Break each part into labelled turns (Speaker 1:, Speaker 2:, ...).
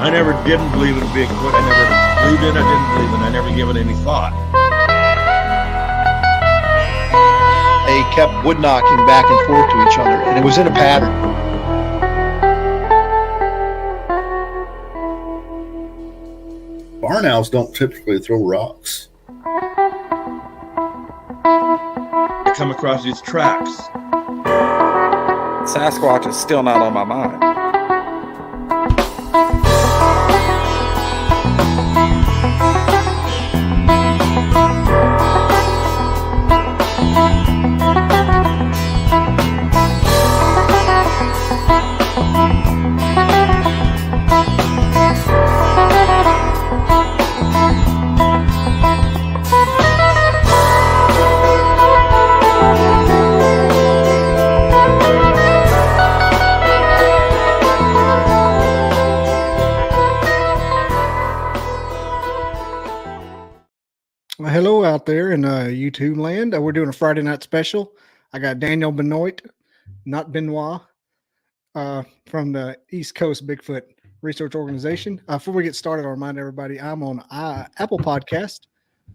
Speaker 1: I never didn't believe in Bigfoot. I never believed in it. I didn't believe in it. I never given it any thought.
Speaker 2: They kept wood knocking back and forth to each other, and it was in a pattern.
Speaker 3: Barn owls don't typically throw rocks.
Speaker 1: I come across these tracks.
Speaker 4: Sasquatch is still not on my mind.
Speaker 5: Hello out there in YouTube land. We're doing a Friday night special. I got Daniel Benoit, not Benoit, from the East Coast Bigfoot Research Organization. Before we get started, I'll remind everybody I'm on Apple Podcast,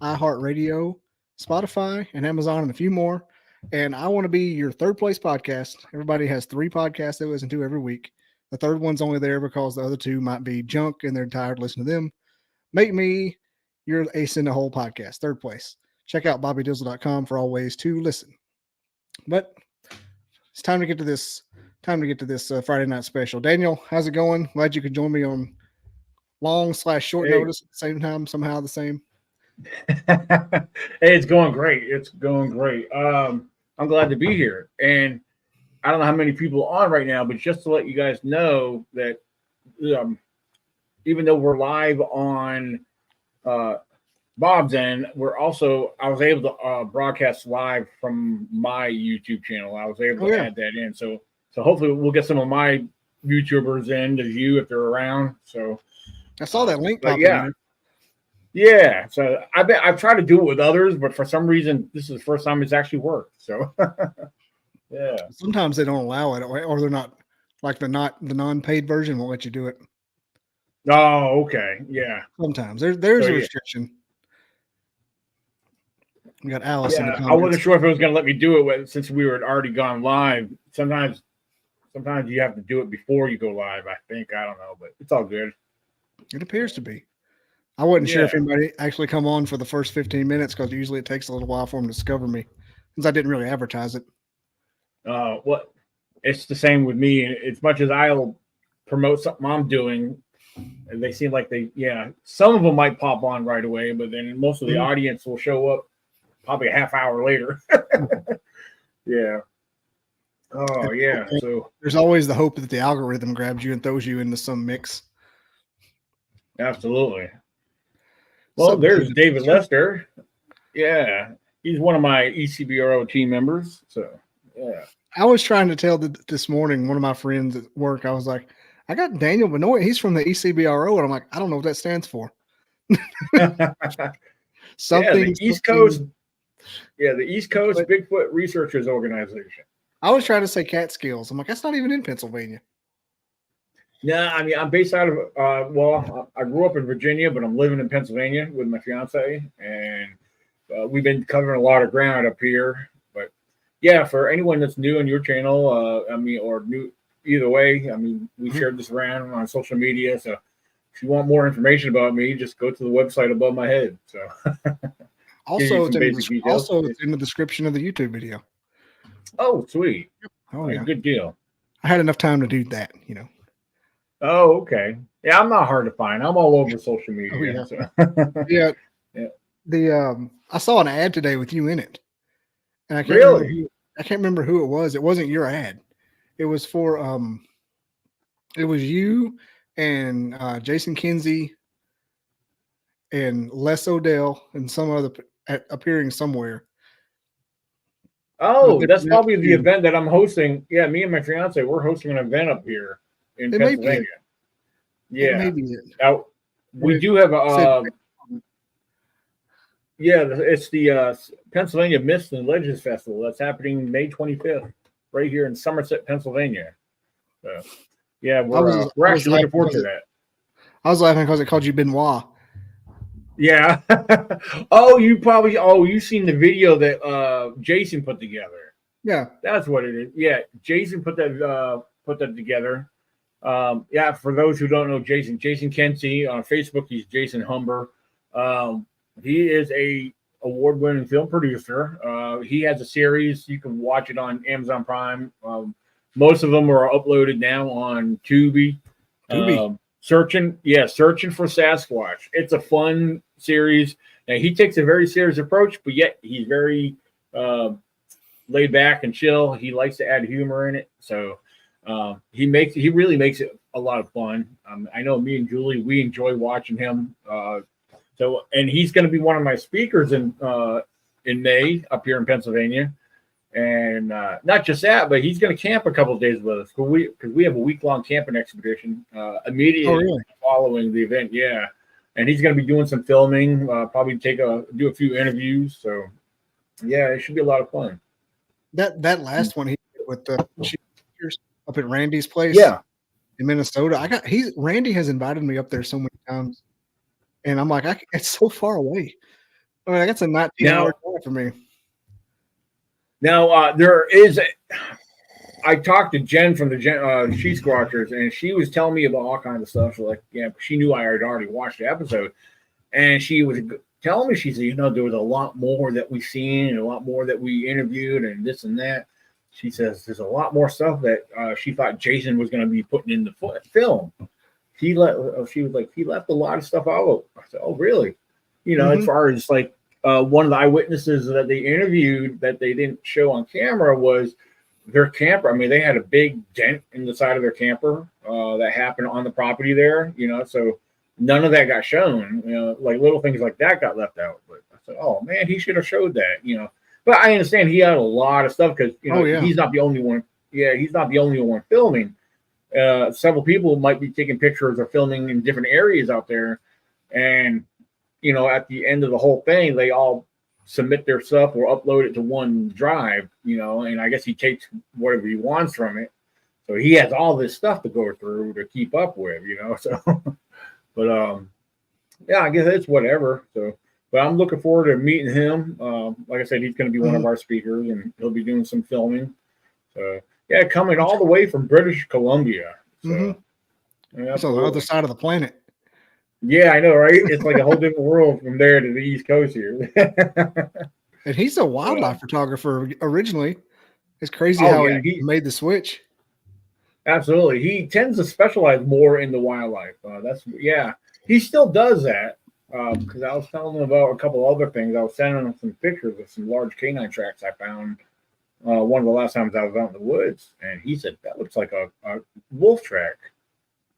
Speaker 5: iHeartRadio, Spotify, and Amazon, and a few more. And I want to be your third place podcast. Everybody has 3 podcasts they listen to every week. The third one's only there because the other 2 might be junk and they're tired of listening to them. Make me your ace in the whole podcast, third place. Check out bobbydizzle.com for all ways to listen. But it's time to get to this. Friday night special. Daniel, how's it going? Glad you could join me on long/short notice at the same time. Somehow the same.
Speaker 6: Hey, it's going great. It's going great. I'm glad to be here, and I don't know how many people are on right now, but just to let you guys know that even though we're live on Bob's end, I was able to broadcast live from my YouTube channel. I was able to add that in. So hopefully we'll get some of my YouTubers in to view if they're around. So
Speaker 5: I saw that link.
Speaker 6: Yeah. So I've tried to do it with others, but for some reason, this is the first time it's actually worked. So yeah.
Speaker 5: Sometimes they don't allow it, or they're not like the non-paid version won't let you do it.
Speaker 6: Oh, okay. Yeah.
Speaker 5: Sometimes there's a restriction. We got Alice in the comments.
Speaker 6: I wasn't sure if it was going to let me do it since we were already gone live. Sometimes you have to do it before you go live. I think, I don't know, but it's all good.
Speaker 5: It appears to be. I wasn't sure if anybody actually come on for the first 15 minutes because usually it takes a little while for them to discover me since I didn't really advertise it.
Speaker 6: Well, it's the same with me. As much as I'll promote something I'm doing, and they seem like some of them might pop on right away, but then most of the audience will show up probably a half hour later. Yeah. Oh, yeah. So
Speaker 5: there's always the hope that the algorithm grabs you and throws you into some mix.
Speaker 6: Absolutely. Well, there's David Lester. Yeah. He's one of my ECBRO team members. So, yeah.
Speaker 5: I was trying to tell this morning, one of my friends at work, I was like, I got Daniel Benoit. He's from the ECBRO. And I'm like, I don't know what that stands for. Something.
Speaker 6: The East Coast. Yeah, the East Coast Bigfoot Researchers Organization.
Speaker 5: I was trying to say Catskills. I'm like, that's not even in Pennsylvania.
Speaker 6: Yeah, I mean, I'm based out of, I grew up in Virginia, but I'm living in Pennsylvania with my fiance. And we've been covering a lot of ground up here. But yeah, for anyone that's new on your channel, or new, either way, I mean, we shared this around on social media. So if you want more information about me, just go to the website above my head. So
Speaker 5: also, it's in the description of the YouTube video.
Speaker 6: Oh, sweet.
Speaker 5: Oh, yeah.
Speaker 6: Good deal.
Speaker 5: I had enough time to do that,
Speaker 6: Oh, okay. Yeah, I'm not hard to find. I'm all over social media.
Speaker 5: Oh, yeah. Yeah. I saw an ad today with you in it. And I can't remember who it was. It wasn't your ad. It was for it was you and Jason Kinsey and Les Odell and some other appearing somewhere.
Speaker 6: Oh, that's probably the event that I'm hosting. Yeah, me and my fiance, we're hosting an event up here in Pennsylvania. Yeah. We do have it's the Pennsylvania Myths and Legends Festival. That's happening May 25th right here in Somerset, Pennsylvania. So, yeah, we're actually looking forward to that.
Speaker 5: I was laughing because it called you Benoit.
Speaker 6: Yeah. Oh, you seen the video that Jason put together.
Speaker 5: Yeah.
Speaker 6: That's what it is. Yeah, Jason put that together. Yeah, for those who don't know Jason Kensey on Facebook, he's Jason Humber. He is a award-winning film producer. He has a series. You can watch it on Amazon Prime. Most of them are uploaded now on Tubi. Searching for Sasquatch. It's a fun series. Now he takes a very serious approach, but yet he's very laid back and chill. He likes to add humor in it, so he really makes it a lot of fun. I know me and Julie, we enjoy watching him. And he's going to be one of my speakers in May up here in Pennsylvania. And not just that, but he's going to camp a couple of days with us because we have a week-long camping expedition immediately following the event. Yeah, and he's going to be doing some filming, probably do a few interviews. So yeah, it should be a lot of fun.
Speaker 5: That last one he did with the up at Randy's place, in Minnesota. Randy has invited me up there so many times, and I'm like, it's so far away. I mean, that's a 19-hour drive for me.
Speaker 6: Now, I talked to Jen from the She Squatchers, and she was telling me about all kinds of stuff. So like, yeah, she knew I had already watched the episode, and she was telling me, she said, there was a lot more that we seen and a lot more that we interviewed and this and that. She says there's a lot more stuff that she thought Jason was going to be putting in the film. She was like, he left a lot of stuff out. I said, oh, really? As far as like, one of the eyewitnesses that they interviewed that they didn't show on camera was their camper. I mean, they had a big dent in the side of their camper that happened on the property there, so none of that got shown, like little things like that got left out. But I said, oh man, he should have showed that, but I understand he had a lot of stuff because, he's not the only one. Yeah. He's not the only one filming. Several people might be taking pictures or filming in different areas out there. And, at the end of the whole thing, they all submit their stuff or upload it to one drive, and I guess he takes whatever he wants from it. So he has all this stuff to go through to keep up with, so, but, yeah, I guess it's whatever. So, but I'm looking forward to meeting him. Like I said, he's going to be one of our speakers and he'll be doing some filming. So yeah, coming all the way from British Columbia. So,
Speaker 5: that's on the other side of the planet.
Speaker 6: Yeah, I know, right? It's like a whole different world from there to the East Coast here.
Speaker 5: And he's a wildlife photographer originally. It's crazy how he made the switch.
Speaker 6: Absolutely. He tends to specialize more in the wildlife. He still does that. Because I was telling him about a couple other things. I was sending him some pictures of some large canine tracks I found one of the last times I was out in the woods. And he said, that looks like a wolf track.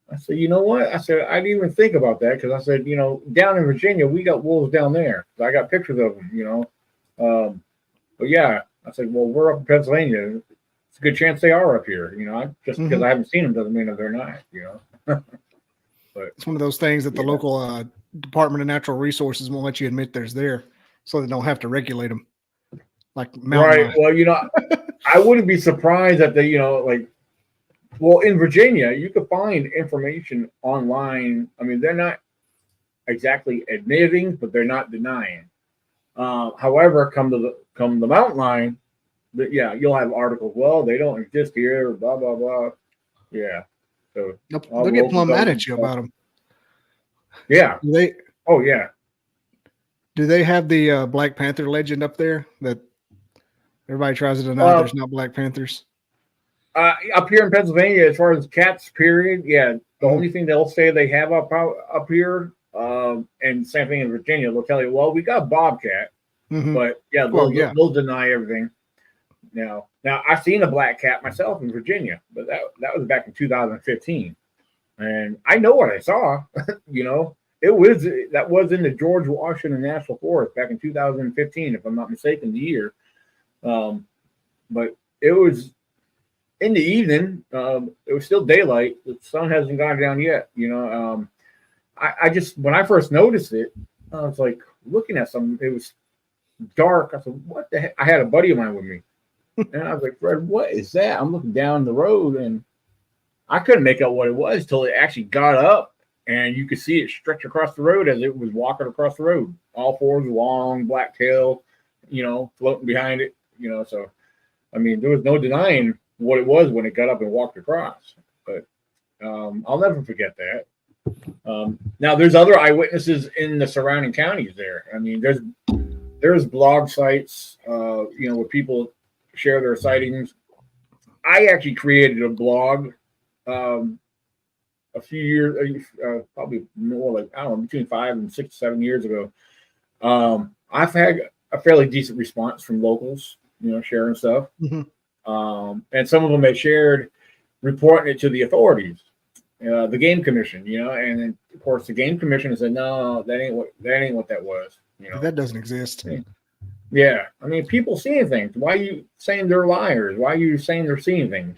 Speaker 6: I said, you know what? I said, I didn't even think about that because I said, down in Virginia, we got wolves down there. So I got pictures of them, But yeah, I said, well, we're up in Pennsylvania. It's a good chance they are up here. Just because I haven't seen them doesn't mean that they're not, But
Speaker 5: it's one of those things that the local Department of Natural Resources won't let you admit there's there, so they don't have to regulate them. Like
Speaker 6: right. Well, I wouldn't be surprised that they, well, in Virginia, you could find information online. I mean, they're not exactly admitting, but they're not denying. However, come the mountain line, you'll have articles. Well, they don't exist here. Blah blah blah. Yeah. So
Speaker 5: they'll get plumb mad at you about them.
Speaker 6: Yeah.
Speaker 5: Oh yeah. Do they have the Black Panther legend up there that everybody tries to deny there's not Black Panthers?
Speaker 6: Up here in Pennsylvania, as far as cats, period, the only thing they'll say they have up here, and same thing in Virginia, they'll tell you, well, we got bobcat, but they'll deny everything. Now I've seen a black cat myself in Virginia, but that was back in 2015, and I know what I saw. That was in the George Washington National Forest back in 2015, if I'm not mistaken, the year. But it was in the evening. It was still daylight. The sun hasn't gone down yet. I just, when I first noticed it, I was like looking at something. It was dark. I said, "What the heck?" I had a buddy of mine with me, and I was like, "Fred, what is that?" I'm looking down the road, and I couldn't make out what it was till it actually got up and you could see it stretch across the road as it was walking across the road. All fours, long black tail, floating behind it. So I mean, there was no denying what it was when it got up and walked across. But I'll never forget that. Now, there's other eyewitnesses in the surrounding counties there. I mean, there's blog sites, where people share their sightings. I actually created a blog a few years, probably more like, I don't know, between 5 and 6, 7 years ago. I've had a fairly decent response from locals, sharing stuff.
Speaker 5: Mm-hmm.
Speaker 6: And some of them had shared reporting it to the authorities, the game commission, and then, of course, the game commission said, no, that ain't what that was.
Speaker 5: That doesn't exist.
Speaker 6: Yeah. I mean, people seeing things. Why are you saying they're liars? Why are you saying they're seeing things?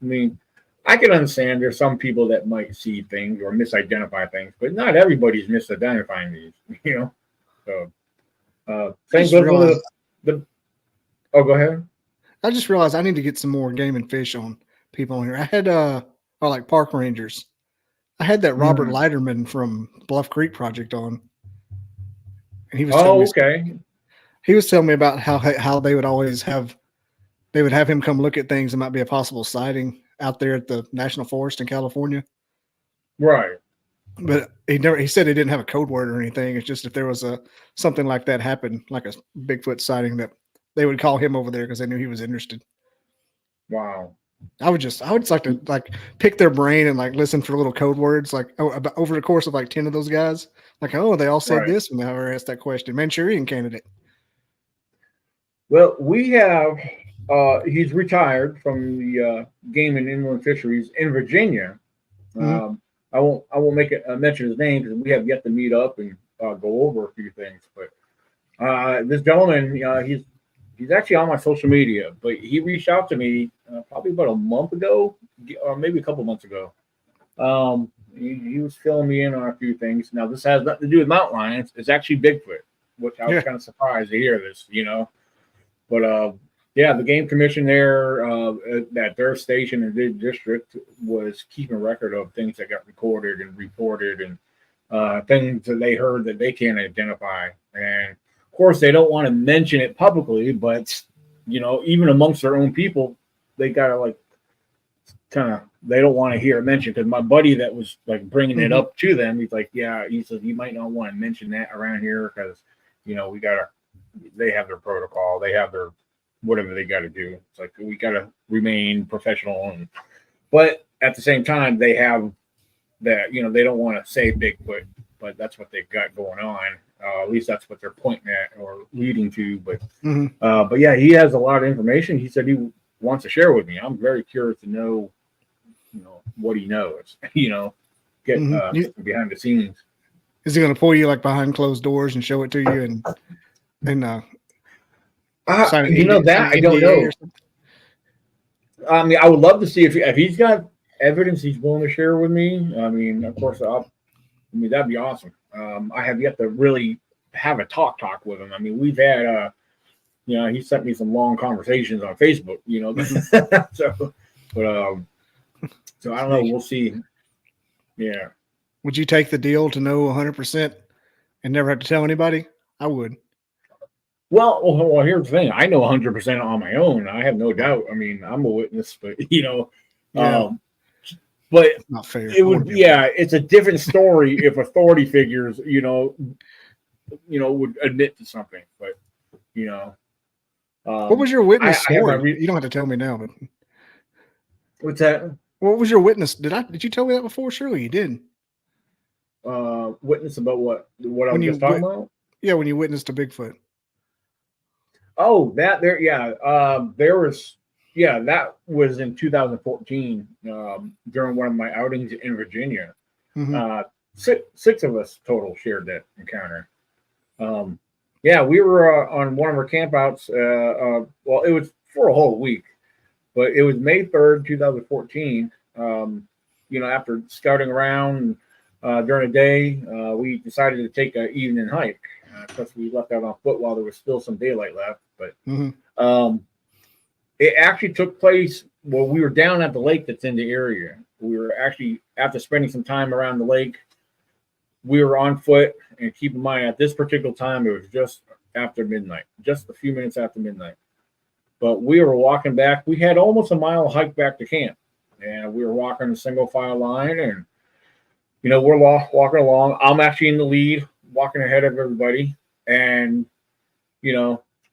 Speaker 6: I mean, I can understand there's some people that might see things or misidentify things, but not everybody's misidentifying these, So, same goes with oh, go ahead.
Speaker 5: I just realized I need to get some more game and fish on people on here. I had or like park rangers. I had that Robert Leiterman from Bluff Creek Project on, and he was he was telling me about how they would always have him come look at things that might be a possible sighting out there at the National Forest in California.
Speaker 6: Right.
Speaker 5: But he said he didn't have a code word or anything. It's just if there was something like that happen, like a Bigfoot sighting, that they would call him over there because they knew he was interested.
Speaker 6: Wow.
Speaker 5: I would just like to pick their brain and listen for little code words, over the course of 10 of those guys. They all said this when they ever asked that question. Manchurian Candidate.
Speaker 6: Well, we have he's retired from the game and inland fisheries in Virginia.
Speaker 5: Mm-hmm.
Speaker 6: I won't make it mention his name because we have yet to meet up and go over a few things. But this gentleman, he's actually on my social media, but he reached out to me probably about a month ago, or maybe a couple months ago. He was filling me in on a few things. Now, this has nothing to do with mountain lions. It's actually Bigfoot, which I was kind of surprised to hear this, But the game commission there at their station in the district was keeping record of things that got recorded and reported and things that they heard that they can't identify. And of course, they don't want to mention it publicly, but even amongst their own people, they gotta they don't want to hear it mentioned. Because my buddy that was bringing it up to them, he's like, yeah, he says you might not want to mention that around here because they have their protocol, they have their whatever they got to do. It's like we got to remain professional, but at the same time, they have that they don't want to say Bigfoot, but that's what they've got going on. At least that's what they're pointing at or leading to. But but yeah, he has a lot of information. He said he wants to share with me. I'm very curious to know, what he knows. Get behind the scenes.
Speaker 5: Is he going to pull you behind closed doors and show it to you and
Speaker 6: that I don't know. I mean, I would love to see if he's got evidence he's willing to share with me. I mean, of course, that'd be awesome. I have yet to really have a talk with him. I mean, we've had, he sent me some long conversations on Facebook, so I don't know. We'll see. Yeah.
Speaker 5: Would you take the deal to know 100% and never have to tell anybody? I would.
Speaker 6: Well, here's the thing. I know 100% on my own. I have no doubt. I mean, I'm a witness, but but
Speaker 5: it's not fair.
Speaker 6: It would, it's a different story if authority figures, would admit to something. But
Speaker 5: what was your witness story? You don't have to tell me now, but
Speaker 6: what's that?
Speaker 5: What was your witness? Did you tell me that before? Surely you did.
Speaker 6: Witness about what I was just talking about?
Speaker 5: Yeah, when you witnessed a Bigfoot.
Speaker 6: Oh, that there, there was, that was in 2014 during one of my outings in Virginia. Six of us total shared that encounter. We were on one of our campouts. It was for a whole week, but it was May 3rd, 2014. After scouting around during the day, we decided to take an evening hike. Because we left out on foot while there was still some daylight left. But it actually took place while we were down at the lake that's in the area. We were actually, after spending some time around the lake, we were on foot, and keep in mind at this particular time it was just after midnight, just a few minutes after midnight. But we were walking back. We had almost a mile hike back to camp, and we were walking a single file line, and we're walking along. I'm actually in the lead, walking ahead of everybody, and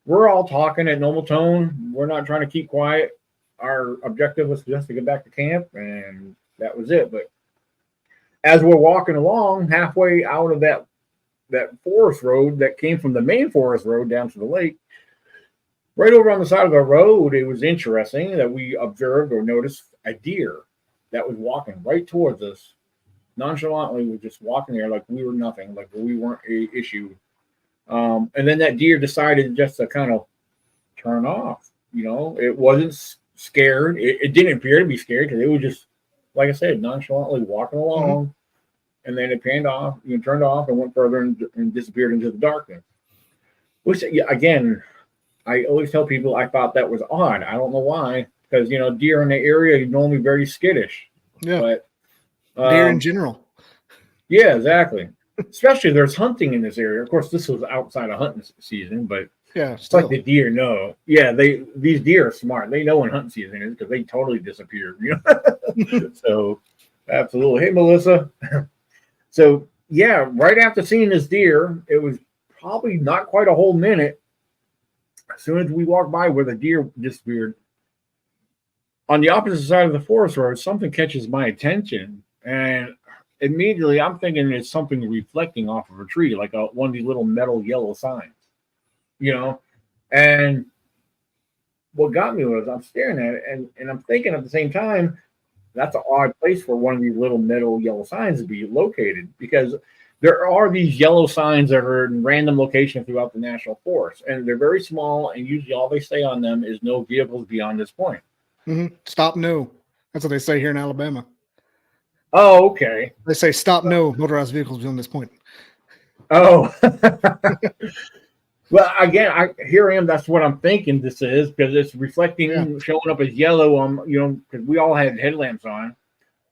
Speaker 6: we're all talking at normal tone. We're not trying to keep quiet. Our objective was just to get back to camp, and that was it. But as we're walking along, halfway out of that forest road that came from the main forest road down to the lake, right over on the side of the road, it was interesting that we observed or noticed a deer that was walking right towards us. Nonchalantly, was just walking there like we were nothing, like we weren't a issue. And then that deer decided just to kind of turn off. It wasn't scared. It didn't appear to be scared because it was just, like I said, nonchalantly walking along. Mm-hmm. And then it turned off and went further and disappeared into the darkness. Which, again, I always tell people I thought that was odd. I don't know why, because deer in the area are normally very skittish.
Speaker 5: Yeah,
Speaker 6: but
Speaker 5: deer in general.
Speaker 6: Yeah, exactly. Especially there's hunting in this area. Of course, this was outside of hunting season, but
Speaker 5: yeah,
Speaker 6: it's like the deer know. Yeah, these deer are smart. They know when hunting season is because they totally disappeared. So absolutely. Hey, Melissa. So yeah, right after seeing this deer, it was probably not quite a whole minute. As soon as we walked by where the deer disappeared, on the opposite side of the forest road, something catches my attention, and immediately I'm thinking it's something reflecting off of a tree, like one of these little metal yellow signs, And what got me was I'm staring at it, and I'm thinking at the same time, that's an odd place for one of these little metal yellow signs to be located, because there are these yellow signs that are in random locations throughout the national forest, and they're very small, and usually all they say on them is no vehicles beyond this point.
Speaker 5: Mm-hmm. Stop, no. That's what they say here in Alabama.
Speaker 6: Oh, okay.
Speaker 5: They say stop, no motorized vehicles beyond this point.
Speaker 6: Oh. Well, again, here I am. That's what I'm thinking this is, because it's reflecting, showing up as yellow because we all had headlamps on.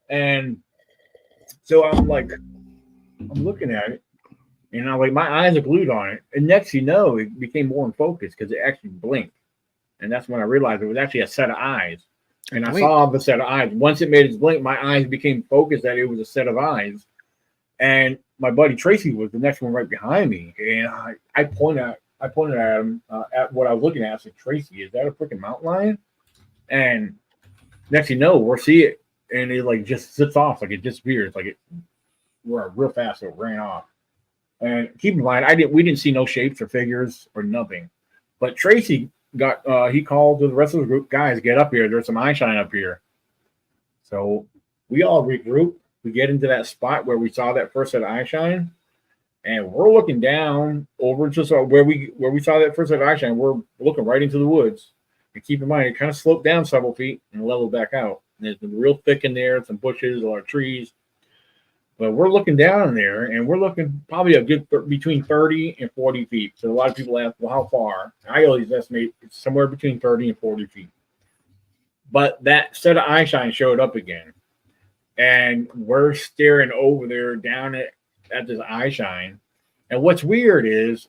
Speaker 6: And so I'm looking at it, and I'm like, my eyes are glued on it. And next it became more in focus because it actually blinked. And that's when I realized it was actually a set of eyes. And I saw the set of eyes. Once it made its blink, my eyes became focused that it was a set of eyes. And my buddy Tracy was the next one right behind me. And I pointed at him at what I was looking at. I said, Tracy, is that a freaking mountain lion? And next we'll see it. And it just zips off, like it disappears. Like it were real fast, so it ran off. And keep in mind, we didn't see no shapes or figures or nothing. But Tracy he called to the rest of the group, guys, get up here. There's some eye shine up here. So we all regroup. We get into that spot where we saw that first set of eye shine, and we're looking down over to where we saw that first set of eye shine. We're looking right into the woods. And keep in mind, it kind of sloped down several feet and leveled back out. And there's been real thick in there, some bushes, a lot of trees. But we're looking down in there, and we're looking probably a good between 30 and 40 feet. So a lot of people ask, well, how far? I always estimate it's somewhere between 30 and 40 feet. But that set of eye shine showed up again. And we're staring over there down at this eye shine. And what's weird is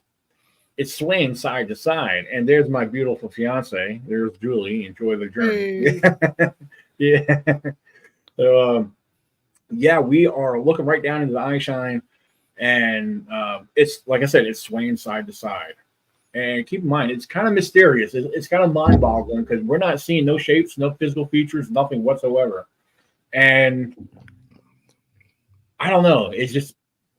Speaker 6: it's swaying side to side. And there's my beautiful fiance. There's Julie. Enjoy the journey. Hey. Yeah. So, we are looking right down into the eye shine, and it's like I said, it's swaying side to side. And keep in mind, it's kind of mysterious. It's kind of mind-boggling because we're not seeing no shapes, no physical features, nothing whatsoever. And I don't know. It's just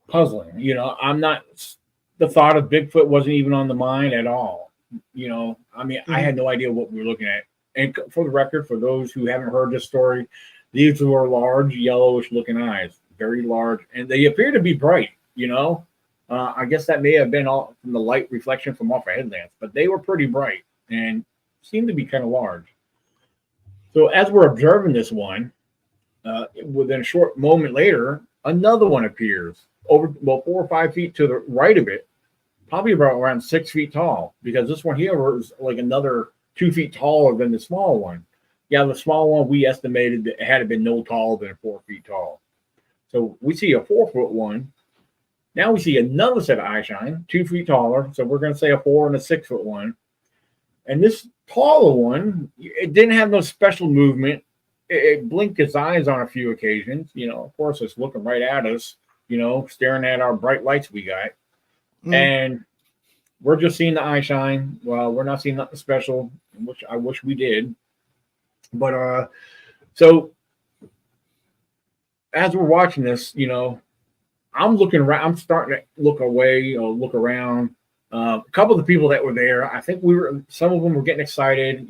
Speaker 6: puzzling. The thought of Bigfoot wasn't even on the mind at all. I had no idea what we were looking at. And for the record, for those who haven't heard this story, these were large, yellowish-looking eyes, very large, and they appear to be bright. I guess that may have been all from the light reflection from off our headlamps, but they were pretty bright and seemed to be kind of large. So as we're observing this one, within a short moment later, another one appears over 4 or 5 feet to the right of it, probably around 6 feet tall, because this one here was like another 2 feet taller than the small one. Yeah, the small one, we estimated that it had been no taller than 4 feet tall. So we see a 4 foot one, Now we see another set of eye shine, 2 feet taller. So we're going to say a 4 and a 6 foot one. And this taller one, it didn't have no special movement. It blinked its eyes on a few occasions. Of course, it's looking right at us, staring at our bright lights we got. And we're just seeing the eye shine. Well, we're not seeing nothing special, which I wish we did. But so as we're watching this, I'm looking around. I'm starting to look away or look around. A couple of the people that were there, I think some of them were getting excited.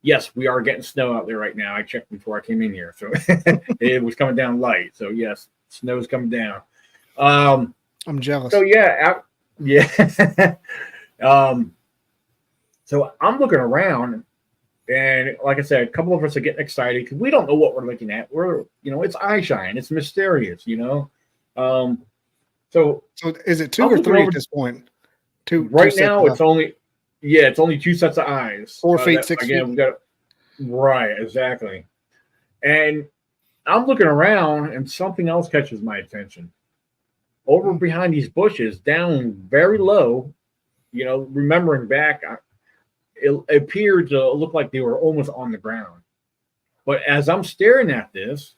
Speaker 6: Yes, we are getting snow out there right now. I checked before I came in here, so it was coming down light. So yes, snow's coming down.
Speaker 5: I'm jealous.
Speaker 6: So yeah. So I'm looking around, and like I said, a couple of us are getting excited because we don't know what we're looking at. It's eye shine. It's mysterious. So
Speaker 5: is it 2 or 3 at this point? Two.
Speaker 6: Right now, it's only 2 sets of eyes.
Speaker 5: 4 feet, 6 feet.
Speaker 6: Again, we got right, exactly. And I'm looking around, and something else catches my attention. Over behind these bushes, down very low, remembering back, it appeared to look like they were almost on the ground. But as I'm staring at this,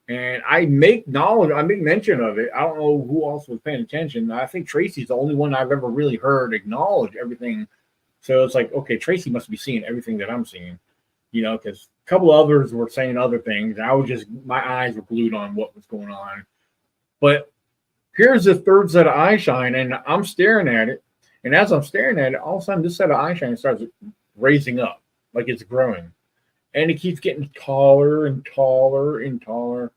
Speaker 6: and I make mention of it, I don't know who else was paying attention. I think Tracy's the only one I've ever really heard acknowledge everything. So it's like, okay, Tracy must be seeing everything that I'm seeing, because a couple others were saying other things. My eyes were glued on what was going on. But here's the third set of eye shine, and I'm staring at it. And as I'm staring at it, all of a sudden, this set of eye shine starts raising up, like it's growing. And it keeps getting taller and taller and taller.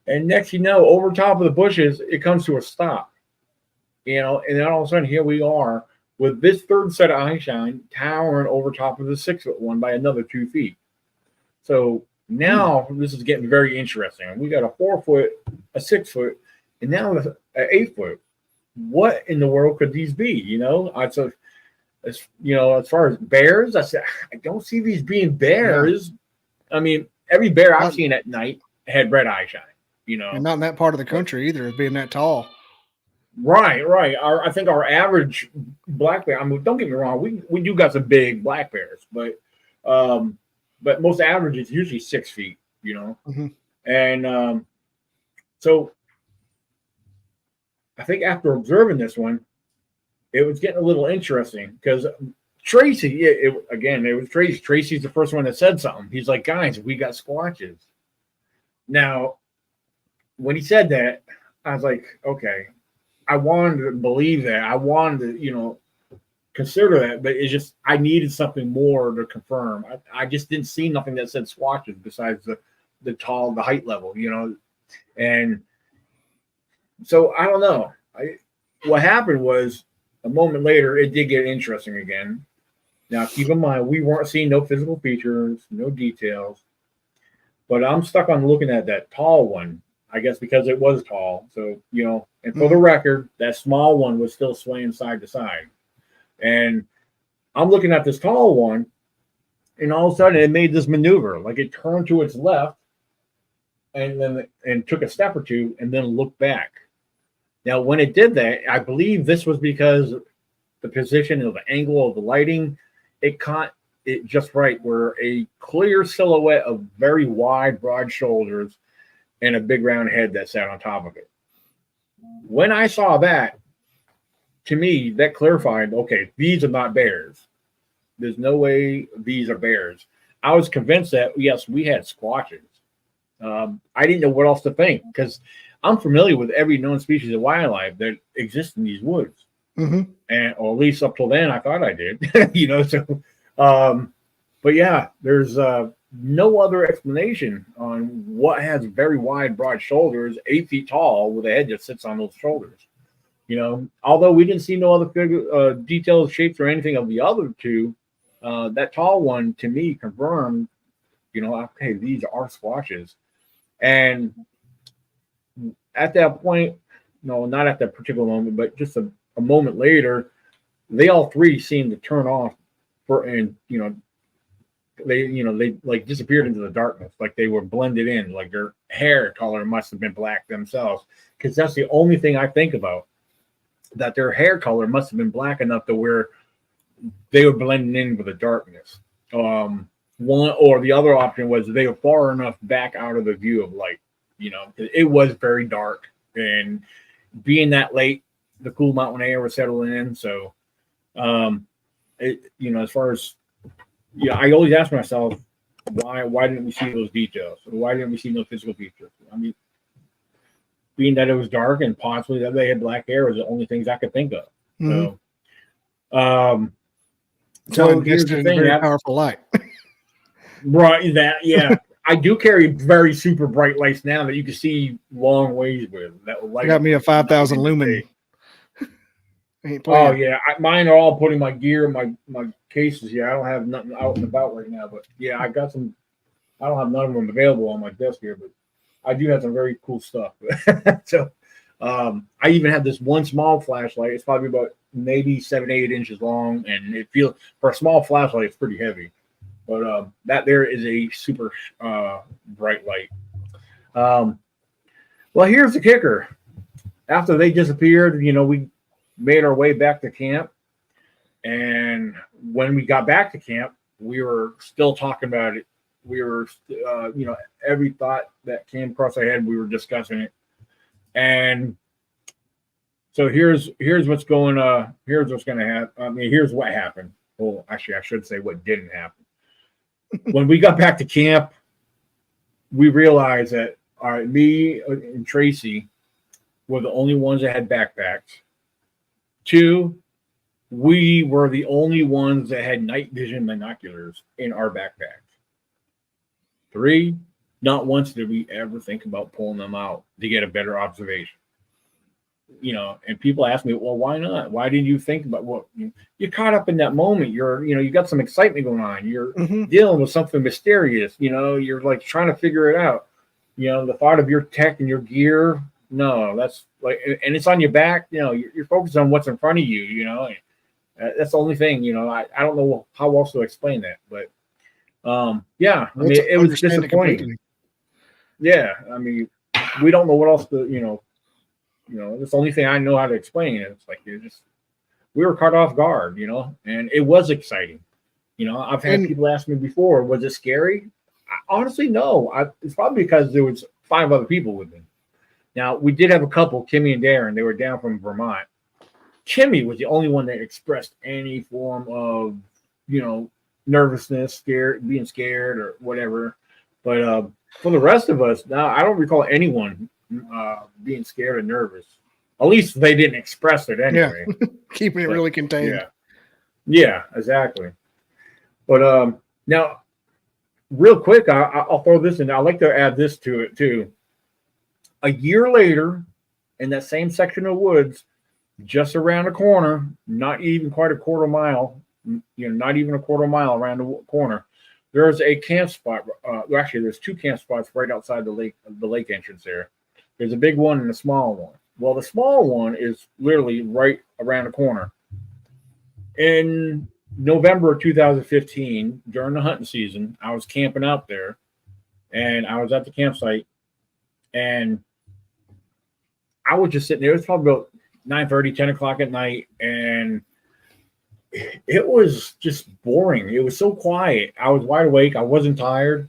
Speaker 6: And next you know, over top of the bushes, it comes to a stop. And then all of a sudden, here we are with this third set of eye shine towering over top of the 6 foot one by another 2 feet. So now this is getting very interesting. We got a 4 foot, a 6 foot, and now an 8 foot. What in the world could these be? As far as bears, I said, I don't see these being bears. Yeah. I mean, every bear I've seen at night had red eye shine,
Speaker 5: And not in that part of the country either, as being that tall.
Speaker 6: Right. I think our average black bear, don't get me wrong, we do got some big black bears, but most average is usually 6 feet, And so I think after observing this one, it was getting a little interesting because Tracy, it was Tracy. Tracy's the first one that said something. He's like, guys, we got squatches. Now, when he said that, I was like, okay, I wanted to believe that. I wanted to, consider that, but it's just, I needed something more to confirm. I just didn't see nothing that said squatches besides the height level, and so I don't know. What happened was a moment later, it did get interesting again. Now, keep in mind, we weren't seeing no physical features, no details, but I'm stuck on looking at that tall one, I guess because it was tall. So, and for the record, that small one was still swaying side to side. And I'm looking at this tall one, and all of a sudden it made this maneuver, like it turned to its left and took a step or two and then looked back. Now, when it did that, I believe this was because the position of the angle of the lighting, it caught it just right, where a clear silhouette of very wide, broad shoulders and a big round head that sat on top of it. When I saw that, to me, that clarified, okay, these are not bears. There's no way these are bears. I was convinced that, yes, we had squatches. I didn't know what else to think because I'm familiar with every known species of wildlife that exists in these woods.
Speaker 5: Mm-hmm.
Speaker 6: And or at least up till then, I thought I did, but yeah, there's no other explanation on what has very wide, broad shoulders, 8 feet tall, with a head that sits on those shoulders. Although we didn't see no other details, shapes, or anything of the other two, that tall one to me confirmed, okay, these are squatches. And at that point, no, not at that particular moment, but just a moment later, they all three seemed to turn off and they like disappeared into the darkness, like they were blended in, like their hair color must have been black themselves, because that's the only thing I think about, that their hair color must have been black enough to where they were blending in with the darkness. One or the other option was they were far enough back out of the view of light. It was very dark, and being that late, the cool mountain air was settling in. So, as far as I always ask myself, why didn't we see those details? Why didn't we see those physical features? I mean, being that it was dark and possibly that they had black hair was the only things I could think of.
Speaker 5: Mm-hmm.
Speaker 6: So here's the thing:
Speaker 5: very powerful light.
Speaker 6: Right, I do carry very super bright lights now that you can see long ways with. That will light.
Speaker 5: I got me a 5,000 lumen.
Speaker 6: Oh yeah, mine are all putting my gear in my cases. Yeah, I don't have nothing out and about right now, but yeah, I got some. I don't have none of them available on my desk here, but I do have some very cool stuff. So, I even have this one small flashlight. It's probably about maybe 7-8 inches long, and it feels, for a small flashlight, it's pretty heavy. But that there is a super bright light. Well, here's the kicker. After they disappeared, we made our way back to camp. And when we got back to camp, we were still talking about it. We were, every thought that came across our head, we were discussing it. And so here's what's going to happen. I mean, here's what happened. Well, actually, I should say what didn't happen. When we got back to camp, we realized that me and Tracy were the only ones that had backpacks. 2, we were the only ones that had night vision binoculars in our backpacks. 3, not once did we ever think about pulling them out to get a better observation. And people ask me, well, why not? Why didn't you think about what you're caught up in that moment? You got some excitement going on. You're dealing with something mysterious. You're like trying to figure it out. The thought of your tech and your gear. No, that's like, and it's on your back. You're focused on what's in front of you. That's the only thing. I don't know how else to explain that, but I mean, it was disappointing. Yeah, I mean, we don't know what else to that's the only thing I know how to explain it. It's like we were caught off guard, and it was exciting. I've had people ask me before, was it scary? Honestly, no. It's probably because there was 5 other people with me. Now, we did have a couple, Kimmy and Darren. They were down from Vermont. Kimmy was the only one that expressed any form of, nervousness, being scared or whatever. But for the rest of us, now I don't recall anyone being scared or nervous. At least they didn't express it anyway.
Speaker 5: Yeah. Keeping it really contained.
Speaker 6: Yeah, exactly. But now, real quick, I'll throw this in. I'd like to add this to it too. A year later, in that same section of woods, just around the corner, not even quite a quarter mile, not even a quarter mile around the corner, there's a camp spot. Actually, there's 2 camp spots right outside the lake entrance there. There's a big one and a small one. Well, the small one is literally right around the corner. In November of 2015, during the hunting season, I was camping out there, and I was at the campsite, and I was just sitting there. It was probably about 9:30, 10 o'clock at night, and it was just boring. It was so quiet. I was wide awake. I wasn't tired.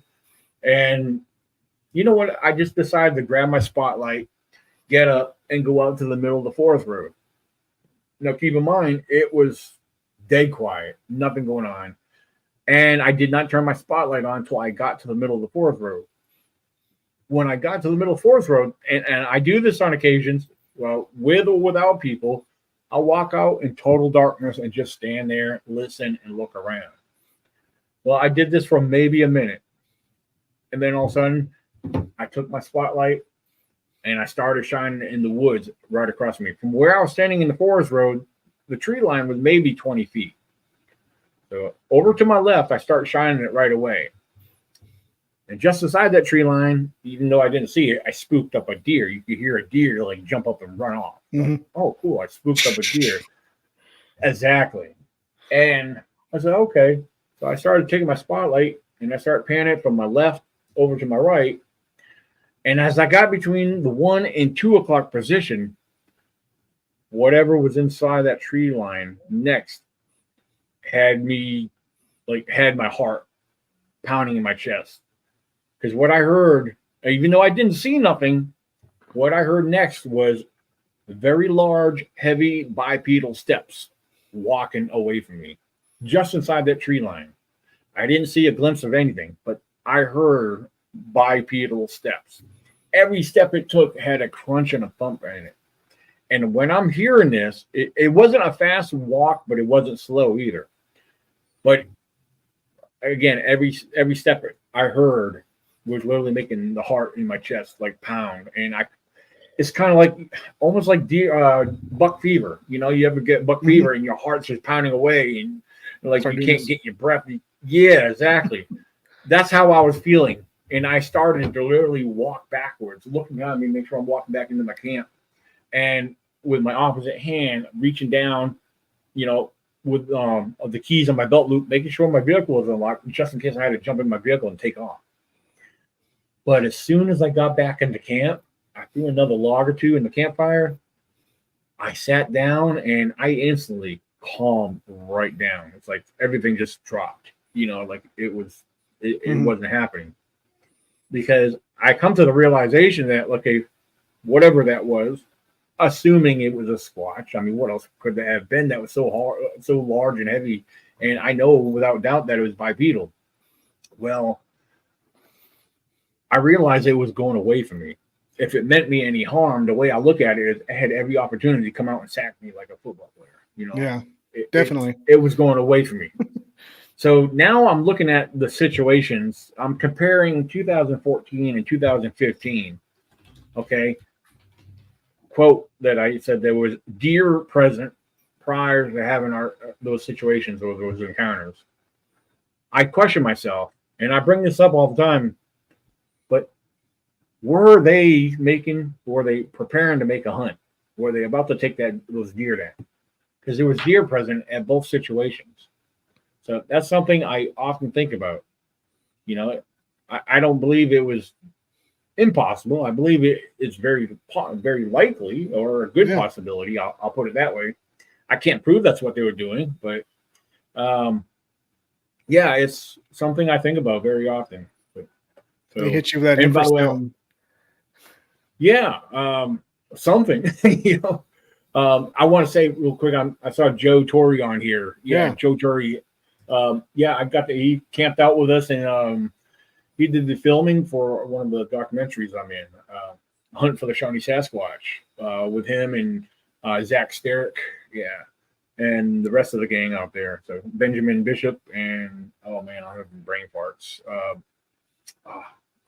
Speaker 6: And you know what? I just decided to grab my spotlight, get up, and go out to the middle of the forest road. Now, keep in mind, it was dead quiet, nothing going on. And I did not turn my spotlight on until I got to the middle of the forest road. When I got to the middle of the forest road, and I do this on occasions, well, with or without people, I'll walk out in total darkness and just stand there, listen, and look around. Well, I did this for maybe a minute. And then all of a sudden, I took my spotlight and I started shining in the woods right across from me. From where I was standing in the forest road, the tree line was maybe 20 feet. So over to my left, I start shining it right away. And just beside that tree line, even though I didn't see it, I spooked up a deer. You could hear a deer like jump up and run off. Like, oh, cool. I spooked up a deer. Exactly. And I said, okay. So I started taking my spotlight and I started panning it from my left over to my right. And as I got between the 1 and 2 o'clock position, whatever was inside that tree line next had my heart pounding in my chest. Because what I heard, even though I didn't see nothing, what I heard next was very large, heavy bipedal steps walking away from me, just inside that tree line. I didn't see a glimpse of anything, but I heard bipedal steps. Every step it took had a crunch and a thump in it. And when I'm hearing this, it wasn't a fast walk, but it wasn't slow either. But again, every step I heard was literally making the heart in my chest like pound. And it's kind of like almost like buck fever. You know, you ever get buck fever and your heart's just pounding away and like you can't get your breath. Yeah, exactly. That's how I was feeling. And I started to literally walk backwards, looking behind me, make sure I'm walking back into my camp. And with my opposite hand, reaching down, you know, with the keys on my belt loop, making sure my vehicle was unlocked, just in case I had to jump in my vehicle and take off. But as soon as I got back into camp, I threw another log or two in the campfire. I sat down and I instantly calmed right down. It's like everything just dropped, you know, like it wasn't happening. Because I come to the realization that, okay, whatever that was, assuming it was a squatch, I mean, what else could that have been that was so hard, so large and heavy? And I know without doubt that it was bipedal. Well, I realized it was going away from me. If it meant me any harm, the way I look at it is I had every opportunity to come out and sack me like a football player. You know,
Speaker 5: yeah, definitely.
Speaker 6: It was going away from me. So now I'm looking at the situations. I'm comparing 2014 and 2015. Okay. Quote that I said there was deer present prior to having those situations or those encounters. I question myself, and I bring this up all the time, but were they preparing to make a hunt? Were they about to take those deer down? Because there was deer present at both situations. So that's something I often think about. You know, I don't believe it was impossible. I believe it's very, very likely or a good possibility. I'll put it that way. I can't prove that's what they were doing, but it's something I think about very often. So,
Speaker 5: they hit you with that infrasound.
Speaker 6: Something. You know, I want to say real quick. I saw Joe Torre on here. Yeah, Joe Torre. He camped out with us and he did the filming for one of the documentaries I'm in, Hunt for the Shawnee Sasquatch, with him and Zach Sterick, and the rest of the gang out there. So Benjamin Bishop and oh man, I have brain farts.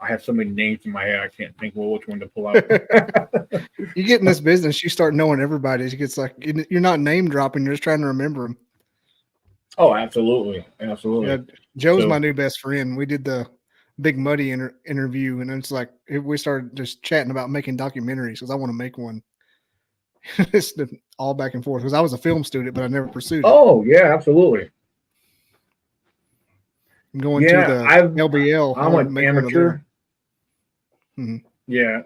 Speaker 6: I have so many names in my head, I can't think which one to pull out.
Speaker 5: You get in this business, you start knowing everybody. It gets like you're not name dropping; you're just trying to remember them.
Speaker 6: Oh, absolutely. Yeah,
Speaker 5: Joe's my new best friend. We did the Big Muddy interview, and it's like we started just chatting about making documentaries because I want to make one. It's all back and forth because I was a film student, but I never pursued it.
Speaker 6: Oh yeah, absolutely.
Speaker 5: I'm going to the LBL.
Speaker 6: I'm an amateur.
Speaker 5: Mm-hmm.
Speaker 6: Yeah,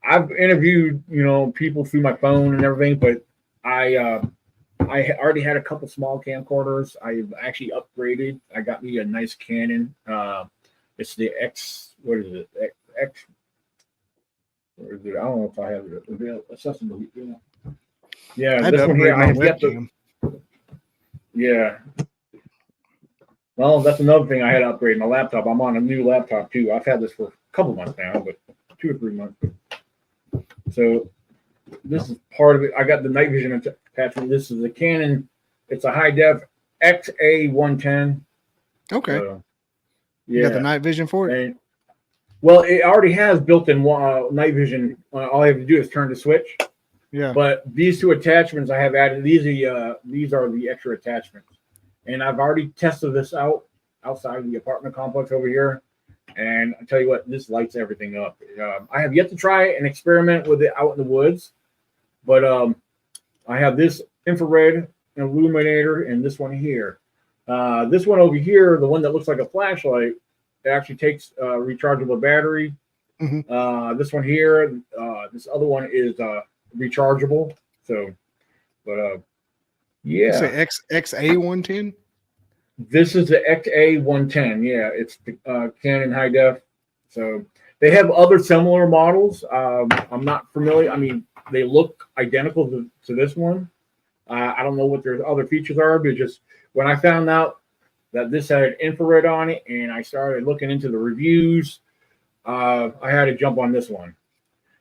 Speaker 6: I've interviewed people through my phone and everything, but I already had a couple small camcorders. I've actually upgraded. I got me a nice Canon. It's the X. What is it? X. Where is it? I don't know if I have it accessible. Yeah, this one here. I have yet to. Yeah. Well, that's another thing I had to upgrade my laptop. I'm on a new laptop too. I've had this for a couple months now, but 2 or 3 months. So this is part of it. I got the night vision attachment. This is a Canon. It's a high def XA110.
Speaker 5: Okay. So, you got the night vision for it?
Speaker 6: And, well, it already has built-in night vision. All I have to do is turn the switch.
Speaker 5: Yeah.
Speaker 6: But these two attachments I have added. These are the extra attachments, and I've already tested this out outside of the apartment complex over here. And I tell you what, this lights everything up. I have yet to try and experiment with it out in the woods, but I have this infrared illuminator and this one here. This one over here, the one that looks like a flashlight, it actually takes a rechargeable battery. This one here, this other one is rechargeable. So, but yeah.
Speaker 5: Say XA110?
Speaker 6: This is the XA110. Yeah, it's the Canon high def. So they have other similar models. I'm not familiar. I mean, they look identical to this one. I don't know what their other features are, but just when I found out that this had infrared on it and I started looking into the reviews, I had to jump on this one.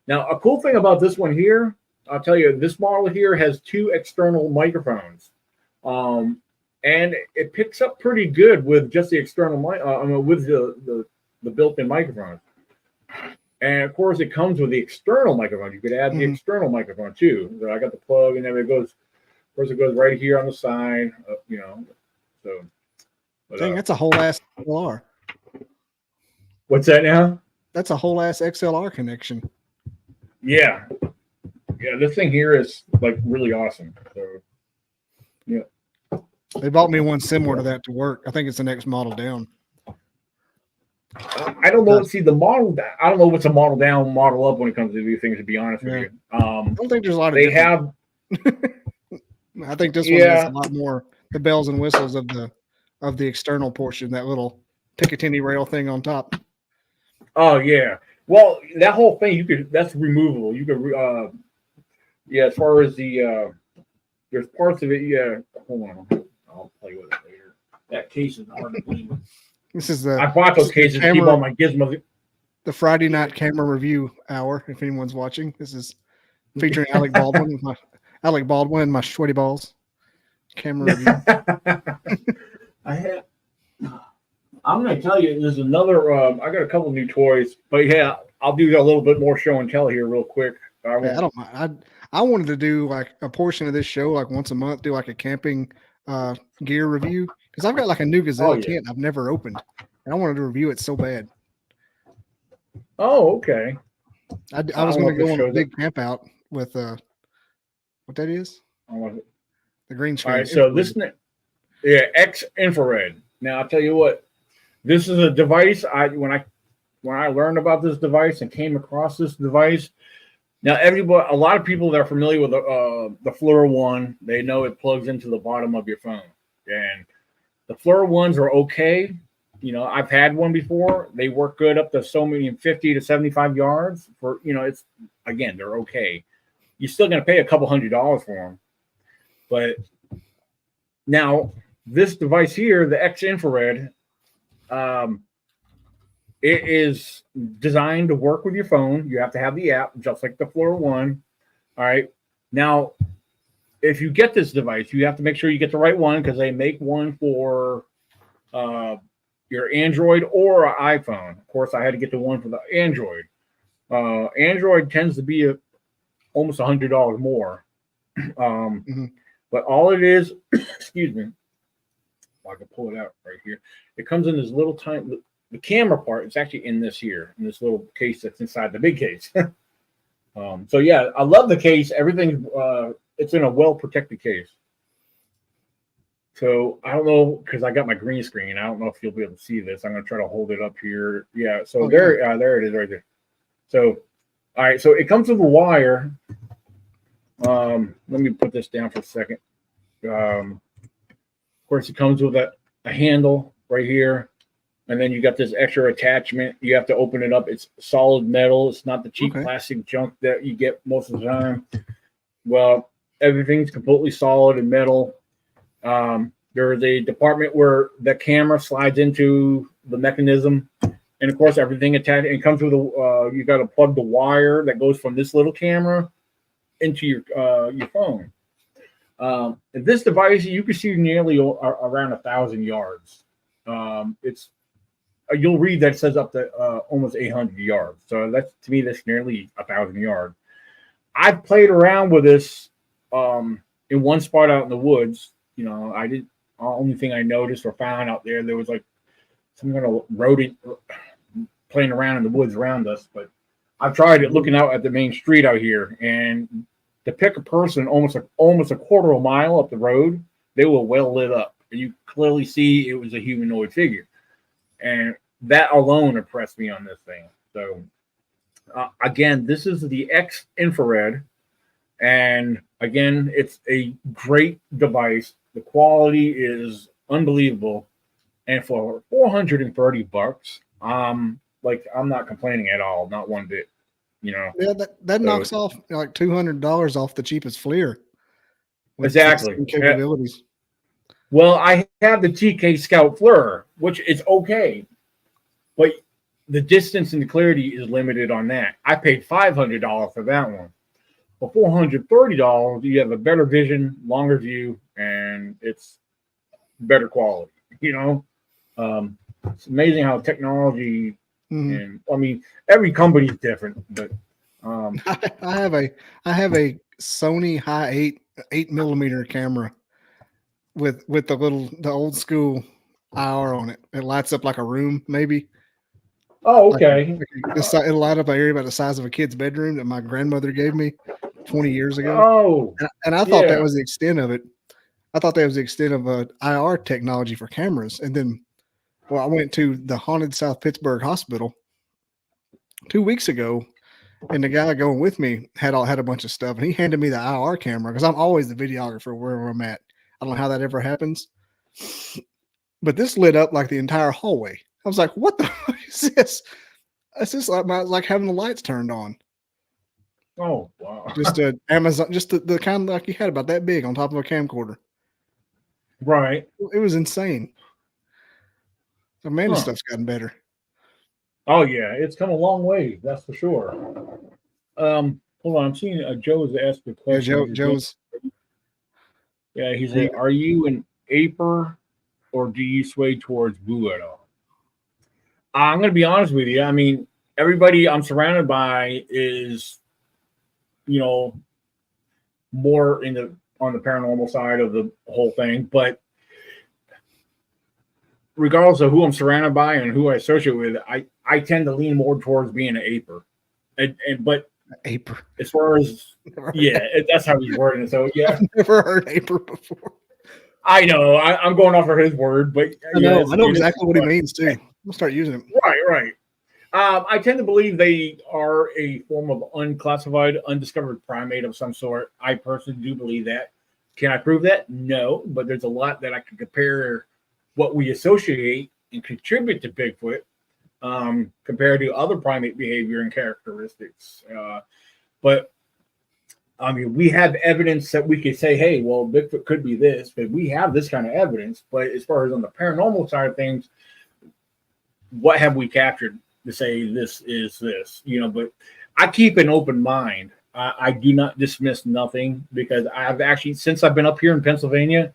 Speaker 6: Now, a cool thing about this one here, I'll tell you, this model here has 2 external microphones. And it picks up pretty good with just the external with the built-in microphone. And of course, it comes with the external microphone. You could add the external microphone too. So I got the plug, and then it goes. Of course, it goes right here on the side. So. But,
Speaker 5: Dang, that's a whole ass XLR.
Speaker 6: What's that now?
Speaker 5: That's a whole ass XLR connection.
Speaker 6: Yeah. This thing here is like really awesome. So, yeah.
Speaker 5: They bought me one similar to that to work. I think it's the next model down.
Speaker 6: I don't know. See, the model. I don't know what's a model down, model up when it comes to these things. To be honest with you,
Speaker 5: I don't think there's a lot of.
Speaker 6: They have.
Speaker 5: I think this one has a lot more the bells and whistles of the external portion. That little Picatinny rail thing on top.
Speaker 6: Oh yeah. Well, that whole thing that's removable. You could. As far as the there's parts of it. Yeah. Hold on. I'll play with it later. That case is hard to believe.
Speaker 5: This is
Speaker 6: I bought those cases to keep all my gizmos.
Speaker 5: The Friday night camera review hour. If anyone's watching, this is featuring Alec Baldwin and my sweaty balls. Camera review.
Speaker 6: I'm going to tell you, there's another. I got a couple new toys, but yeah, I'll do a little bit more show and tell here real quick.
Speaker 5: I don't mind. I wanted to do like a portion of this show, like once a month, do like a camping gear review because I've got like a new Gazelle tent I've never opened, and I wanted to review it so bad.
Speaker 6: Oh, okay.
Speaker 5: I was going to go on a big camp out with what that is? The green screen.
Speaker 6: All right, so this, X infrared. Now I'll tell you what, this is a device. When I learned about this device and came across this device. Now, a lot of people that are familiar with the Fluor One, they know it plugs into the bottom of your phone. And the Fluor Ones are okay. I've had one before. They work good up to 50 to 75 yards. It's again, they're okay. You're still going to pay a couple $100 for them. But now this device here, the X infrared, it is designed to work with your phone. You have to have the app, just like the Fluor One. All right. Now, if you get this device, you have to make sure you get the right one because they make one for your Android or iPhone. Of course, I had to get the one for the Android. Android tends to be almost $100 more. But all it is, excuse me, I can pull it out right here. It comes in this little tiny. The camera part is actually in this little case that's inside the big case. So yeah, I love the case. Everything, it's in a well-protected case. So I don't know, because I got my green screen. I don't know if you'll be able to see this. I'm going to try to hold it up here. Yeah, so there it is right there. So, all right, so it comes with a wire. Let me put this down for a second. Of course, it comes with a handle right here. And then you got this extra attachment. You have to open it up. It's solid metal. It's not the cheap plastic junk that you get most of the time. Well, everything's completely solid and metal. There's a department where the camera slides into the mechanism. And, of course, everything attached. It comes with you got to plug the wire that goes from this little camera into your phone. This device, you can see nearly around 1,000 yards. You'll read that it says up to almost 800 yards. So to me, that's nearly 1,000 yards. I've played around with this in one spot out in the woods. The only thing I noticed or found out there was like some kind of rodent playing around in the woods around us. But I've tried it looking out at the main street out here, and to pick a person almost a quarter of a mile up the road, they were well lit up. and you clearly see it was a humanoid figure, and that alone impressed me on this thing. So again, this is the X infrared, and again, it's a great device. The quality is unbelievable, and for $430, like I'm not complaining at all, not one bit. You know,
Speaker 5: Yeah, that knocks off like $200 off the cheapest FLIR. With
Speaker 6: exactly
Speaker 5: capabilities.
Speaker 6: Well, I have the TK Scout FLIR, which is okay, but the distance and the clarity is limited on that. I paid $500 for that one. For $430, you have a better vision, longer view, and it's better quality. You know, it's amazing how technology and I mean every company is different, but
Speaker 5: I have a Sony high 8mm camera with the old school IR on it. It lights up like a room, maybe.
Speaker 6: Oh, okay.
Speaker 5: It'll light up an area about the size of a kid's bedroom that my grandmother gave me 20 years ago.
Speaker 6: Oh,
Speaker 5: and I thought that was the extent of it. I thought that was the extent of IR technology for cameras. And then, well, I went to the haunted South Pittsburgh Hospital 2 weeks ago, and the guy going with me had a bunch of stuff, and he handed me the IR camera because I'm always the videographer wherever I'm at. I don't know how that ever happens, but this lit up like the entire hallway. I was like, "What the fuck is this?" It's just like having the lights turned on.
Speaker 6: Oh wow!
Speaker 5: Just Amazon, just the kind like you had about that big on top of a camcorder.
Speaker 6: Right.
Speaker 5: It was insane. Amanda's stuff's gotten better.
Speaker 6: Oh yeah, it's come a long way. That's for sure. Hold on, I'm seeing Joe has asked a question.
Speaker 5: Yeah, Joe's.
Speaker 6: Yeah, he said, "Are you an aper, or do you sway towards blue at all?" I'm going to be honest with you. I mean, everybody I'm surrounded by is, you know, more on the paranormal side of the whole thing. But regardless of who I'm surrounded by and who I associate with, I tend to lean more towards being an aper. But
Speaker 5: aper,
Speaker 6: as far as that's how he's wording it. So yeah,
Speaker 5: I've never heard aper before.
Speaker 6: I know. I'm going off of his word, but
Speaker 5: I know exactly what he means too. We'll start using it.
Speaker 6: Right. I tend to believe they are a form of unclassified, undiscovered primate of some sort. I personally do believe that. Can I prove that? No, but there's a lot that I can compare what we associate and contribute to Bigfoot compared to other primate behavior and characteristics. But I mean, we have evidence that we could say, hey, well, Bigfoot could be this, but we have this kind of evidence. But as far as on the paranormal side of things, what have we captured to say this is this? You know, but I keep an open mind. I do not dismiss nothing because I've actually, since I've been up here in Pennsylvania,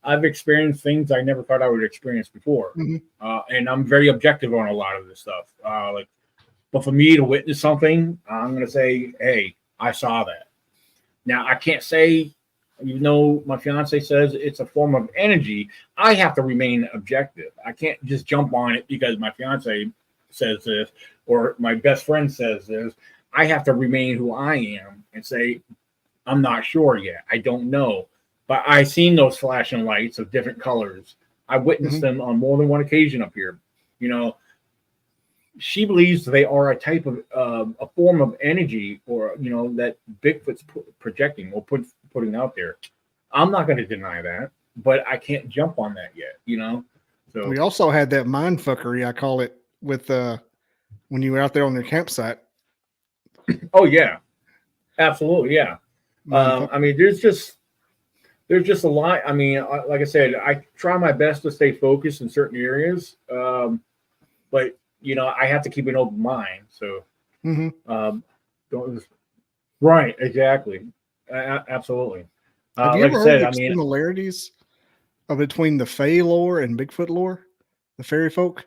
Speaker 6: I've experienced things I never thought I would experience before. And I'm very objective on a lot of this stuff. But for me to witness something, I'm going to say, hey, I saw that. Now, I can't say, even though my fiance says it's a form of energy, I have to remain objective. I can't just jump on it because my fiance says this or my best friend says this. I have to remain who I am and say, I'm not sure yet. I don't know. But I've seen those flashing lights of different colors. I witnessed them on more than one occasion up here. You know, she believes they are a type of a form of energy, or you know, that Bigfoot's projecting or putting out there. I'm not going to deny that, but I can't jump on that yet. You know, so
Speaker 5: we also had that mind fuckery, I call it, with when you were out there on your campsite.
Speaker 6: Oh yeah, absolutely, yeah. I mean, there's just a lot. I mean, like I said, I try my best to stay focused in certain areas, but you know, I have to keep an open mind. So, right, exactly, absolutely.
Speaker 5: Have you
Speaker 6: like
Speaker 5: ever
Speaker 6: I said,
Speaker 5: heard the similarities between the Fae lore and Bigfoot lore, the fairy folk?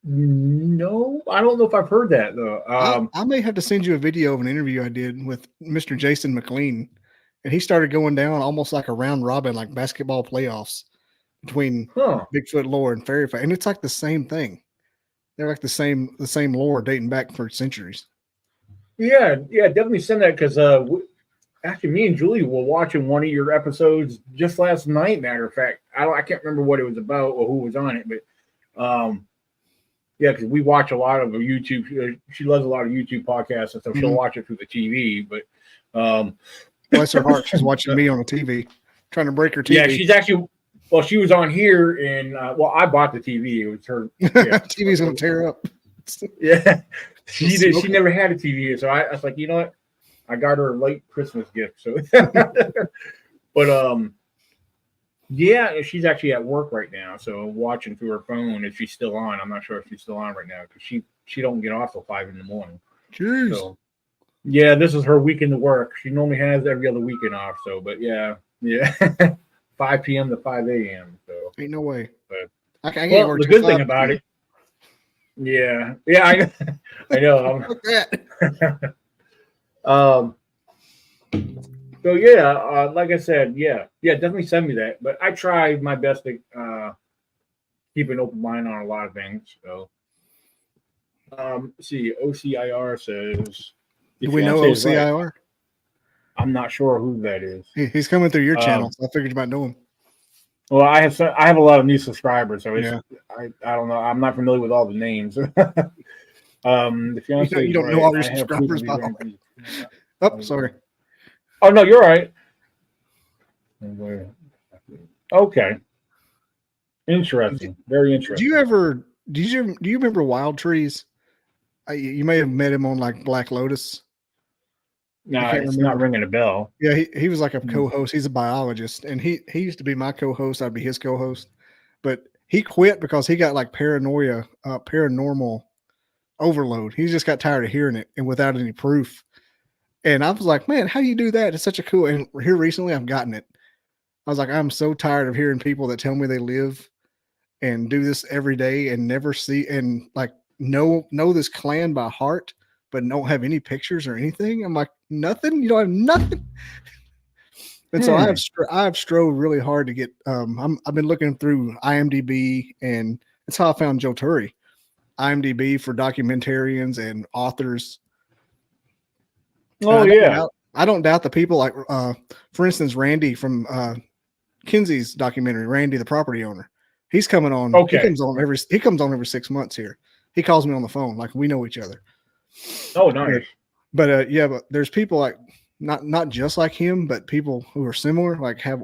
Speaker 6: No, I don't know if I've heard that though.
Speaker 5: I may have to send you a video of an interview I did with Mr. Jason McLean, and he started going down almost like a round robin, like basketball playoffs between Bigfoot lore and fairy folk, and it's like the same thing. They're like the same lore dating back for centuries.
Speaker 6: Yeah, definitely send that because actually, me and Julie were watching one of your episodes just last night. Matter of fact, I can't remember what it was about or who was on it, but yeah, because we watch a lot of YouTube. She loves a lot of YouTube podcasts, and so she'll watch it through the TV. But
Speaker 5: bless her heart, she's watching me on the TV, trying to break her TV.
Speaker 6: Yeah, she's actually. Well, she was on here, and well, I bought the TV. It was her. Yeah.
Speaker 5: TV's gonna tear up.
Speaker 6: Yeah, she did. She never had a TV, so I was like, you know what? I got her a late Christmas gift. So, but yeah, she's actually at work right now, so watching through her phone if she's still on. I'm not sure if she's still on right now because she don't get off till 5 a.m.
Speaker 5: Jeez.
Speaker 6: So, yeah, this is her weekend to work. She normally has every other weekend off. So, but yeah, 5 p.m. to 5 a.m. So
Speaker 5: ain't no way.
Speaker 6: But
Speaker 5: I can't work
Speaker 6: the good thing about it. Yeah, I know. So yeah, like I said, yeah, definitely send me that. But I try my best to keep an open mind on a lot of things. So, see, OCIR says.
Speaker 5: Do we know OCIR?
Speaker 6: Right, I'm not sure who that is.
Speaker 5: He's coming through your channel, so I figured you might know him.
Speaker 6: Well, I have a lot of new subscribers, so it's, I don't know. I'm not familiar with all the names. The fiance
Speaker 5: you don't know all your subscribers. Oh, sorry.
Speaker 6: Oh no, you're right. Okay. Interesting. Very interesting.
Speaker 5: Do you remember Wild Trees? You may have met him on like Black Lotus.
Speaker 6: No, it's not ringing a bell.
Speaker 5: Yeah, he was like a co-host. He's a biologist, and he used to be my co-host. I'd be his co-host, but he quit because he got like paranormal overload. He just got tired of hearing it and without any proof. And I was like, man, how do you do that? It's such a cool. And here recently, I've gotten it. I was like, I'm so tired of hearing people that tell me they live and do this every day and never see and like know this clan by heart, but don't have any pictures or anything. I'm like, nothing. You don't have nothing. And so I've strove really hard to get. I've been looking through IMDb, and that's how I found Joe Turry. IMDb for documentarians and authors.
Speaker 6: Oh, yeah.
Speaker 5: I don't doubt the people like, for instance, Randy from Kinsey's documentary, Randy, the property owner. He's coming on.
Speaker 6: Okay.
Speaker 5: He comes on every 6 months here. He calls me on the phone. Like we know each other.
Speaker 6: Oh, nice.
Speaker 5: But but there's people like not just like him, but people who are similar, like have,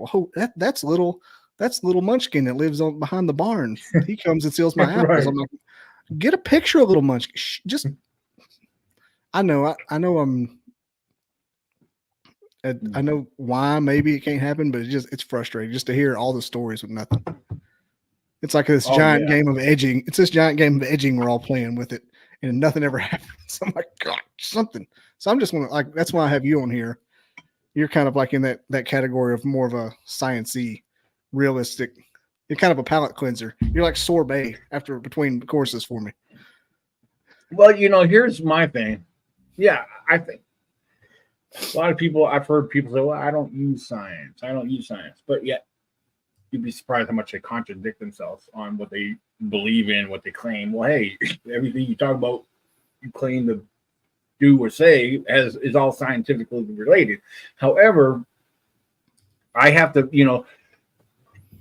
Speaker 5: that's little Munchkin that lives on behind the barn. He comes and steals my apples.
Speaker 6: Right.
Speaker 5: I'm like, get a picture of little Munchkin. Just, I know I know why maybe it can't happen, but it's frustrating just to hear all the stories with nothing. It's like this giant game of edging. It's this giant game of edging we're all playing with it, and nothing ever happens. I'm like, God, something. So I'm just like, that's why I have you on here. You're kind of like in that category of more of a science-y, realistic. You're kind of a palate cleanser. You're like sorbet between courses for me.
Speaker 6: Well, here's my thing. Yeah, I think a lot of people, I've heard people say, well, I don't use science. But yet you'd be surprised how much they contradict themselves on what they believe in, what they claim. Well, hey, everything you talk about, you claim to do or say is all scientifically related. However, I have to,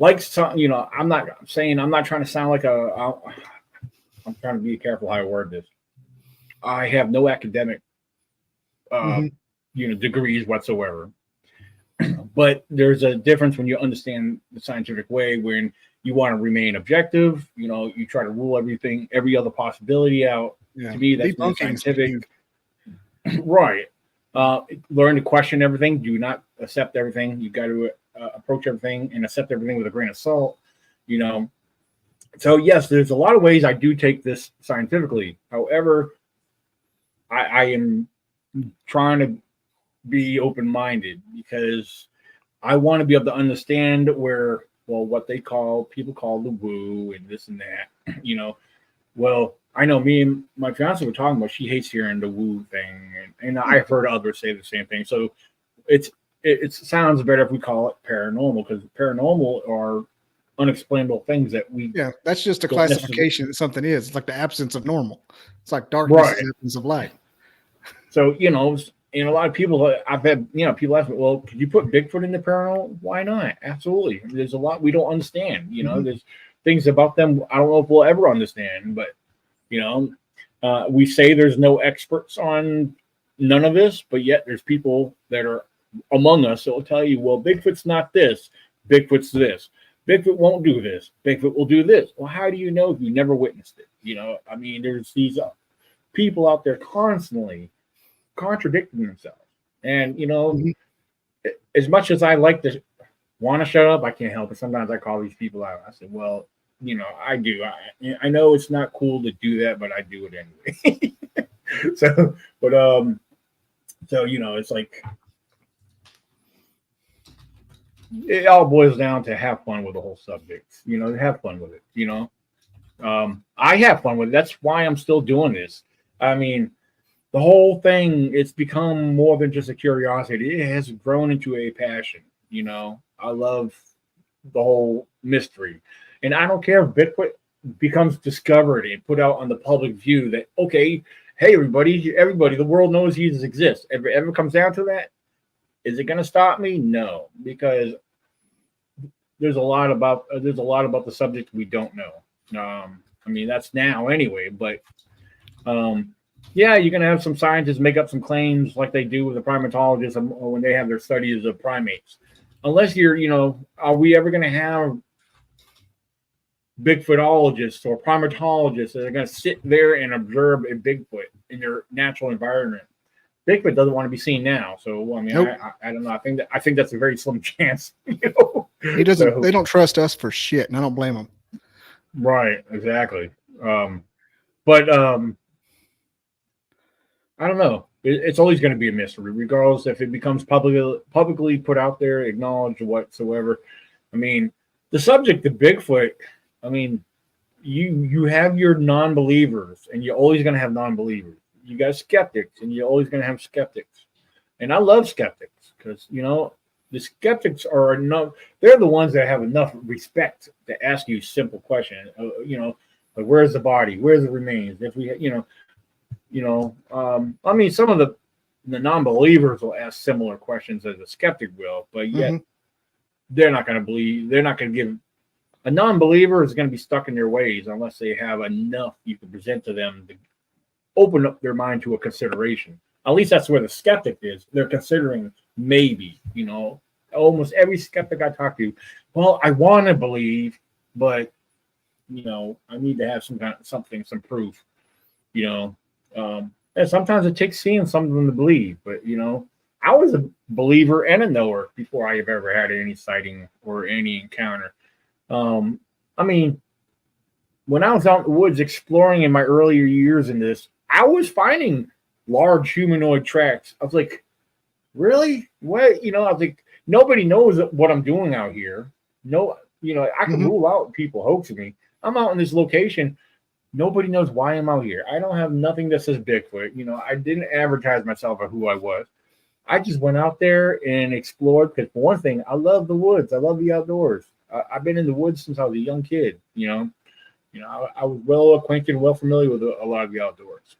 Speaker 6: I'm not trying to sound like I'm trying to be careful how I word this. I have no academic degrees whatsoever. But there's a difference when you understand the scientific way, when you want to remain objective, you try to rule every other possibility out. Yeah. To me, that's not scientific. Right. Learn to question everything. Do not accept everything. You got to approach everything and accept everything with a grain of salt, So yes, there's a lot of ways I do take this scientifically. However, I am trying to be open-minded because I want to be able to understand what people call the woo and this and that, well, I know me and my fiance were talking about, she hates hearing the woo thing. And I've heard others say the same thing. So it sounds better if we call it paranormal, because paranormal are unexplainable things that we. Yeah.
Speaker 5: That's just a classification that something is. It's like the absence of normal. It's like darkness is the absence of light.
Speaker 6: So, And a lot of people, I've had, people ask me, well, could you put Bigfoot in the paranormal? Why not? Absolutely. There's a lot we don't understand. There's things about them I don't know if we'll ever understand, but, we say there's no experts on none of this, but yet there's people that are among us that will tell you, well, Bigfoot's not this, Bigfoot's this. Bigfoot won't do this. Bigfoot will do this. Well, how do you know if you never witnessed it? There's these people out there constantly contradicting themselves. And, as much as I like to want to shut up, I can't help it. Sometimes I call these people out. I say, well, I do. I know it's not cool to do that, but I do it anyway. So it's like, it all boils down to have fun with the whole subject, have fun with it, I have fun with it. That's why I'm still doing this. I mean, the whole thing, it's become more than just a curiosity. It has grown into a passion. I love the whole mystery. And I don't care if Bigfoot becomes discovered and put out on the public view that, okay, hey, everybody, the world knows he exists. If it ever comes down to that, is it going to stop me? No, because there's a lot about the subject we don't know. That's now anyway, but you're going to have some scientists make up some claims like they do with the primatologists when they have their studies of primates. Unless are we ever going to have Bigfootologists or primatologists that are going to sit there and observe a Bigfoot in their natural environment? Bigfoot doesn't want to be seen now, so nope. I don't know. I think that's a very slim chance.
Speaker 5: He doesn't. So, they don't trust us for shit, and I don't blame them.
Speaker 6: Right, exactly. But I don't know. It's always going to be a mystery, regardless if it becomes publicly put out there, acknowledged whatsoever. The subject of Bigfoot. You have your non-believers, and you're always going to have non-believers. You got skeptics, and you're always going to have skeptics. And I love skeptics because, the skeptics are enough. They're the ones that have enough respect to ask you simple questions. Like where's the body? Where's the remains? If we, some of the non-believers will ask similar questions as a skeptic will, but yet they're not going to believe. They're not going to give. A non-believer is going to be stuck in their ways unless they have enough you can present to them to open up their mind to a consideration. At least that's where the skeptic is. They're considering maybe, almost every skeptic I talk to, well, I want to believe, but, I need to have some proof, and sometimes it takes seeing something to believe, but, I was a believer and a knower before I have ever had any sighting or any encounter. When I was out in the woods exploring in my earlier years in this, I was finding large humanoid tracks. I was like, really? What? I was like, nobody knows what I'm doing out here. No, I can rule out people hoaxing me. I'm out in this location. Nobody knows why I'm out here. I don't have nothing that says Bigfoot. I didn't advertise myself or who I was. I just went out there and explored because, for one thing, I love the woods. I love the outdoors. I've been in the woods since I was a young kid. I was well acquainted, well familiar with a lot of the outdoors.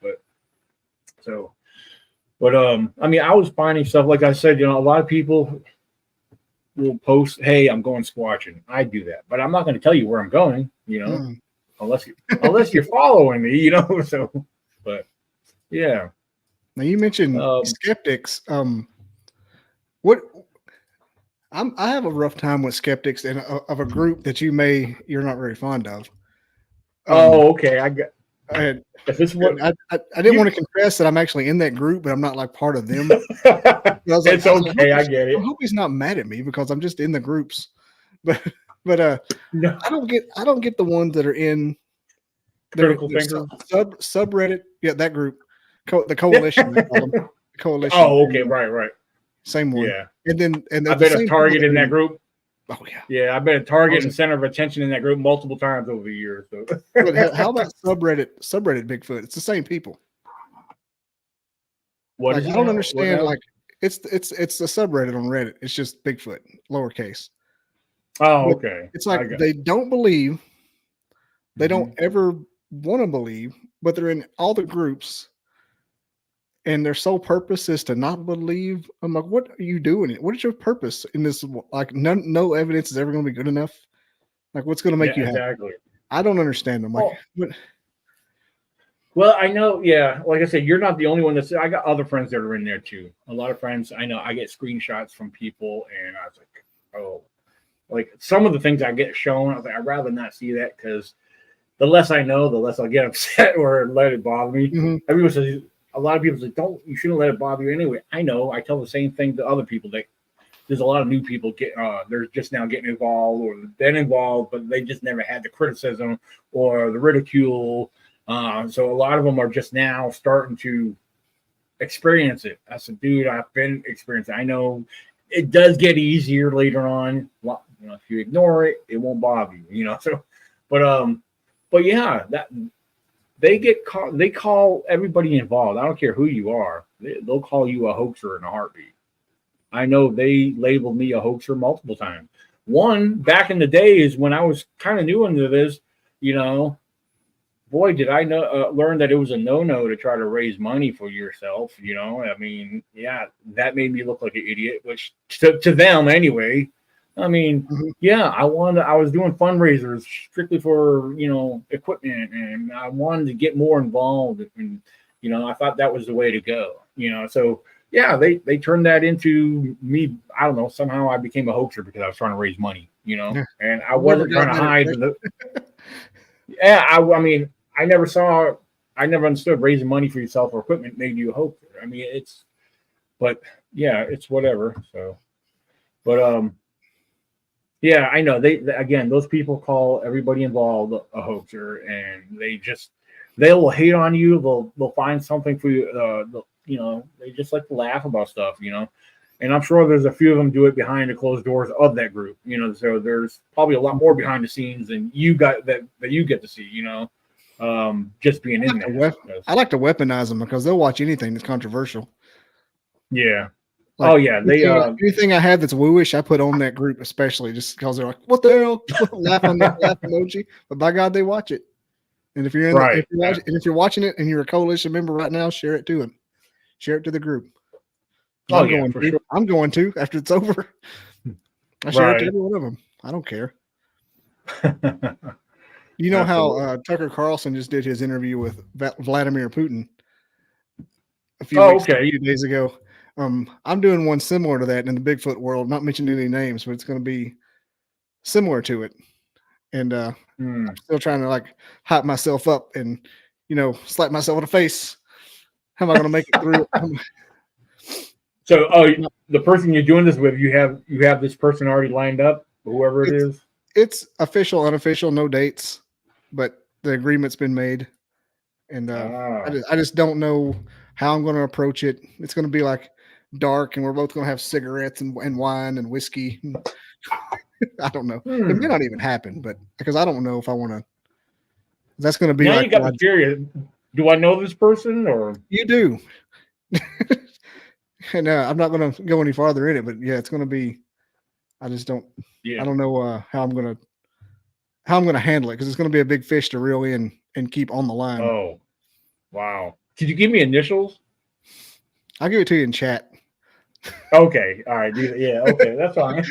Speaker 6: I was finding stuff, like I said, a lot of people will post, hey, I'm going squatching. I do that, but I'm not going to tell you where I'm going, unless you're following me, so, but yeah.
Speaker 5: Now you mentioned skeptics. I have a rough time with skeptics and of a group that you're not very fond of.
Speaker 6: Okay. I
Speaker 5: didn't want to confess that I'm actually in that group, but I'm not like part of them.
Speaker 6: I get it.
Speaker 5: I hope he's not mad at me because I'm just in the groups. But no. I don't get the ones that are in
Speaker 6: critical thinker
Speaker 5: subreddit. Yeah, that group, the coalition. The coalition.
Speaker 6: Oh, okay, right.
Speaker 5: Same one.
Speaker 6: Yeah.
Speaker 5: And then
Speaker 6: I've been a target in that group.
Speaker 5: Oh yeah.
Speaker 6: Yeah, I've been a target and center of attention in that group multiple times over the years. So.
Speaker 5: But how about subreddit Bigfoot? It's the same people.
Speaker 6: What?
Speaker 5: I don't understand. Like it's a subreddit on Reddit. It's just Bigfoot, lowercase.
Speaker 6: Oh,
Speaker 5: but
Speaker 6: okay.
Speaker 5: It's like they don't believe. They don't ever want to believe, but they're in all the groups. and their sole purpose is to not believe. I'm like, what are you doing? What is your purpose in this? Like, no evidence is ever going to be good enough. Like, what's going to make you happy?
Speaker 6: Exactly.
Speaker 5: I don't understand them. Like, what?
Speaker 6: Well, I know, yeah. Like I said, you're not the only one that's. I got other friends that are in there too. A lot of friends. I know. I get screenshots from people, and I was like, oh, like some of the things I get shown. I was like, I'd rather not see that because the less I know, the less I'll get upset or let it bother me.
Speaker 5: Mhm.
Speaker 6: Everyone says. A lot of people say, "Don't you shouldn't let it bother you anyway." I know. I tell the same thing to other people that there's a lot of new people they're just now getting involved or been involved, but they just never had the criticism or the ridicule. So a lot of them are just now starting to experience it. I said, dude, I've been experiencing it. I know it does get easier later on. Well, you know, if you ignore it, it won't bother you. You know, so but yeah, that. They call everybody involved. I don't care who you are. They'll call you a hoaxer in a heartbeat. I know they labeled me a hoaxer multiple times. One back in the days when I was kind of new into this, you know, boy, did I learn that it was a no-no to try to raise money for yourself. You know, I mean, yeah, that made me look like an idiot, which to them anyway. I mean, yeah, I was doing fundraisers strictly for, you know, equipment, and I wanted to get more involved, and, you know, I thought that was the way to go, you know. So yeah, they turned that into me. I don't know. Somehow I became a hoaxer because I was trying to raise money, you know, and I wasn't trying to hide. Yeah, I mean, I never understood raising money for yourself or equipment made you a hoaxer. I mean, but yeah, it's whatever. So, but yeah, I know. Again, those people call everybody involved a hoaxer, and they'll hate on you. They'll find something for you. You know, they just like to laugh about stuff. You know, and I'm sure there's a few of them do it behind the closed doors of that group. You know, so there's probably a lot more behind the scenes than you got that you get to see. You know, just being in there.
Speaker 5: I like to weaponize them because they'll watch anything that's controversial.
Speaker 6: Yeah.
Speaker 5: Like,
Speaker 6: oh yeah,
Speaker 5: anything I have that's wooish, I put on that group, especially just because they're like, "What the hell?" laugh on that laugh emoji, but by God, they watch it. And if you're if you're watching it and you're a coalition member right now, share it to them. Share it to the group. I'm going to after it's over. I share it to every one of them. I don't care. You know how Tucker Carlson just did his interview with Vladimir Putin a few days ago. I'm doing one similar to that in the Bigfoot world, not mentioning any names, but it's going to be similar to it. And I'm still trying to like hype myself up and, you know, slap myself in the face. How am I going to make it through?
Speaker 6: So, the person you're doing this with, you have this person already lined up, whoever it is. It's
Speaker 5: official, unofficial, no dates, but the agreement's been made, and I just don't know how I'm going to approach it. It's going to be like dark, and we're both going to have cigarettes and wine and whiskey. I don't know. It may not even happen, but because I don't know if I want to. That's going to be
Speaker 6: now
Speaker 5: like.
Speaker 6: You got me curious. Do I know this person or
Speaker 5: you do? And I'm not going to go any farther in it, but yeah, it's going to be. I just don't. Yeah. I don't know how I'm going to handle it because it's going to be a big fish to reel in and keep on the line.
Speaker 6: Oh, wow! Could you give me initials?
Speaker 5: I'll give it to you in chat.
Speaker 6: Okay, all right, yeah, okay, that's fine.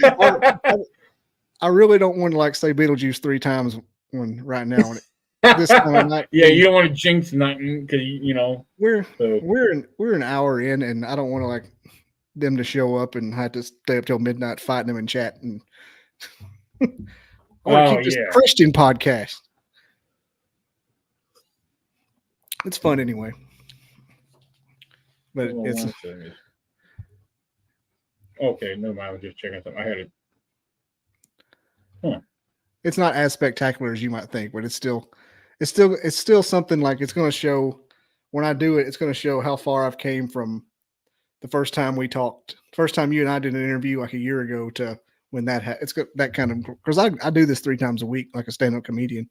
Speaker 5: I really don't want to like say Beetlejuice 3 times right now. This
Speaker 6: night, yeah, you don't want to jinx nothing because you know
Speaker 5: we're an hour in, and I don't want to like them to show up and have to stay up till midnight fighting them in chat. And I want to keep this Christian podcast. It's fun anyway, but it's
Speaker 6: okay. No mind. I was just checking something. I had it.
Speaker 5: It's not as spectacular as you might think, but it's still something like it's going to show when I do it. It's going to show how far I've came from the first time we talked, first time you and I did an interview like a year ago to when it's got that kind of, because I do this 3 times a week like a stand-up comedian.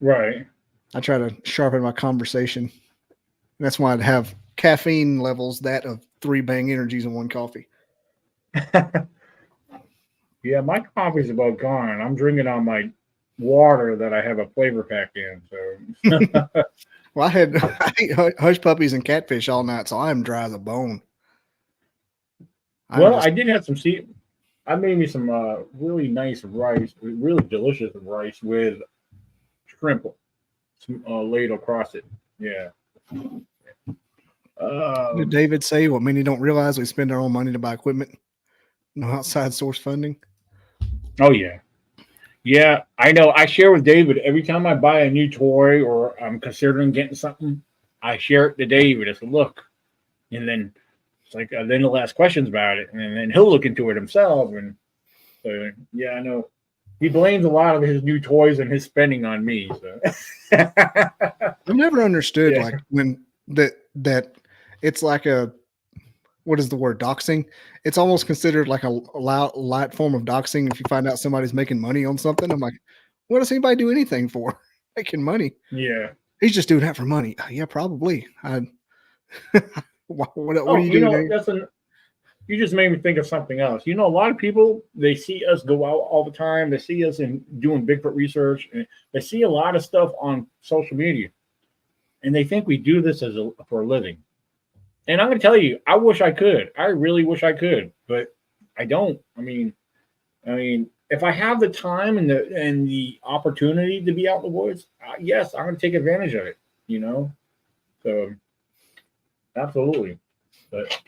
Speaker 6: Right.
Speaker 5: I try to sharpen my conversation. That's why I'd have caffeine levels that of 3 Bang Energies in 1 coffee.
Speaker 6: Yeah, my coffee's about gone. I'm drinking on my water that I have a flavor pack in. So
Speaker 5: Well, I ate hush puppies and catfish all night, so I'm dry as a bone.
Speaker 6: Well, I did have some I made me some really nice rice, really delicious rice with shrimp laid across it. Yeah.
Speaker 5: Did David say what many don't realize we spend our own money to buy equipment? No outside source funding.
Speaker 6: Oh yeah. Yeah, I know. I share with David every time I buy a new toy or I'm considering getting something. I share it to David. I said, "Look," and then it's like then he'll ask questions about it, and then he'll look into it himself. And so yeah, I know he blames a lot of his new toys and his spending on me. So
Speaker 5: I've never understood
Speaker 6: Yeah.
Speaker 5: like when that it's like a what is the word doxing? It's almost considered like a light form of doxing if you find out somebody's making money on something. I'm like, what does anybody do anything for? Making money.
Speaker 6: yeah.
Speaker 5: He's just doing that for money. Yeah, probably. What
Speaker 6: Oh,
Speaker 5: are you doing?
Speaker 6: You just made me think of something else. You know, a lot of people, they see us go out all the time. They see us doing Bigfoot research, and they see a lot of stuff on social media, and they think we do this for a living. And I'm going to tell you, I wish I could. I really wish I could, but I don't. I mean, if I have the time and the opportunity to be out in the woods, yes, I'm going to take advantage of it. You know, so absolutely. But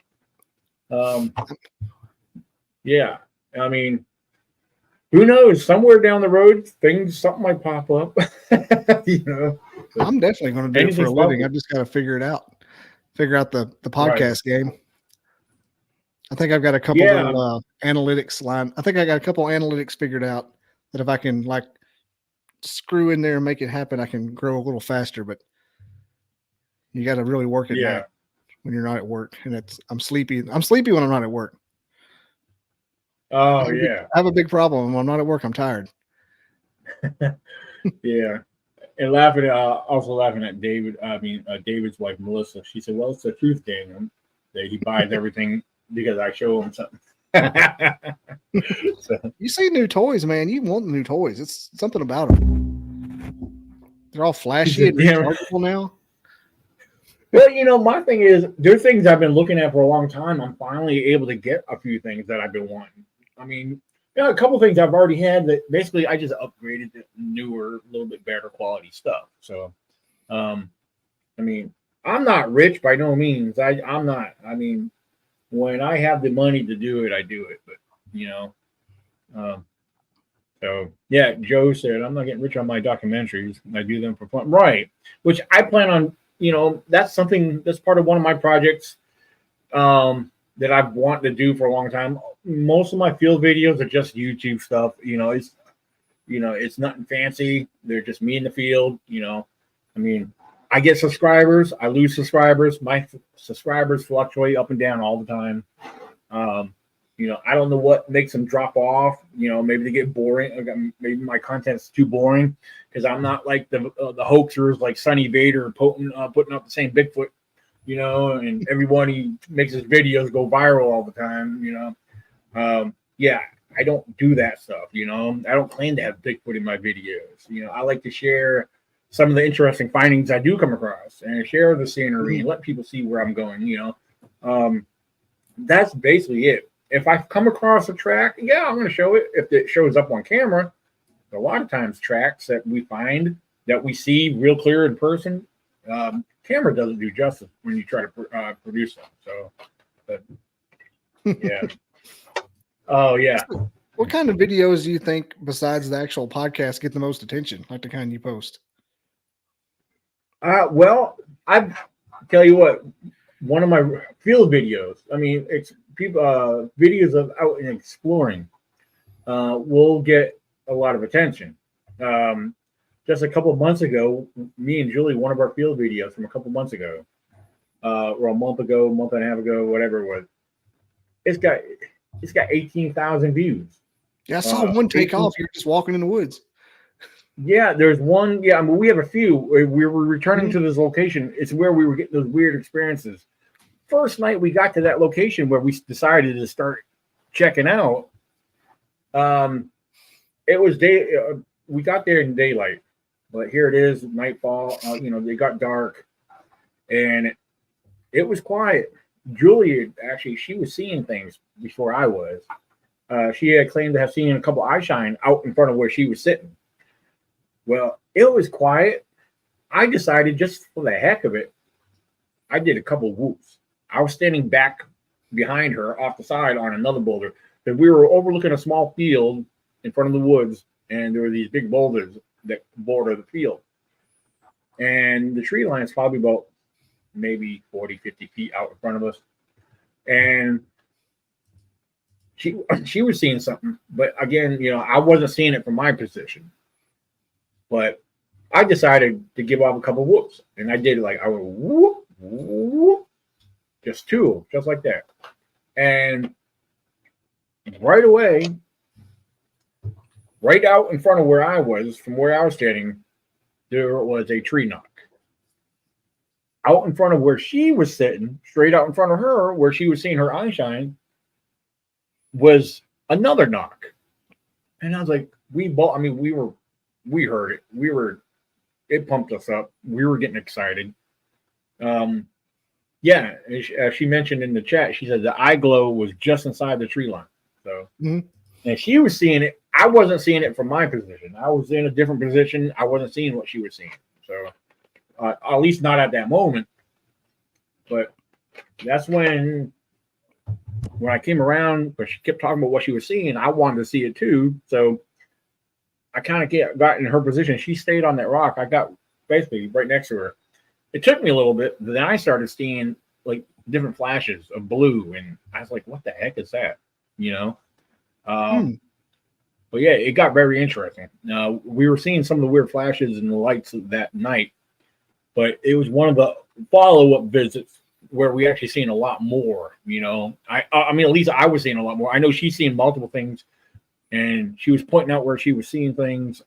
Speaker 6: yeah, I mean, who knows? Somewhere down the road, something might pop up. You know,
Speaker 5: I'm definitely going to do it for a
Speaker 6: anything's
Speaker 5: living.
Speaker 6: possible.
Speaker 5: I've just got to figure out the podcast game. I think I've got a couple little analytics line. I think I got a couple analytics figured out that if I can like screw in there and make it happen, I can grow a little faster. But you got to really work at night when you're not at work. And I'm sleepy. I'm sleepy when I'm not at work.
Speaker 6: Oh
Speaker 5: I have a big problem. When I'm not at work, I'm tired.
Speaker 6: Yeah. And also laughing at David. I mean, David's wife, Melissa. She said, "Well, it's the truth, Daniel, that he buys everything because I show him something." So,
Speaker 5: You see new toys, man. You want new toys. It's something about them. They're all flashy and rechargeable now.
Speaker 6: well, you know, my thing is, there are things I've been looking at for a long time. I'm finally able to get a few things that I've been wanting. I mean, a couple things I've already had that basically I just upgraded to newer, a little bit better quality stuff. So, I mean, I'm not rich by no means. I'm not. I mean, when I have the money to do it, I do it. But you know, so yeah, Joe said I'm not getting rich on my documentaries. I do them for fun, right? Which I plan on. You know, that's something that's part of one of my projects that I've wanted to do for a long time. Most of my field videos are just YouTube stuff. It's nothing fancy. They're just me in the field. You know, I mean, I get subscribers. I lose subscribers. My subscribers fluctuate up and down all the time. I don't know what makes them drop off. You know, maybe they get boring. Maybe my content's too boring because I'm not like the hoaxers like Sonny Vader putting up the same Bigfoot, you know, and everybody makes his videos go viral all the time, you know. Yeah, I don't do that stuff, you know. I don't claim to have Bigfoot in my videos. You know, I like to share some of the interesting findings I do come across and share the scenery and let people see where I'm going, you know. That's basically it. If I come across a track, yeah, I'm going to show it. If it shows up on camera, a lot of times tracks that we find that we see real clear in person, camera doesn't do justice when you try to produce them. So, but yeah. Oh yeah.
Speaker 5: What kind of videos do you think, besides the actual podcast, get the most attention? Like the kind you post?
Speaker 6: Well, I tell you what. One of my field videos. I mean, it's people videos of out and exploring will get a lot of attention. Just a couple of months ago, me and Julie, one of our field videos from a couple of months ago, or a month and a half ago, whatever it was, it's got 18,000 views.
Speaker 5: Yeah, I saw one take off. You're just walking in the woods.
Speaker 6: Yeah, there's one. Yeah, I mean, we have a few. We were returning to this location. It's where we were getting those weird experiences. First night we got to that location where we decided to start checking out. It was we got there in daylight, But here it is, nightfall. They got dark, and it was quiet. Julia, actually, she was seeing things before I was. She had claimed to have seen a couple eye shine out in front of where she was sitting. Well, it was quiet. I decided, just for the heck of it, I did a couple whoops. I was standing back behind her off the side on another boulder. But we were overlooking a small field in front of the woods, and there were these big boulders that border the field. And the tree line is probably about maybe 40, 50 feet out in front of us. And she was seeing something. But again, I wasn't seeing it from my position. But I decided to give off a couple whoops. And I did I went whoop, whoop. Just two, just like that. And right away, right out in front of where I was, from where I was standing, there was a tree knock. Out in front of where she was sitting, straight out in front of her, where she was seeing her eye shine, was another knock. And I was like, we heard it. It pumped us up. We were getting excited. Yeah, as she mentioned in the chat, she said the eye glow was just inside the tree line. So, and she was seeing it. I wasn't seeing it from my position. I was in a different position. I wasn't seeing what she was seeing. So, at least not at that moment. But that's when I came around, but she kept talking about what she was seeing. I wanted to see it too. So I kind of got in her position. She stayed on that rock. I got basically right next to her. It took me a little bit, but then I started seeing different flashes of blue, and I was like, "What the heck is that?" But yeah, it got very interesting. We were seeing some of the weird flashes and the lights that night, but it was one of the follow-up visits where we actually seen a lot more. I mean, at least I was seeing a lot more. I know she's seen multiple things, and she was pointing out where she was seeing things,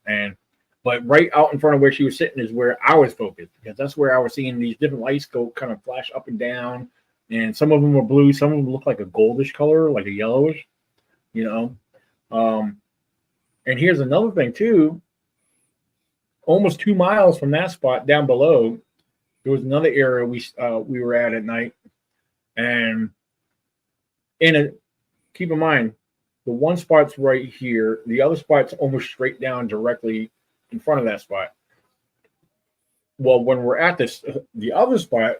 Speaker 6: but right out in front of where she was sitting is where I was focused, because that's where I was seeing these different lights go kind of flash up and down, and some of them were blue, some of them look like a goldish color, like a yellowish, And here's another thing too. Almost 2 miles from that spot down below, there was another area we were at night, and keep in mind, the one spot's right here, the other spot's almost straight down directly in front of that spot. Well, when we're at the other spot,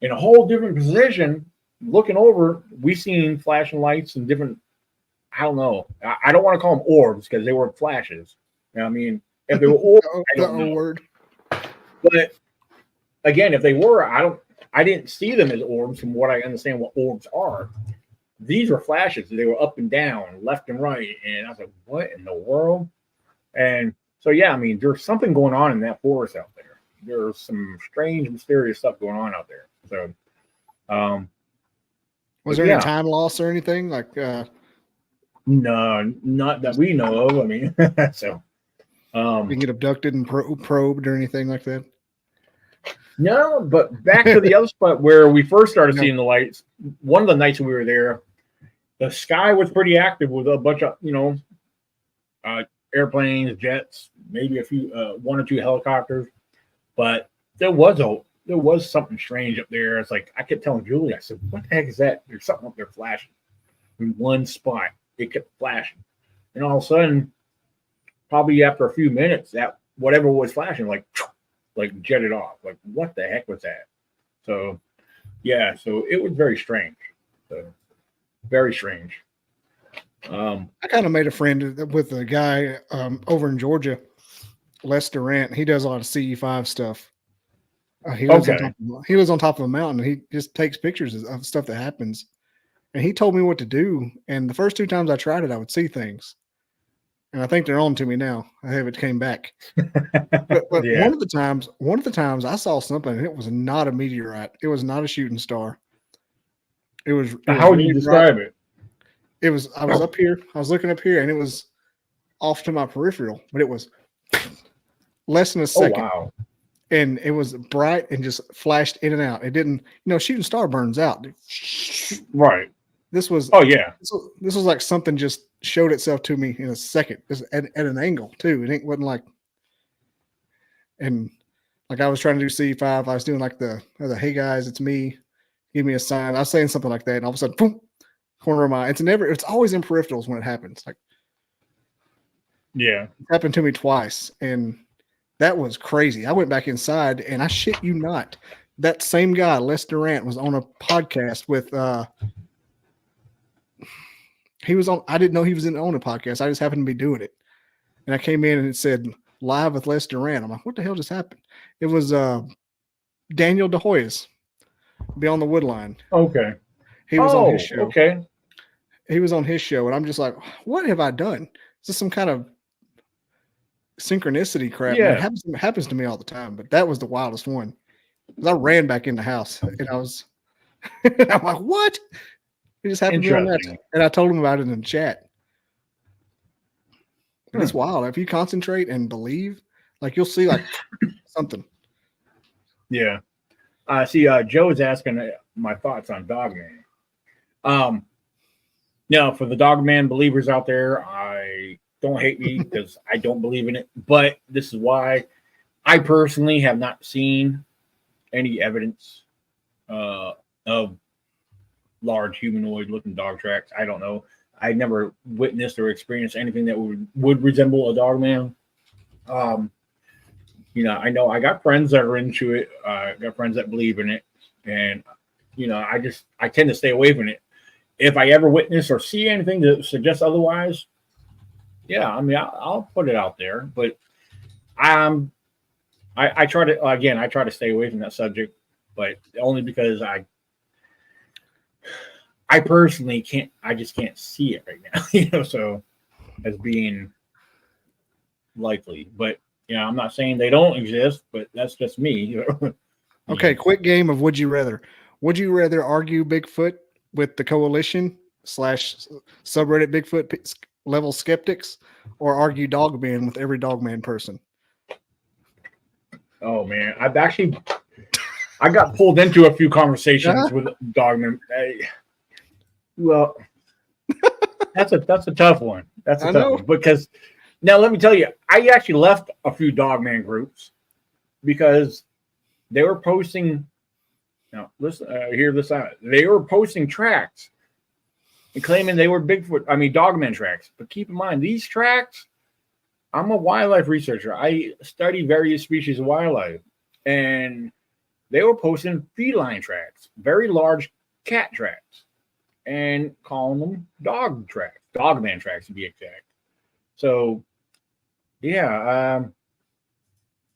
Speaker 6: in a whole different position, looking over, we seen flashing lights and different. I don't know. I don't want to call them orbs because they were flashes. I mean, if they were orbs, I don't know.
Speaker 5: Word.
Speaker 6: But again, if they were, I didn't see them as orbs from what I understand what orbs are. These were flashes. They were up and down, left and right. And I was like, what in the world? And so, yeah, I mean, there's something going on in that forest out there. There's some strange, mysterious stuff going on out there. So,
Speaker 5: was there any time loss or anything?
Speaker 6: No, not that we know of. I mean, so.
Speaker 5: You can get abducted and probed or anything like that?
Speaker 6: No, but back to the other spot where we first started seeing the lights. One of the nights we were there, the sky was pretty active with a bunch of, airplanes, jets, maybe a few, one or two helicopters. But there was something strange up there. It's like I kept telling Julie, I said, "What the heck is that?" There's something up there flashing in one spot. It kept flashing, and all of a sudden, probably after a few minutes, that whatever was flashing, like jetted off. Like, what the heck was that? So, yeah, so it was very strange. So, very strange.
Speaker 5: I kind of made a friend with a guy over in Georgia, Les Durant. He does a lot of CE5 stuff. He lives on top of a mountain. He just takes pictures of stuff that happens. And he told me what to do. And the first 2 times I tried it, I would see things. And I think they're on to me now. I have it came back. But yeah. one of the times I saw something, and it was not a meteorite. It was not a shooting star. It was.
Speaker 6: How would you describe it?
Speaker 5: I was up here. I was looking up here, and it was off to my peripheral, but it was less than a second.
Speaker 6: Oh, wow.
Speaker 5: And it was bright and just flashed in and out. It didn't, shooting star burns out.
Speaker 6: Right.
Speaker 5: This was.
Speaker 6: Oh yeah.
Speaker 5: This was like something just showed itself to me in a second, just at an angle too. It wasn't like. And like I was trying to do C5, I was doing like the hey guys, it's me, give me a sign. I was saying something like that, and all of a sudden, boom, corner of my. It's always in peripherals when it happens. Like,
Speaker 6: Yeah.
Speaker 5: it happened to me twice, and that was crazy. I went back inside, and I shit you not, that same guy, Les Durant, was on a podcast with. He was on. I didn't know he was on a podcast. I just happened to be doing it, and I came in and it said live with Les Durant. I'm like, what the hell just happened? It was Daniel DeHoyas, Beyond the Woodline.
Speaker 6: Okay.
Speaker 5: He was on his show.
Speaker 6: Okay.
Speaker 5: He was on his show, and I'm just like, what have I done? Is this some kind of synchronicity crap?
Speaker 6: Yeah.
Speaker 5: It happens to me all the time, but that was the wildest one. I ran back in the house, and I was, I'm like, what? It just happened to me on that, and I told him about it in the chat. It's wild. If you concentrate and believe, like you'll see like something.
Speaker 6: Yeah. See, Joe is asking my thoughts on Dogman. Now, for the Dogman believers out there, I don't hate me because I don't believe in it. But this is why I personally have not seen any evidence of large humanoid-looking dog tracks. I don't know. I never witnessed or experienced anything that would resemble a Dogman. You know I got friends that are into it. Got friends that believe in it, and you know, I tend to stay away from it. If I ever witness or see anything that suggests otherwise, yeah, I mean, I'll put it out there. But I try to stay away from that subject, but only because I personally can't. I just can't see it right now, you know. So as being likely, but you know, I'm not saying they don't exist, but that's just me. You know?
Speaker 5: Okay, quick game of would you rather. Would you rather argue Bigfoot with the coalition / subreddit Bigfoot level skeptics, or argue Dogman with every Dogman person?
Speaker 6: Oh man, I got pulled into a few conversations with Dogman. Well, that's a tough one. That's a tough one because now let me tell you, I actually left a few Dogman groups because they were posting. Now listen, hear this out. They were posting tracks and claiming they were Dogman tracks. But keep in mind, these tracks. I'm a wildlife researcher. I study various species of wildlife, and they were posting feline tracks, very large cat tracks, and calling them Dogman tracks to be exact. So, yeah,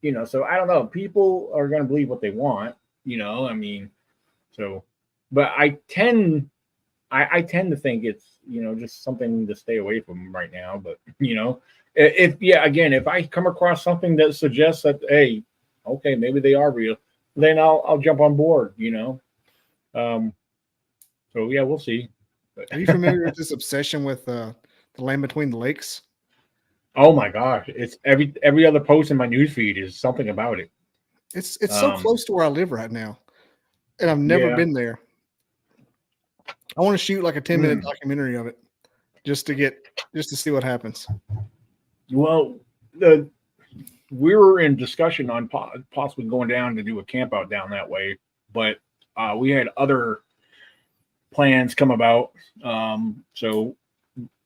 Speaker 6: you know, so I don't know. People are going to believe what they want, you know. I mean, so, but I tend to think it's, you know, just something to stay away from right now. But you know, if I come across something that suggests that, hey, okay, maybe they are real, then I'll jump on board, you know. So yeah, we'll see. But,
Speaker 5: Are you familiar with this obsession with the land between the lakes?
Speaker 6: oh my gosh, it's every other post in my newsfeed is something about it.
Speaker 5: It's so close to where I live right now, and I've never been there. I want to shoot like a 10-minute documentary of it, just to see what happens.
Speaker 6: Well, we were in discussion on possibly going down to do a camp out down that way, but we had other plans come about. So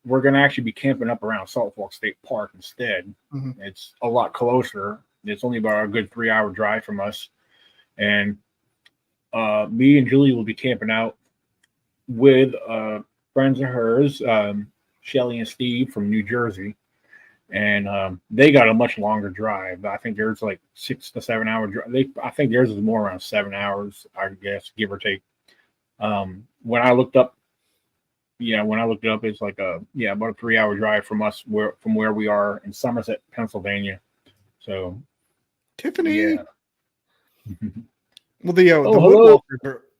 Speaker 6: we're going to actually be camping up around Salt Fork State Park instead. Mm-hmm. It's a lot closer. It's only about a good 3-hour drive from us. And me and Julie will be camping out with friends of hers, Shelly and Steve from New Jersey. And they got a much longer drive. I think theirs like 6 to 7 hour drive. I think theirs is more around 7 hours, I guess, give or take. When I looked up, it's like about a 3-hour drive from us, from where we are in Somerset, Pennsylvania. So,
Speaker 5: Tiffany.
Speaker 6: Yeah.
Speaker 5: Well, the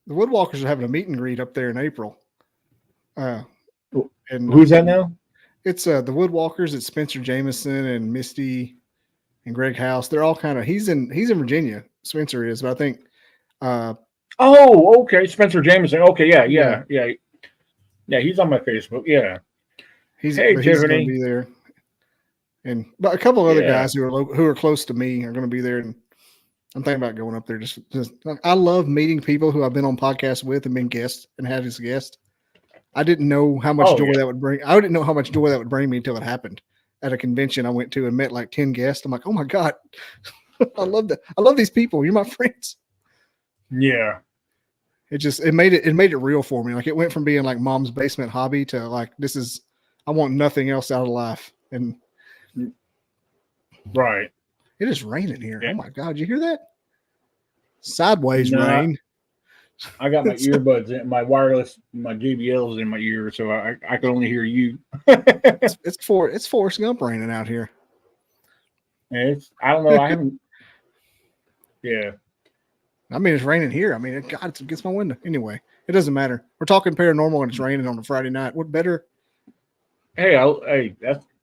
Speaker 5: Woodwalkers are having a meet and greet up there in April.
Speaker 6: And who's that now?
Speaker 5: It's the Woodwalkers. It's Spencer Jameson and Misty and Greg House. They're all kind of he's in Virginia. Spencer is, but I think.
Speaker 6: Okay, Spencer Jameson. Okay, yeah. He's on my Facebook. Yeah.
Speaker 5: He's
Speaker 6: Tiffany.
Speaker 5: going to be there. But a couple other
Speaker 6: Yeah.
Speaker 5: guys who are close to me are going to be there, and I'm thinking about going up there. Just I love meeting people who I've been on podcasts with and been guests and had as guests. I didn't know how much joy that would bring. I didn't know how much joy that would bring me until it happened at a convention I went to and met like 10 guests. I'm like, oh my God, I love that. I love these people. You're my friends.
Speaker 6: Yeah.
Speaker 5: It made it real for me. Like it went from being like mom's basement hobby to like, I want nothing else out of life. And
Speaker 6: right.
Speaker 5: It is raining here.
Speaker 6: Yeah.
Speaker 5: Oh my God. You hear that? Sideways rain.
Speaker 6: I got my earbuds in my wireless, my JBLs in my ear, so I can only hear you.
Speaker 5: it's Forrest Gump raining out here.
Speaker 6: I don't know. I haven't. Yeah.
Speaker 5: I mean, it's raining here. I mean, it gets my window. Anyway, it doesn't matter. We're talking paranormal and it's raining on a Friday night. What better?
Speaker 6: Hey,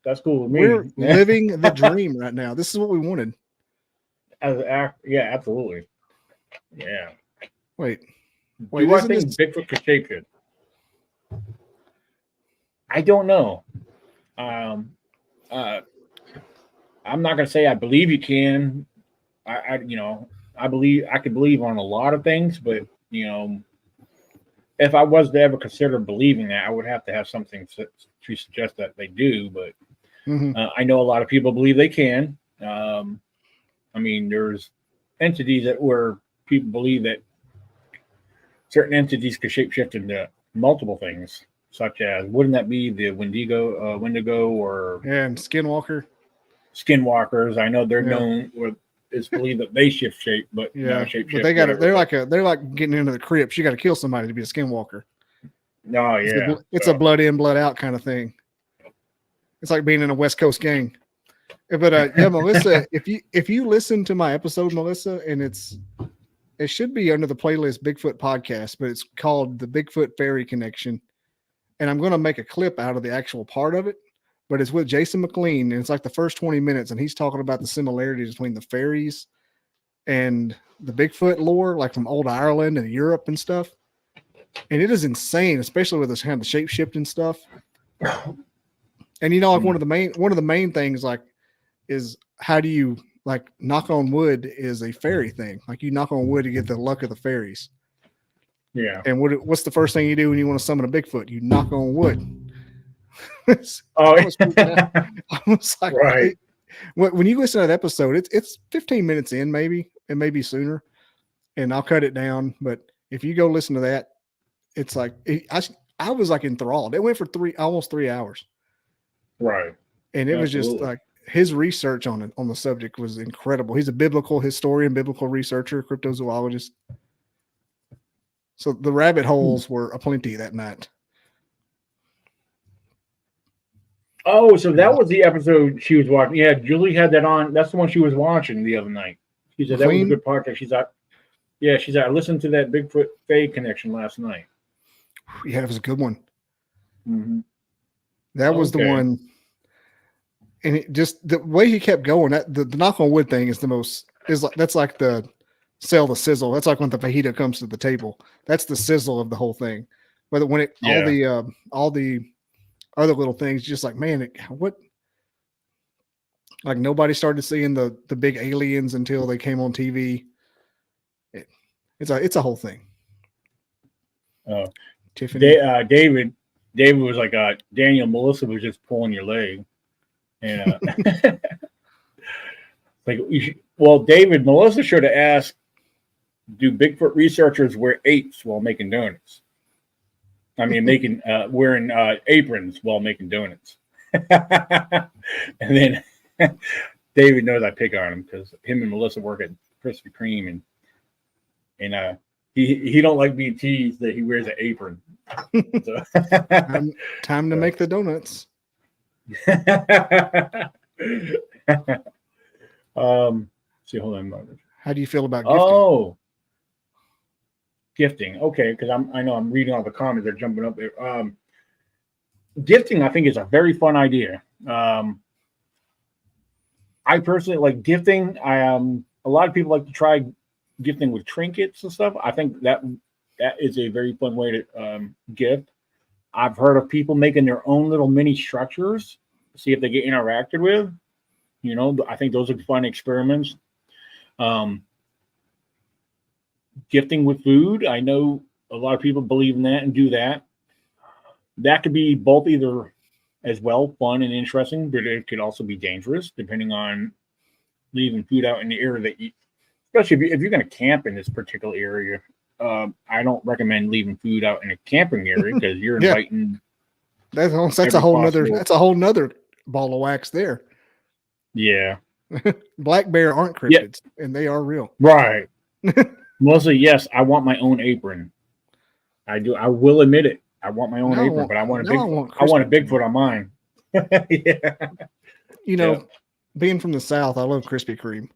Speaker 6: that's cool with me.
Speaker 5: We're living the dream right now. This is what we wanted.
Speaker 6: Yeah, absolutely. Yeah.
Speaker 5: Wait,
Speaker 6: do I think Bigfoot could shapeshift? I don't know. I'm not gonna say I believe you can. I believe I could believe on a lot of things, but if I was to ever consider believing that, I would have to have something to suggest that they do. But I know a lot of people believe they can. I mean, there's entities where people believe that certain entities could shapeshift into multiple things, such as, wouldn't that be the Wendigo or
Speaker 5: and Skinwalkers?
Speaker 6: I know they're known with. It's believed that they shift shape, but
Speaker 5: but they're like getting into the crypts. You got to kill somebody to be a skinwalker.
Speaker 6: No, yeah,
Speaker 5: it's a blood in, blood out kind of thing. It's like being in a West Coast gang. But Melissa, if you listen to my episode, Melissa, and it should be under the playlist Bigfoot Podcast, but it's called the Bigfoot Fairy Connection, and I'm going to make a clip out of the actual part of it. But it's with Jason McLean, and it's like the first 20 minutes, and he's talking about the similarities between the fairies and the Bigfoot lore, like from old Ireland and Europe and stuff. And it is insane, especially with this kind of shape shifting stuff. And like one of the main things is how do you knock on wood is a fairy thing. Like you knock on wood to get the luck of the fairies.
Speaker 6: Yeah.
Speaker 5: And what's the first thing you do when you want to summon a Bigfoot? You knock on wood.
Speaker 6: I
Speaker 5: was like,
Speaker 6: right.
Speaker 5: When you listen to that episode, it's 15 minutes in, maybe, and maybe sooner, and I'll cut it down. But if you go listen to that, it's like I was like enthralled. It went for almost 3 hours,
Speaker 6: right?
Speaker 5: And it was just like his research on the subject was incredible. He's a biblical historian, biblical researcher, cryptozoologist. So the rabbit holes were aplenty that night.
Speaker 6: Oh, so that was the episode she was watching. Yeah, Julie had that on. That's the one she was watching the other night. She said that was a good podcast. She's like, I listened to that Bigfoot Faye connection last night.
Speaker 5: Yeah, it was a good one.
Speaker 6: Mm-hmm.
Speaker 5: That was the one. And it just the way he kept going, the knock on wood thing is that's like the sell the sizzle. That's like when the fajita comes to the table. That's the sizzle of the whole thing. But when all the other little things, just like, man, nobody started seeing the big aliens until they came on TV. It's a whole thing.
Speaker 6: Tiffany, David was like, Daniel, Melissa was just pulling your leg, and David, Melissa should have asked, do Bigfoot researchers wear apes while making donuts? I mean, wearing aprons while making donuts. And then David knows I pick on him because him and Melissa work at Krispy Kreme, and he don't like being teased that he wears an apron. So.
Speaker 5: Time to make the donuts.
Speaker 6: Hold on.
Speaker 5: How do you feel about gifting?
Speaker 6: Gifting, okay, because I know I'm reading all the comments, they're jumping up there. Gifting, I think, is a very fun idea. I personally like gifting. A lot of people like to try gifting with trinkets and stuff. I think that is a very fun way to gift. I've heard of people making their own little mini structures to see if they get interacted with. You know, I think those are fun experiments. Gifting with food. I know a lot of people believe in that and do that. That could be both either as well fun and interesting, but it could also be dangerous depending on leaving food out in the area that you, especially if you're going to camp in this particular area. I don't recommend leaving food out in a camping area because you're
Speaker 5: Yeah.
Speaker 6: inviting.
Speaker 5: That's a
Speaker 6: every
Speaker 5: whole
Speaker 6: possible-
Speaker 5: nother ball of wax there.
Speaker 6: Yeah.
Speaker 5: Black bear aren't cryptids, and they are real.
Speaker 6: Right. Mostly, yes, I want my own apron. I do. I will admit it. I want my own
Speaker 5: Now I
Speaker 6: apron,
Speaker 5: want-
Speaker 6: but I want a
Speaker 5: now
Speaker 6: big. I want a
Speaker 5: crispy
Speaker 6: Bigfoot on mine. Yeah.
Speaker 5: You know,
Speaker 6: Yeah.
Speaker 5: being from the South, I love Krispy Kreme,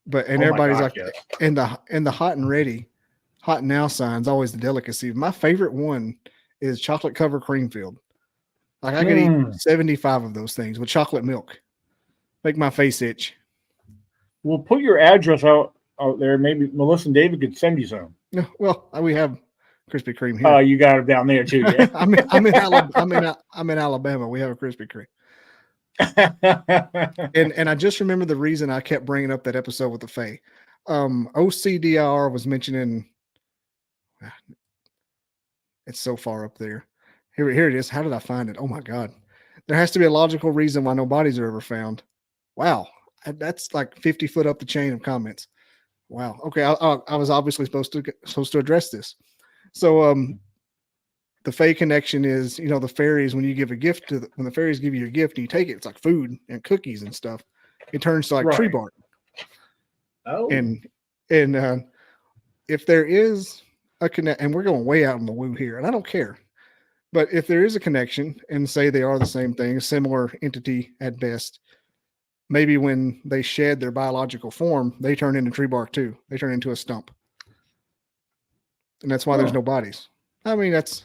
Speaker 5: but
Speaker 6: Oh my
Speaker 5: everybody's
Speaker 6: gosh,
Speaker 5: like,
Speaker 6: yes.
Speaker 5: and the hot and ready, hot now sign's always the delicacy. My favorite one is chocolate covered cream filled. Like I could eat 75 of those things with chocolate milk. Make my face itch.
Speaker 6: We'll put your address out there. Maybe Melissa and David could send you some.
Speaker 5: No, well, we have Krispy Kreme here.
Speaker 6: You got it down there too. Yeah.
Speaker 5: I'm in Alabama. We have a Krispy Kreme. And I just remember the reason I kept bringing up that episode with the Fae. OCDR was mentioning. It's so far up there. Here it is. How did I find it? Oh my God. There has to be a logical reason why no bodies are ever found. Wow. That's like 50 foot up the chain of comments. Wow. Okay. I was obviously supposed to address this. So, the Fae connection is, you know, the fairies, when you give a gift when the fairies give you your gift and you take it, it's like food and cookies and stuff. It turns to like tree
Speaker 6: Right.
Speaker 5: bark.
Speaker 6: Oh.
Speaker 5: And if there is a connect, and we're going way out in the woo here, and I don't care, but if there is a connection and say they are the same thing, a similar entity at best, maybe when they shed their biological form, they turn into tree bark too. They turn into a stump. And that's why there's no bodies. I mean, that's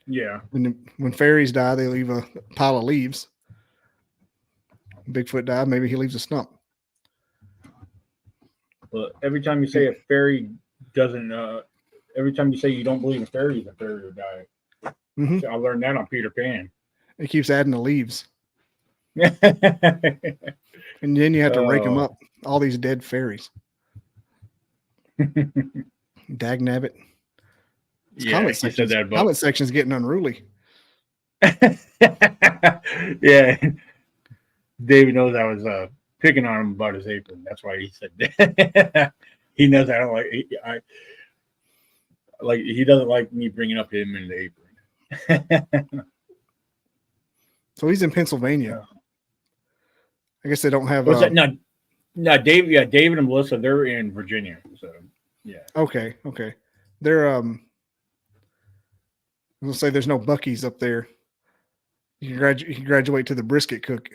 Speaker 6: Yeah.
Speaker 5: when fairies die, they leave a pile of leaves. Bigfoot died, maybe he leaves a stump.
Speaker 6: But every time you say a fairy doesn't, every time you say you don't believe in fairies, a fairy will die.
Speaker 5: Mhm.
Speaker 6: So I learned that on Peter Pan.
Speaker 5: It keeps adding the leaves. And then you have to rake them up. All these dead fairies. Dagnabbit.
Speaker 6: Yeah, he said that about.
Speaker 5: Comment section's getting unruly.
Speaker 6: Yeah, David knows I was picking on him about his apron. That's why he said that. He knows I don't like. He doesn't like me bringing up him in the apron.
Speaker 5: So he's in Pennsylvania. I guess they don't have.
Speaker 6: What's that? No, David. Yeah, David and Melissa. They're in Virginia. So yeah.
Speaker 5: Okay. They're I'll say there's no Buc-ee's up there. You can graduate to the brisket cook.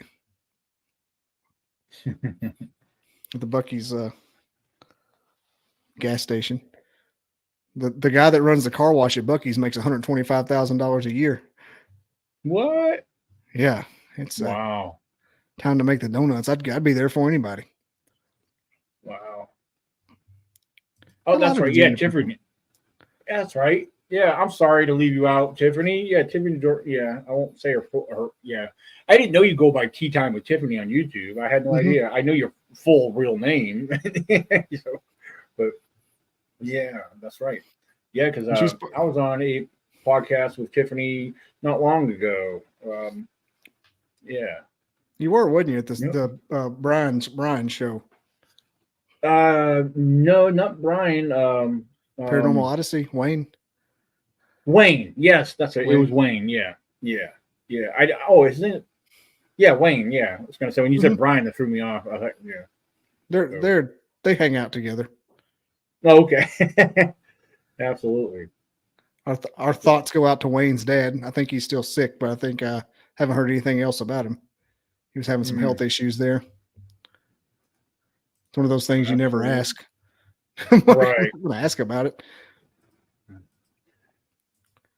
Speaker 5: The Buc-ee's gas station. The guy that runs the car wash at Buc-ee's makes $125,000 a year.
Speaker 6: What?
Speaker 5: Yeah, it's
Speaker 6: Wow.
Speaker 5: time to make the donuts. I'd be there for anybody.
Speaker 6: Wow.
Speaker 5: A
Speaker 6: Oh,
Speaker 5: lot
Speaker 6: that's
Speaker 5: of
Speaker 6: right. Yeah,
Speaker 5: Virginia
Speaker 6: Tiffany. That's right. Yeah, I'm sorry to leave you out, Tiffany. Yeah, Tiffany. Yeah, I won't say her. Yeah, I didn't know you go by Tea Time with Tiffany on YouTube. I had no idea. I know your full real name. So, but yeah, that's right. Yeah, because I was on a podcast with Tiffany not long ago. Yeah.
Speaker 5: You were, wasn't you, at the Brian show?
Speaker 6: No, not Brian.
Speaker 5: Paranormal Odyssey, Wayne.
Speaker 6: Wayne, yes, that's it.
Speaker 5: Wayne.
Speaker 6: It was Wayne. Yeah. Isn't it? Yeah, Wayne. Yeah, I was gonna say when you said Brian, that threw me off. I thought, yeah.
Speaker 5: They hang out together.
Speaker 6: Oh, okay. Absolutely.
Speaker 5: Our thoughts go out to Wayne's dad. I think he's still sick, but I think I haven't heard anything else about him. He was having some health issues there. It's one of those things you never ask.
Speaker 6: Right.
Speaker 5: I'm gonna ask about it.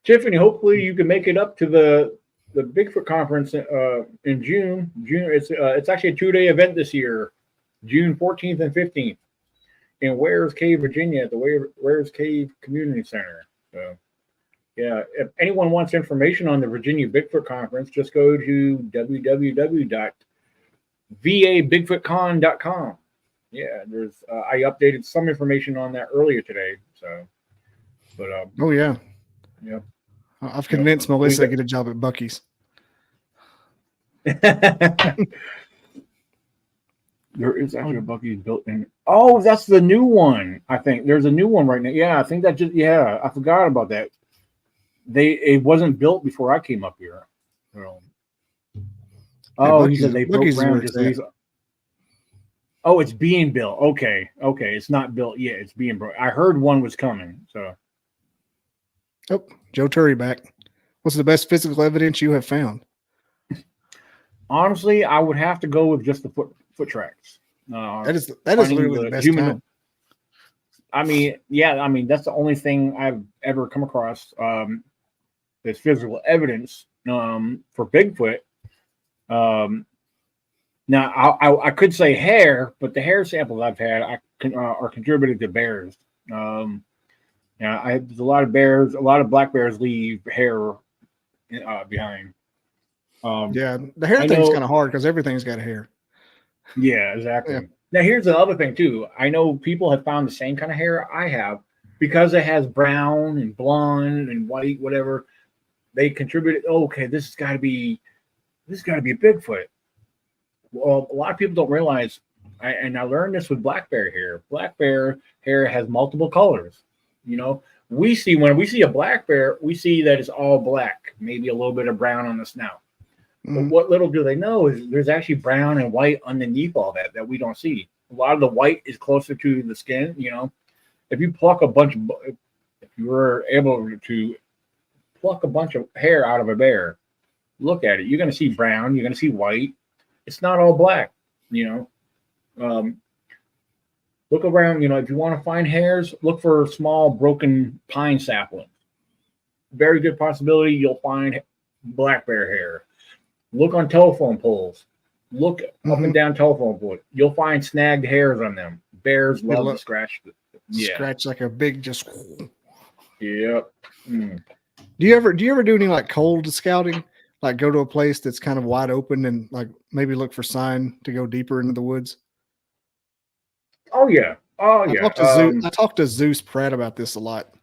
Speaker 6: Tiffany, hopefully you can make it up to the Bigfoot conference in June. It's actually a 2-day event this year, June 14th and 15th in Wares Cave, Virginia, at the Wares Cave Community Center. So Yeah, if anyone wants information on the Virginia Bigfoot Conference, just go to www.vabigfootcon.com. Yeah, there's I updated some information on that earlier today. So, but
Speaker 5: Oh yeah,
Speaker 6: yeah,
Speaker 5: I've convinced Melissa to get a job at Bucky's.
Speaker 6: There is actually a Bucky's built in. Oh, that's the new one. I think there's a new one right now. Yeah, I think that just I forgot about that. It wasn't built before I came up here. So, he said they broke ground just recently. Oh, it's being built. Okay, it's not built yet. It's being built. I heard one was coming. So,
Speaker 5: oh, Joe Turry back. What's the best physical evidence you have found?
Speaker 6: Honestly, I would have to go with just the foot tracks.
Speaker 5: That is literally the best human.
Speaker 6: I mean, that's the only thing I've ever come across. There's physical evidence for Bigfoot. Now, I could say hair, but the hair samples I've had are contributed to bears. There's a lot of bears, a lot of black bears leave hair behind.
Speaker 5: The hair thing's kind of hard because everything's got hair.
Speaker 6: Yeah, exactly.
Speaker 5: Yeah.
Speaker 6: Now, here's the other thing, too. I know people have found the same kind of hair I have because it has brown and blonde and white, whatever. They contributed, okay, this has got to be a Bigfoot. Well, a lot of people don't realize, and I learned this with black bear hair. Black bear hair has multiple colors. When we see a black bear, we see that it's all black, maybe a little bit of brown on the snout. But what little do they know is there's actually brown and white underneath all that we don't see. A lot of the white is closer to the skin. If you were able to pluck a bunch of hair out of a bear, look at it. You're going to see brown. You're going to see white. It's not all black. Look around. If you want to find hairs, look for small broken pine saplings. Very good possibility you'll find black bear hair. Look on telephone poles. Look up and down telephone poles. You'll find snagged hairs on them. Bears love to scratch.
Speaker 5: Scratch like a big just.
Speaker 6: Yep.
Speaker 5: Do you ever do any like cold scouting? Like go to a place that's kind of wide open and like maybe look for sign to go deeper into the woods?
Speaker 6: Oh yeah. I
Speaker 5: talked to Zeus Pratt about this a lot.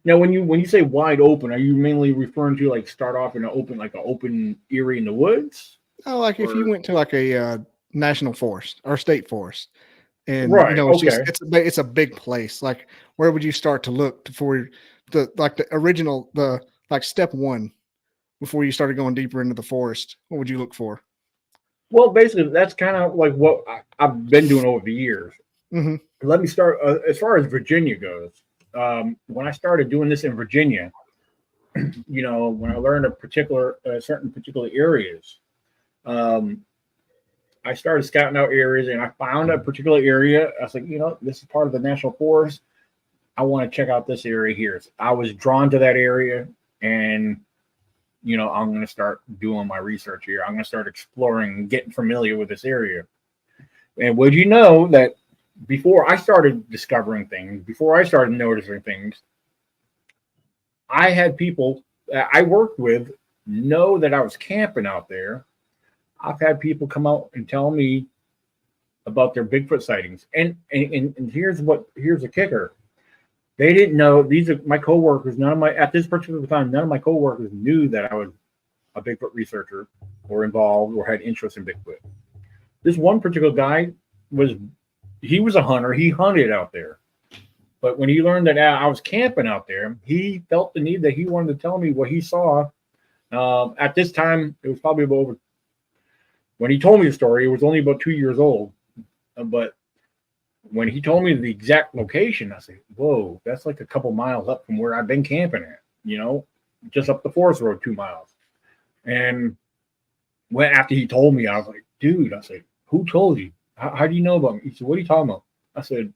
Speaker 6: Now, when you say wide open, are you mainly referring to like start off in an open area in the woods?
Speaker 5: Oh, like if you went to like a national forest or state forest, and it's a big place. Like, where would you start to look for the step one before you started going deeper into the forest? What would you look for?
Speaker 6: Well, basically, that's kind of like what I've been doing over the years.
Speaker 5: Mm-hmm.
Speaker 6: Let me start as far as Virginia goes. When I started doing this in Virginia, when I learned certain particular areas, I started scouting out areas, and I found a particular area. I was like, this is part of the national forest. I want to check out this area here. So I was drawn to that area, and I'm going to start doing my research here. I'm going to start exploring, getting familiar with this area. And would you know that before I started discovering things, before I started noticing things, I had people that I worked with know that I was camping out there. I've had people come out and tell me about their Bigfoot sightings. And here's the kicker. They didn't know. These are my coworkers. At this particular time, none of my coworkers knew that I was a Bigfoot researcher or involved or had interest in Bigfoot. This one particular guy was a hunter. He hunted out there. But when he learned that I was camping out there, he felt the need that he wanted to tell me what he saw. At this time, it was probably when he told me the story, it was only about 2 years old. But when he told me the exact location, I said, whoa, that's like a couple miles up from where I've been camping at, just up the forest road 2 miles. And after he told me, I was like, dude, I said, who told you? How do you know about me? He said, what are you talking about? I said,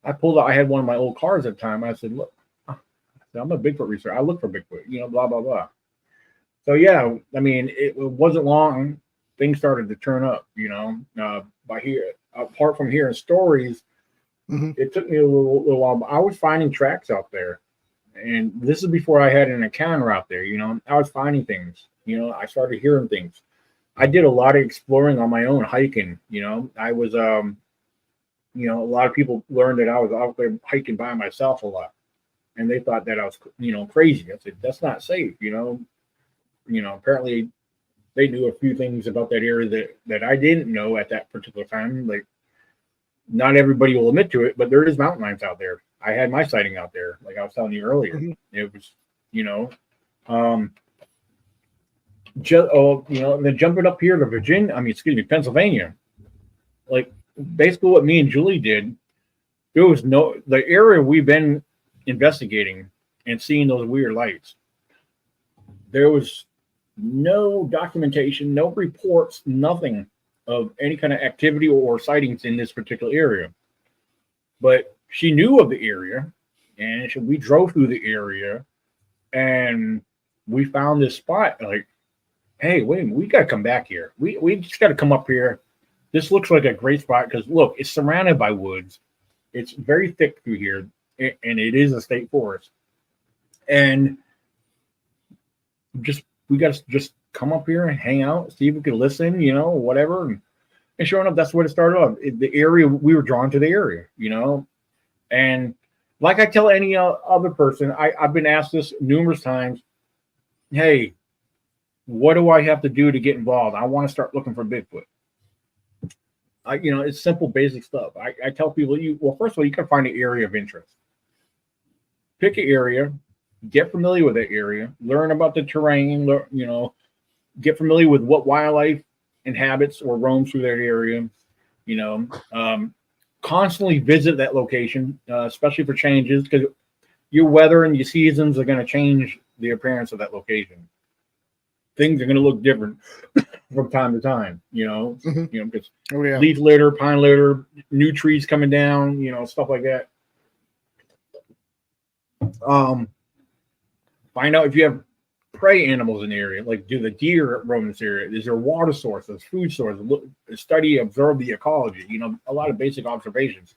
Speaker 6: I pulled out, I had one of my old cars at the time. I said, look, I'm a Bigfoot researcher. I look for Bigfoot, blah, blah, blah. So, yeah, I mean, it wasn't long. Things started to turn up, by here. Apart from hearing stories, It took me a little while, but I was finding tracks out there. And this is before I had an encounter out there. I was finding things. I started hearing things. I did a lot of exploring on my own, hiking. I was, a lot of people learned that I was out there hiking by myself a lot, and they thought that I was, crazy. I said, that's not safe. Apparently they knew a few things about that area that I didn't know at that particular time. Like, not everybody will admit to it, but there is mountain lions out there. I had my sighting out there, like I was telling you earlier. It was, and then jumping up here to Pennsylvania. Like, basically what me and Julie did, the area we've been investigating and seeing those weird lights, there was no documentation, no reports, nothing of any kind of activity or sightings in this particular area. But she knew of the area, and we drove through the area, and we found this spot. Like, hey, wait a minute, we got to come back here. We just got to come up here. This looks like a great spot because, look, it's surrounded by woods. It's very thick through here, and it is a state forest. And we got to just come up here and hang out, see if we can listen, whatever. And sure enough, that's what it started off. The area, we were drawn to the area, And like I tell any other person, I've been asked this numerous times. Hey, what do I have to do to get involved? I want to start looking for Bigfoot. It's simple, basic stuff. I tell people, first of all, you can find an area of interest. Pick an area, get familiar with that area, learn about the terrain, get familiar with what wildlife inhabits or roams through that area. Constantly visit that location, especially for changes, because your weather and your seasons are going to change the appearance of that location. Things are going to look different from time to time, because leaf litter, pine litter, new trees coming down, stuff like that. Find out if you have prey animals in the area, like do the deer roam this area? Is there water sources, food sources? Observe the ecology, a lot of basic observations.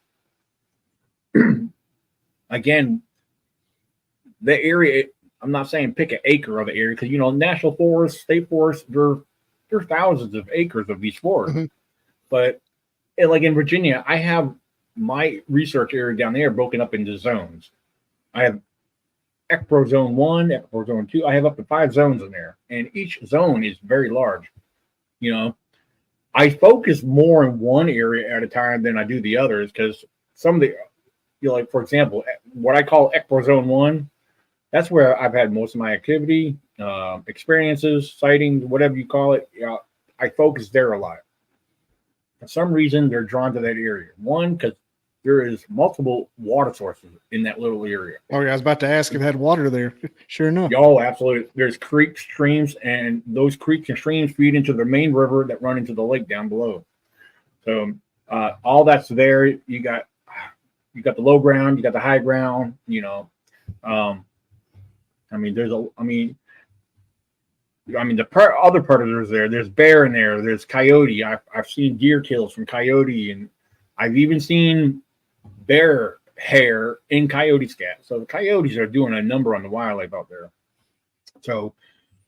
Speaker 6: Again, the area, I'm not saying pick an acre of the area because, national forests, state forests, there are thousands of acres of these forests. But like in Virginia, I have my research area down there broken up into zones. I have Ecpro Zone 1, Ecpro Zone 2. I have up to 5 zones in there, and each zone is very large. I focus more in one area at a time than I do the others because some of the, like, for example, what I call Ecpro Zone 1, that's where I've had most of my activity, experiences, sightings, whatever you call it. I focus there a lot. For some reason, they're drawn to that area. One, because there is multiple water sources in that little area.
Speaker 5: Oh, yeah, I was about to ask if it had water there. Sure enough.
Speaker 6: Oh, absolutely. There's creeks, streams, and those creeks and streams feed into the main river that run into the lake down below. So all that's there. You got the low ground, you got the high ground. Other predators there. There's bear in there. There's coyote. I've seen deer kills from coyote, and I've even seen bear hair in coyote scat. So the coyotes are doing a number on the wildlife out there. So,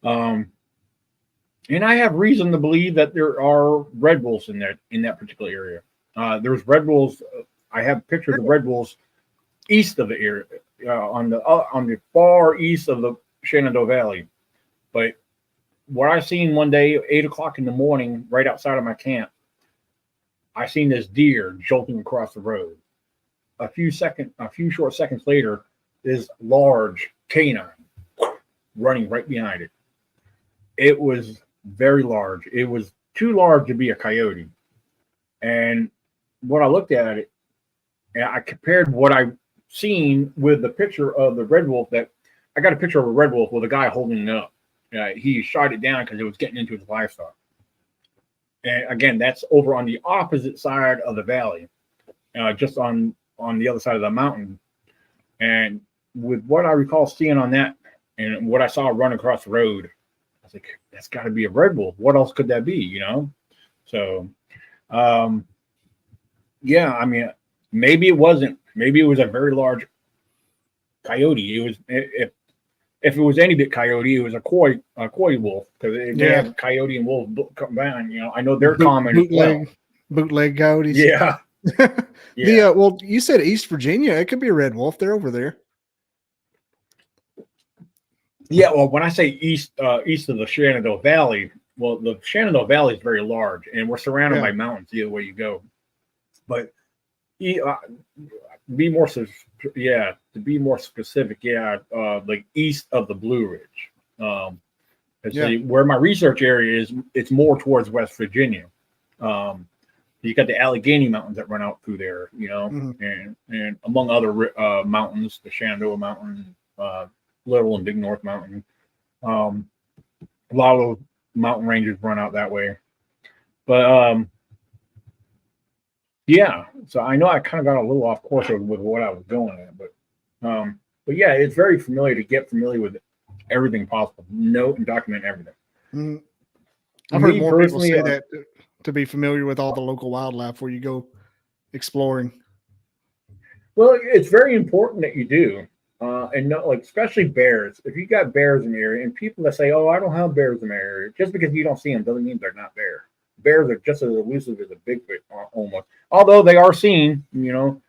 Speaker 6: and I have reason to believe that there are red wolves in that particular area. There's red wolves. I have pictures of red wolves east of the area, on the far east of the Shenandoah Valley. But what I seen one day, 8 o'clock in the morning, right outside of my camp, I seen this deer jolting across the road. A few short seconds later, this large canine running right behind it. It was very large. It was too large to be a coyote. And when I looked at it, and I compared what I've seen with the picture of the red wolf, that I got a picture of a red wolf with a guy holding it up. He shot it down because it was getting into his livestock. And again, that's over on the opposite side of the valley, just on the other side of the mountain. And with what I recall seeing on that and what I saw run across the road, I was like, that's got to be a red wolf. What else could that be, So, yeah, Maybe it wasn't. Maybe it was a very large coyote. It was if it was any big coyote, it was a coy wolf, because they have coyote and wolf combined. You know, I know they're common.
Speaker 5: Bootleg coyotes.
Speaker 6: Yeah. Yeah.
Speaker 5: Well, you said East Virginia. It could be a red wolf. They're over there.
Speaker 6: Yeah. Well, when I say east of the Shenandoah Valley, well, the Shenandoah Valley is very large, and we're surrounded by mountains either way you go. But be more specific, like east of the Blue Ridge. Where my research area is, it's more towards West Virginia. You got the Allegheny Mountains that run out through there, you know, and among other mountains, the Shenandoah Mountain, Little and Big North Mountain. A lot of those mountain ranges run out that way. But so I know I kind of got a little off course with what I was going at, but yeah, it's very familiar to get familiar with everything possible, note and document everything.
Speaker 5: I've heard more people say that to be familiar with all the local wildlife where you go exploring.
Speaker 6: Well, it's very important that you do, and not, like, especially bears. If you got bears in the area, and people that say, "Oh, I don't have bears in my area," just because you don't see them doesn't mean they're not there. Bears are just as elusive as a Bigfoot, almost. Although they are seen, you know.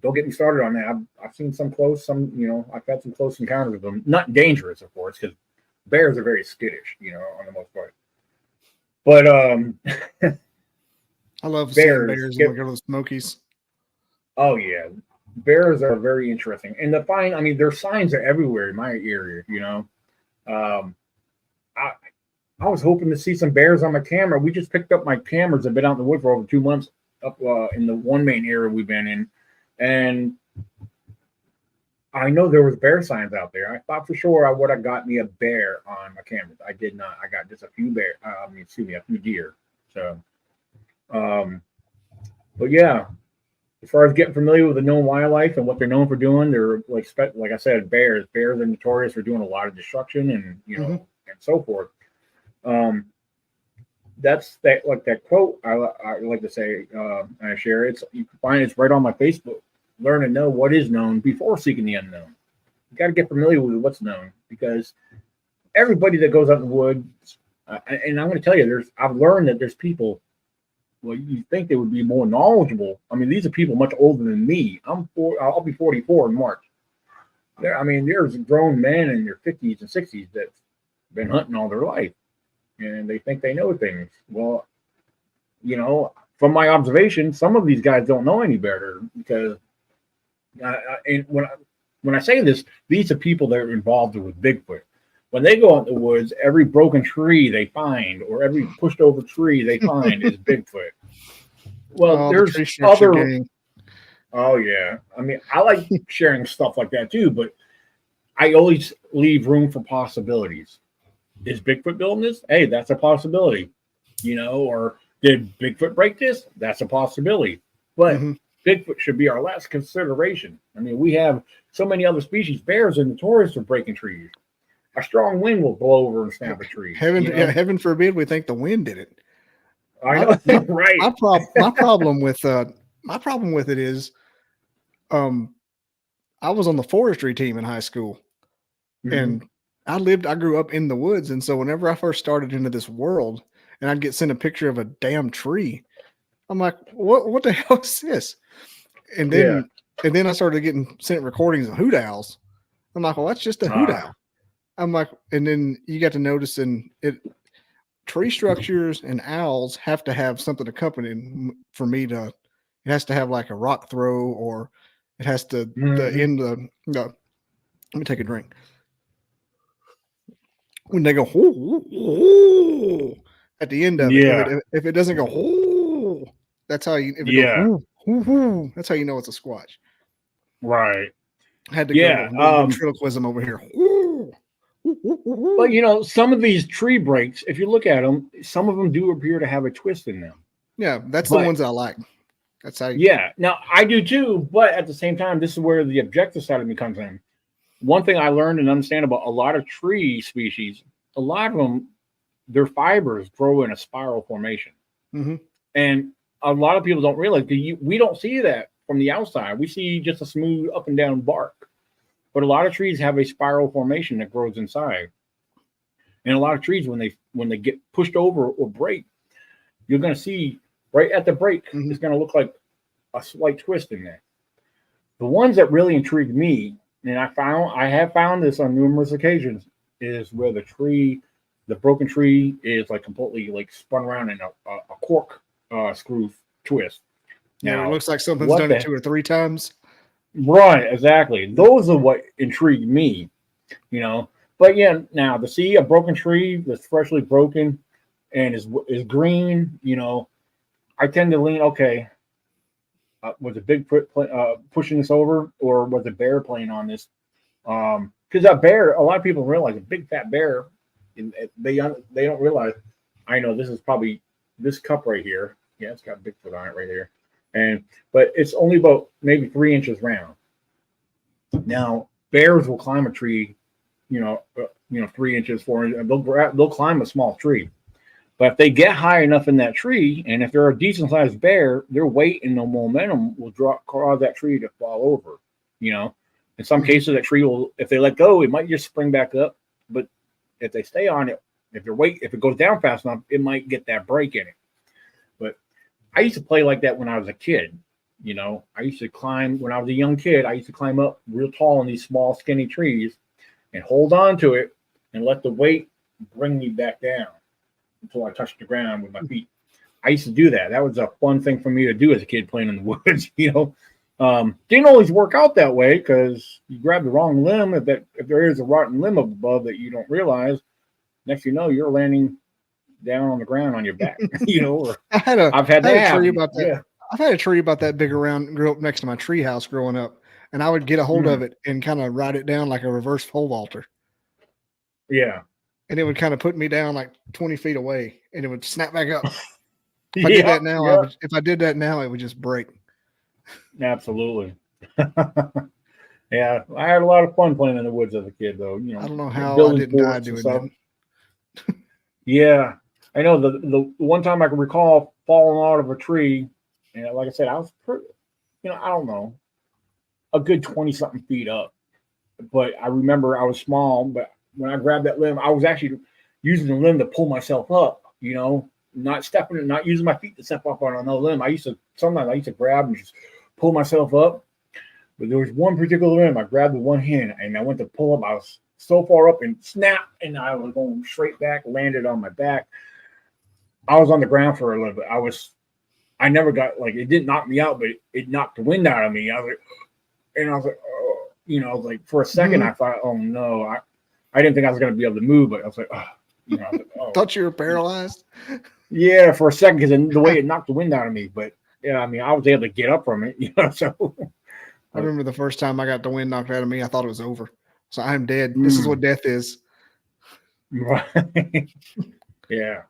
Speaker 6: Don't get me started on that. I've seen some close, I've had some close encounters with them. Not dangerous, of course, because bears are very skittish, you know, on the most part. But
Speaker 5: I love bears when we go to the Smokies.
Speaker 6: Oh yeah, bears are very interesting, and their signs are everywhere in my area. You know, I was hoping to see some bears on my camera. We just picked up my cameras. I've been out in the wood for over 2 months up in the one main area we've been in, and I know there was bear signs out there. I thought for sure I would have got me a bear on my cameras. I did not. I got just a few a few deer. So, but yeah, as far as getting familiar with the known wildlife and what they're known for doing, they're like I said, bears. Bears are notorious for doing a lot of destruction and and so forth. That's that quote I like to say. I share it. You can find it's right on my Facebook. Learn and know what is known before seeking the unknown. You got to get familiar with what's known, because everybody that goes out in the woods, and I'm going to tell you, I've learned that there's people. Well, you think they would be more knowledgeable. I mean, these are people much older than me. I'll be 44 in March. There's grown men in their 50s and 60s that've been hunting all their life, and they think they know things. Well, from my observation, some of these guys don't know any better, because and when I say this, these are people that are involved with Bigfoot. When they go out in the woods, every broken tree they find, or every pushed over tree they find, is Bigfoot. Well, there's other. Gang. Oh yeah, I like sharing stuff like that too, but I always leave room for possibilities. Is Bigfoot building this? Hey, that's a possibility. Or did Bigfoot break this? That's a possibility. But Bigfoot should be our last consideration. We have so many other species. Bears are notorious for breaking trees. A strong wind will blow over and snap a tree.
Speaker 5: Heaven forbid we think the wind did it.
Speaker 6: I know, right?
Speaker 5: My problem with it is, I was on the forestry team in high school, and I grew up in the woods, and so whenever I first started into this world, and I'd get sent a picture of a damn tree, I'm like, what the hell is this? And then I started getting sent recordings of hoot owls. I'm like, well, that's just a hoot owl. I'm like, and then you got to notice tree structures and owls have to have something accompanying for me to. It has to have like a rock throw, or it has to end the. Let me take a drink. When they go at the end of it, if it doesn't go that's how you. If it goes, that's how you know it's a squatch.
Speaker 6: Right.
Speaker 5: I had to go ventriloquism over here.
Speaker 6: But some of these tree breaks, if you look at them, some of them do appear to have a twist in them.
Speaker 5: Yeah, the ones I like. That's how.
Speaker 6: Now I do too, but at the same time, this is where the objective side of me comes in. One thing I learned and understand about a lot of tree species, a lot of them, their fibers grow in a spiral formation, and a lot of people don't realize we don't see that from the outside. We see just a smooth up and down bark, but a lot of trees have a spiral formation that grows inside. And a lot of trees, when they get pushed over or break, you're going to see right at the break, it's going to look like a slight twist in there. The ones that really intrigued me, and I have found this on numerous occasions, is where the broken tree is like completely like spun around in a cork screw twist.
Speaker 5: Now,
Speaker 6: Now,
Speaker 5: it looks like something's done it 2 or 3 times.
Speaker 6: Right, exactly. Those are what intrigued me, you know. But yeah, now to see a broken tree that's freshly broken and is green, you know, I tend to lean, okay, was a Bigfoot pushing this over, or was a bear playing on this? Because a bear, a lot of people realize a big fat bear, and they don't realize. I know this is probably this cup right here. Yeah, it's got Bigfoot on it right here, but it's only about maybe 3 inches round. Now bears will climb a tree, 3 inches, 4 inches. They'll climb a small tree. But if they get high enough in that tree, and if they're a decent sized bear, their weight and the momentum will cause that tree to fall over. You know, in some cases, that tree will, if they let go, it might just spring back up. But if they stay on it, if it goes down fast enough, it might get that break in it. But I used to play like that when I was a kid. You know, I used to climb when I was a young kid. I used to climb up real tall in these small, skinny trees and hold on to it and let the weight bring me back down until I touched the ground with my feet. I used to do that. That was a fun thing for me to do as a kid playing in the woods. You know, didn't always work out that way because you grab the wrong limb. If there is a rotten limb above that you don't realize, next you know you're landing down on the ground on your back. You know, or I've had that tree about that.
Speaker 5: Yeah. I've had a tree about that big around, grew up next to my tree house growing up, and I would get a hold of it and kind of ride it down like a reverse pole vaulter.
Speaker 6: Yeah.
Speaker 5: And it would kind of put me down like 20 feet away, and it would snap back up. If I did that now, if I did that now, it would just break.
Speaker 6: Absolutely. Yeah, I had a lot of fun playing in the woods as a kid, though. You know,
Speaker 5: I don't know how I didn't die doing that.
Speaker 6: Yeah, I know the one time I can recall falling out of a tree, and like I said, I was pretty, I don't know, a good 20-something feet up. But I remember I was small, but when I grabbed that limb, I was actually using the limb to pull myself up, not using my feet to step up on another limb. Sometimes I used to grab and just pull myself up. But there was one particular limb, I grabbed with one hand and I went to pull up. I was so far up and snap, and I was going straight back, landed on my back. I was on the ground for a little bit. I never got, it didn't knock me out, but it knocked the wind out of me. I was like, oh, for a second, I thought, oh no, I didn't think I was going to be able to move, but I was like, oh.
Speaker 5: Thought you were paralyzed?
Speaker 6: Yeah, for a second, because the way it knocked the wind out of me. But yeah, I mean, I was able to get up from it, so.
Speaker 5: I remember the first time I got the wind knocked out of me, I thought it was over. So I'm dead. This is what death is.
Speaker 6: Right. Yeah.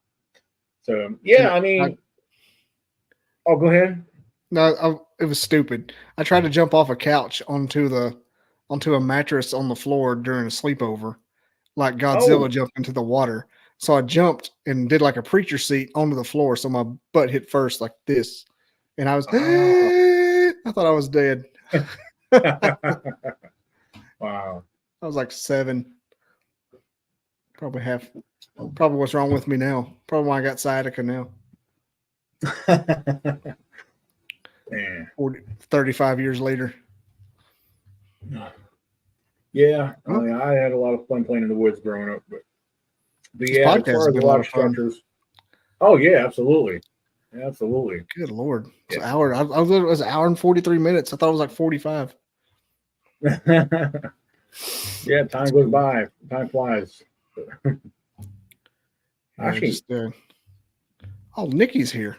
Speaker 6: So, yeah, I mean, go ahead.
Speaker 5: No, it was stupid. I tried to jump off a couch onto a mattress on the floor during a sleepover, like Godzilla jumped into the water. So I jumped and did like a preacher seat onto the floor, so my butt hit first like this, and I was I thought I was dead.
Speaker 6: Wow.
Speaker 5: I was like 7. Probably what's wrong with me now. Probably why I got sciatica now. 35 years later.
Speaker 6: Yeah, I mean, I had a lot of fun playing in the woods growing up, but yeah, as far as a lot of structures. Oh yeah, absolutely.
Speaker 5: Good Lord. It's
Speaker 6: Yeah.
Speaker 5: an hour. It was an hour and 43 minutes. I thought it was like 45.
Speaker 6: Yeah, time goes by. Time flies. Actually,
Speaker 5: Nikki's here.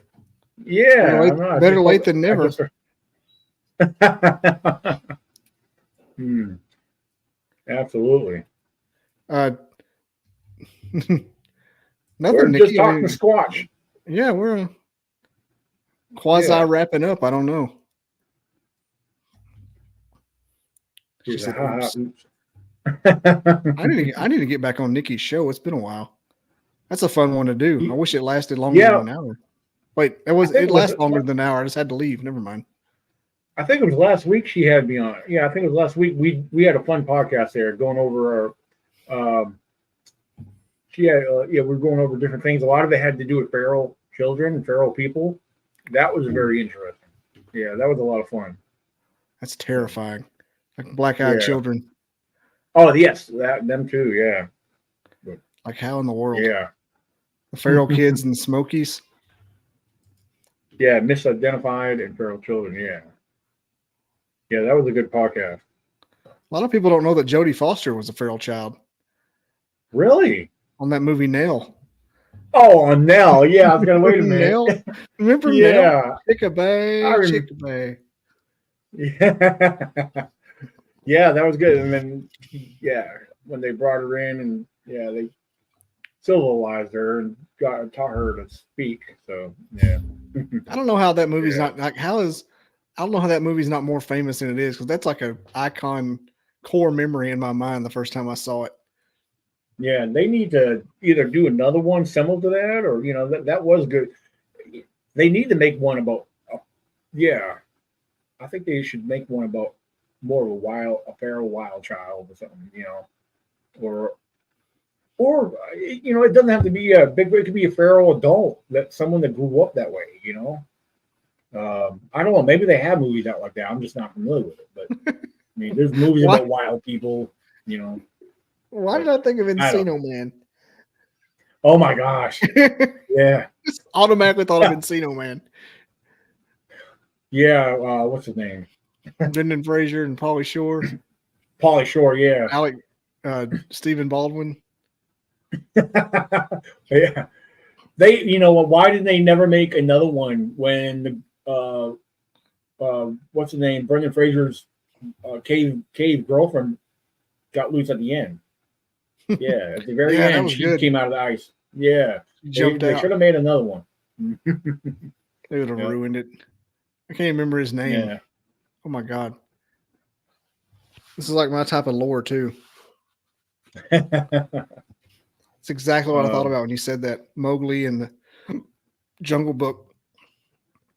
Speaker 6: Yeah.
Speaker 5: Better late than never.
Speaker 6: Absolutely.
Speaker 5: Nothing.
Speaker 6: We're
Speaker 5: Nikki.
Speaker 6: just talking squatch.
Speaker 5: Yeah, we're quasi wrapping up. I don't know. She said, oops. I need to get back on Nikki's show. It's been a while. That's a fun one to do. I wish it lasted longer than an hour. Wait,
Speaker 6: I think
Speaker 5: it
Speaker 6: it was-
Speaker 5: lasts longer than an hour. I just had to leave. Never mind.
Speaker 6: I think it was last week she had me on. Yeah, I think it was last week. We had a fun podcast there going over our. She had we were going over different things. A lot of it had to do with feral children and feral people. That was very interesting. Yeah, that was a lot of fun.
Speaker 5: That's terrifying. Like black-eyed
Speaker 6: Yeah.
Speaker 5: children.
Speaker 6: Oh yes, them too. Yeah,
Speaker 5: Like how in the world?
Speaker 6: yeah,
Speaker 5: The feral kids and the Smokies.
Speaker 6: yeah. Misidentified and feral children. Yeah, yeah. That was a good podcast.
Speaker 5: A lot of people don't know that Jodie Foster was a feral child
Speaker 6: Really?
Speaker 5: on that movie Nail.
Speaker 6: Oh, on Nell. Yeah, I was gonna wait a minute.
Speaker 5: Nail? Remember Nail?
Speaker 6: Yeah,
Speaker 5: Chickabay,
Speaker 6: I rem-
Speaker 5: Chickabay.
Speaker 6: yeah, yeah. That was good. And then, yeah, when they brought her in, and yeah, they civilized her and taught her to speak. So yeah.
Speaker 5: I don't know how that movie's
Speaker 6: Yeah.
Speaker 5: not like I don't know how that movie's not more famous than it is, because that's like a icon core memory in my mind the first time I saw it.
Speaker 6: Yeah, they need to either do another one similar to that, or that was good. They need to make one about. Yeah, I think they should make one about more of a feral wild child or something. Or it doesn't have to be a big. It could be a feral adult, someone that grew up that way. I don't know. Maybe they have movies out like that. I'm just not familiar with it. But I mean, there's movies
Speaker 5: What?
Speaker 6: about wild people.
Speaker 5: Why did I think of
Speaker 6: I don't-
Speaker 5: Encino Man?
Speaker 6: Oh my gosh. Yeah.
Speaker 5: Just automatically thought of Encino Man.
Speaker 6: Yeah. What's his name?
Speaker 5: Brendan Fraser and Pauly Shore,
Speaker 6: Pauly Shore. Yeah.
Speaker 5: Stephen Baldwin.
Speaker 6: Yeah. Why did they never make another one when what's his name? Brendan Fraser's cave girlfriend got loose at the end. Yeah, at the very
Speaker 5: Yeah, that
Speaker 6: end,
Speaker 5: was
Speaker 6: she
Speaker 5: good.
Speaker 6: came out of the ice. Yeah,
Speaker 5: Jumped
Speaker 6: they
Speaker 5: out.
Speaker 6: should have made another one.
Speaker 5: They would have
Speaker 6: Yeah.
Speaker 5: ruined it. I can't remember his name.
Speaker 6: Yeah.
Speaker 5: Oh my god. This is like my type of lore too. It's exactly what I thought about when you said that. Mowgli and the Jungle Book.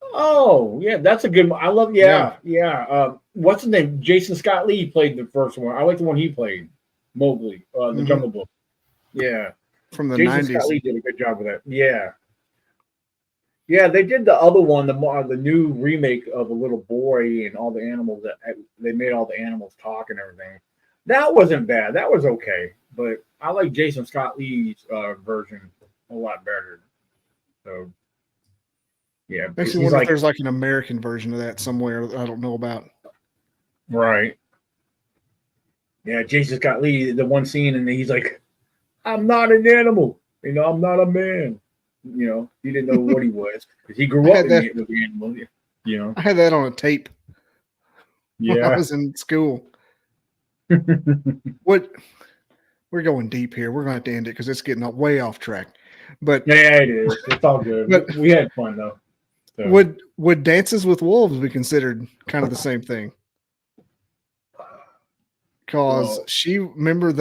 Speaker 6: Oh, yeah, that's a good one. I love. Yeah. What's his name? Jason Scott Lee played the first one. I like the one he played, Mowgli, the
Speaker 5: Mhm.
Speaker 6: Jungle Book. Yeah.
Speaker 5: From the
Speaker 6: Jason
Speaker 5: 90s.
Speaker 6: Scott Lee did a good job with that. Yeah. Yeah, they did the other one, the new remake of a little boy and all the animals they made all the animals talk and everything. That wasn't bad. That was okay, but I like Jason Scott Lee's version a lot better. So, yeah,
Speaker 5: Makes me
Speaker 6: he's
Speaker 5: wonder if there's like an American version of that somewhere that I don't know about.
Speaker 6: right. Yeah, Jason Scott Lee, the one scene, and he's like, "I'm not an animal, I'm not a man." He didn't know what he was because he grew up with the animal.
Speaker 5: I had that on a tape when I
Speaker 6: Yeah.
Speaker 5: was in school. What? We're going deep here. We're going to have to end it because it's getting way off track. But
Speaker 6: Yeah, it is. It's all good.
Speaker 5: But-
Speaker 6: We had fun though. So.
Speaker 5: would Dances with Wolves be considered kind of the same thing? Because
Speaker 6: Well-
Speaker 5: she remember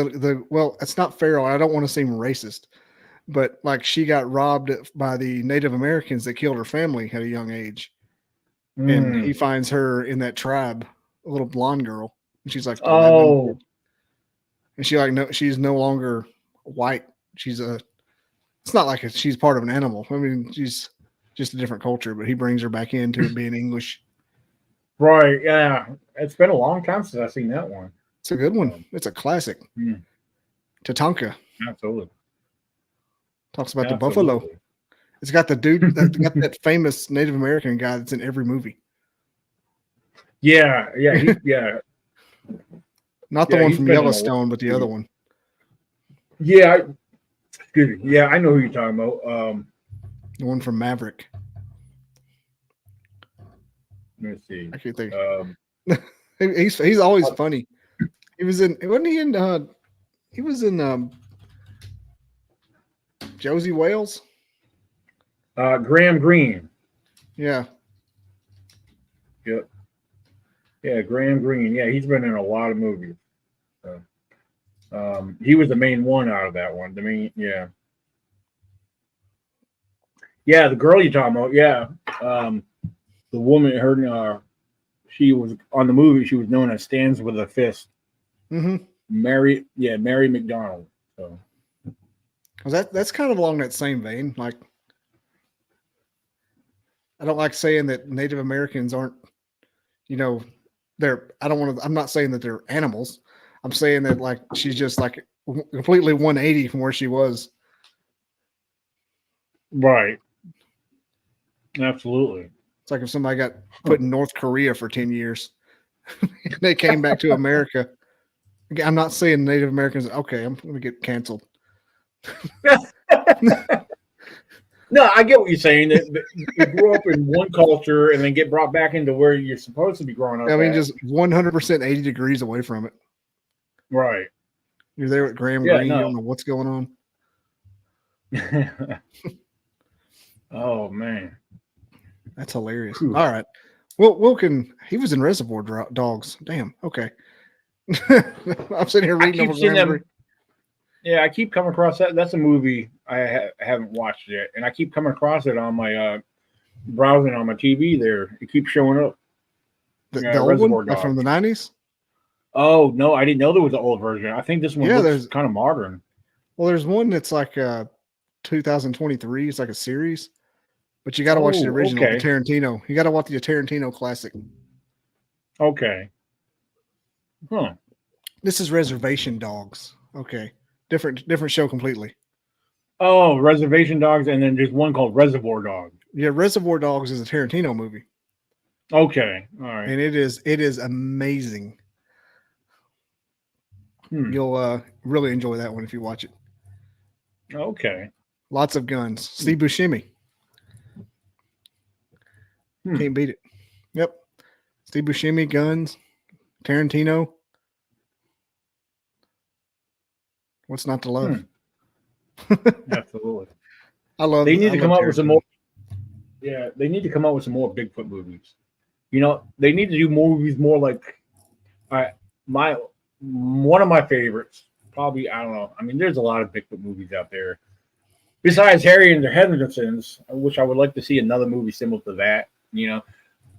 Speaker 5: well, it's not feral. I don't want to seem racist, but like she got robbed by the Native Americans that killed her family at a young age, and he finds her in that tribe, a little blonde girl, and she's like, 11.
Speaker 6: Oh,
Speaker 5: And she's no longer white. It's not like she's part of an animal. I mean, she's just a different culture, but he brings her back into it being English.
Speaker 6: right. Yeah, it's been a long time since I've seen that one.
Speaker 5: It's a good one. It's a classic.
Speaker 6: Hmm.
Speaker 5: Tatanka
Speaker 6: Absolutely.
Speaker 5: talks about the buffalo. It's got the dude got that famous Native American guy that's in every movie.
Speaker 6: Yeah, yeah.
Speaker 5: Not the
Speaker 6: Yeah,
Speaker 5: one
Speaker 6: he's
Speaker 5: from
Speaker 6: been in a
Speaker 5: Yellowstone, but the other one.
Speaker 6: Yeah. Excuse me. Yeah, I know who you're talking about.
Speaker 5: The one from Maverick.
Speaker 6: Let me see.
Speaker 5: I can't think. He's always funny. He was in Josie Wales.
Speaker 6: Graham Greene.
Speaker 5: Yeah.
Speaker 6: Yep. Yeah, Graham Greene. Yeah, he's been in a lot of movies. So, he was the main one out of that one. Yeah. Yeah, the girl you're talking about. Yeah, the woman, she was on the movie. She was known as Stands with a Fist.
Speaker 5: Mm-hmm.
Speaker 6: Mary McDonald. So
Speaker 5: That's kind of along that same vein. Like, I don't like saying that Native Americans aren't, you know, I'm not saying that they're animals. I'm saying that like she's just like completely 180 from where she was.
Speaker 6: right, absolutely.
Speaker 5: It's like if somebody got put in North Korea for 10 years, and they came back to America. Again, I'm not saying Native Americans. Okay, I'm going to get canceled.
Speaker 6: No, I get what you're saying. That you grew up in one culture and then get brought back into where you're supposed to be growing up.
Speaker 5: I mean,
Speaker 6: at.
Speaker 5: just 100% 80 degrees away from it.
Speaker 6: Right.
Speaker 5: You're there with Graham
Speaker 6: Yeah,
Speaker 5: Greene.
Speaker 6: no.
Speaker 5: You don't know what's going on.
Speaker 6: Oh man,
Speaker 5: That's hilarious.
Speaker 6: Whew.
Speaker 5: All right. Well, Wilkin, he was in Reservoir Dogs. Damn. Okay. I'm sitting here reading over Graham Greene.
Speaker 6: Yeah, I keep coming across that. That's a movie I haven't watched yet, and I keep coming across it on my browsing on my TV. There, it keeps showing up.
Speaker 5: The old one from the 90s.
Speaker 6: Oh no, I didn't know there was an old version. I think this one looks kind of modern.
Speaker 5: Well, there's one that's like 2023. It's like a series, but you got to watch the original, the Tarantino. You got to watch the Tarantino classic.
Speaker 6: Okay. Huh.
Speaker 5: This is Reservation Dogs. Okay. Different show completely.
Speaker 6: Oh, Reservation Dogs, and then there's one called Reservoir Dogs.
Speaker 5: Yeah, Reservoir Dogs is a Tarantino movie.
Speaker 6: Okay. All right.
Speaker 5: And it is amazing. You'll really enjoy that one if you watch it.
Speaker 6: Okay.
Speaker 5: Lots of guns. Steve Buscemi. Can't beat it. Yep. Steve Buscemi, guns. Tarantino. What's not to love?
Speaker 6: Absolutely.
Speaker 5: They
Speaker 6: need to come up with some more. Yeah, they need to come up with some more Bigfoot movies. You know, they need to do movies more like one of my favorites. Probably, I don't know. I mean, there's a lot of Bigfoot movies out there. Besides Harry and the Hendersons, which I would like to see another movie similar to that, you know.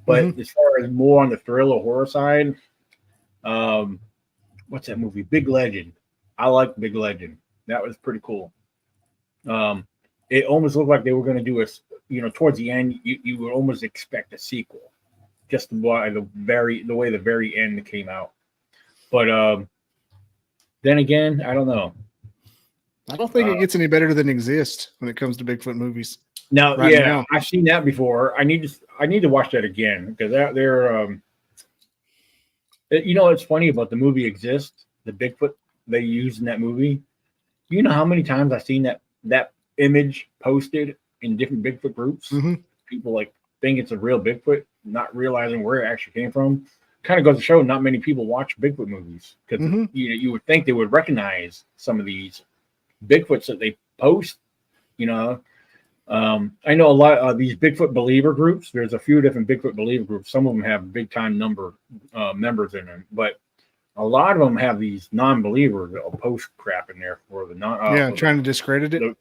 Speaker 6: But as far as more on the thriller horror side, what's that movie? Big Legend. I like Big Legend. That was pretty cool. It almost looked like they were going to do towards the end, you would almost expect a sequel, just by the way the very end came out. But then again, I don't know.
Speaker 5: I don't think it gets any better than Exist when it comes to Bigfoot movies.
Speaker 6: Now, I've seen that before. I need to watch that again because they're it's funny about the movie Exist, the Bigfoot they used in that movie. You know how many times I've seen that image posted in different Bigfoot groups? Mm-hmm. People like think it's a real Bigfoot, not realizing where it actually came from. Kind of goes to show not many people watch Bigfoot movies because you would think they would recognize some of these Bigfoots that they post. You know, I know a lot of these Bigfoot believer groups. There's a few different Bigfoot believer groups. Some of them have big time members in them, but a lot of them have these non-believers that will post crap in there for the non.
Speaker 5: Trying to discredit it.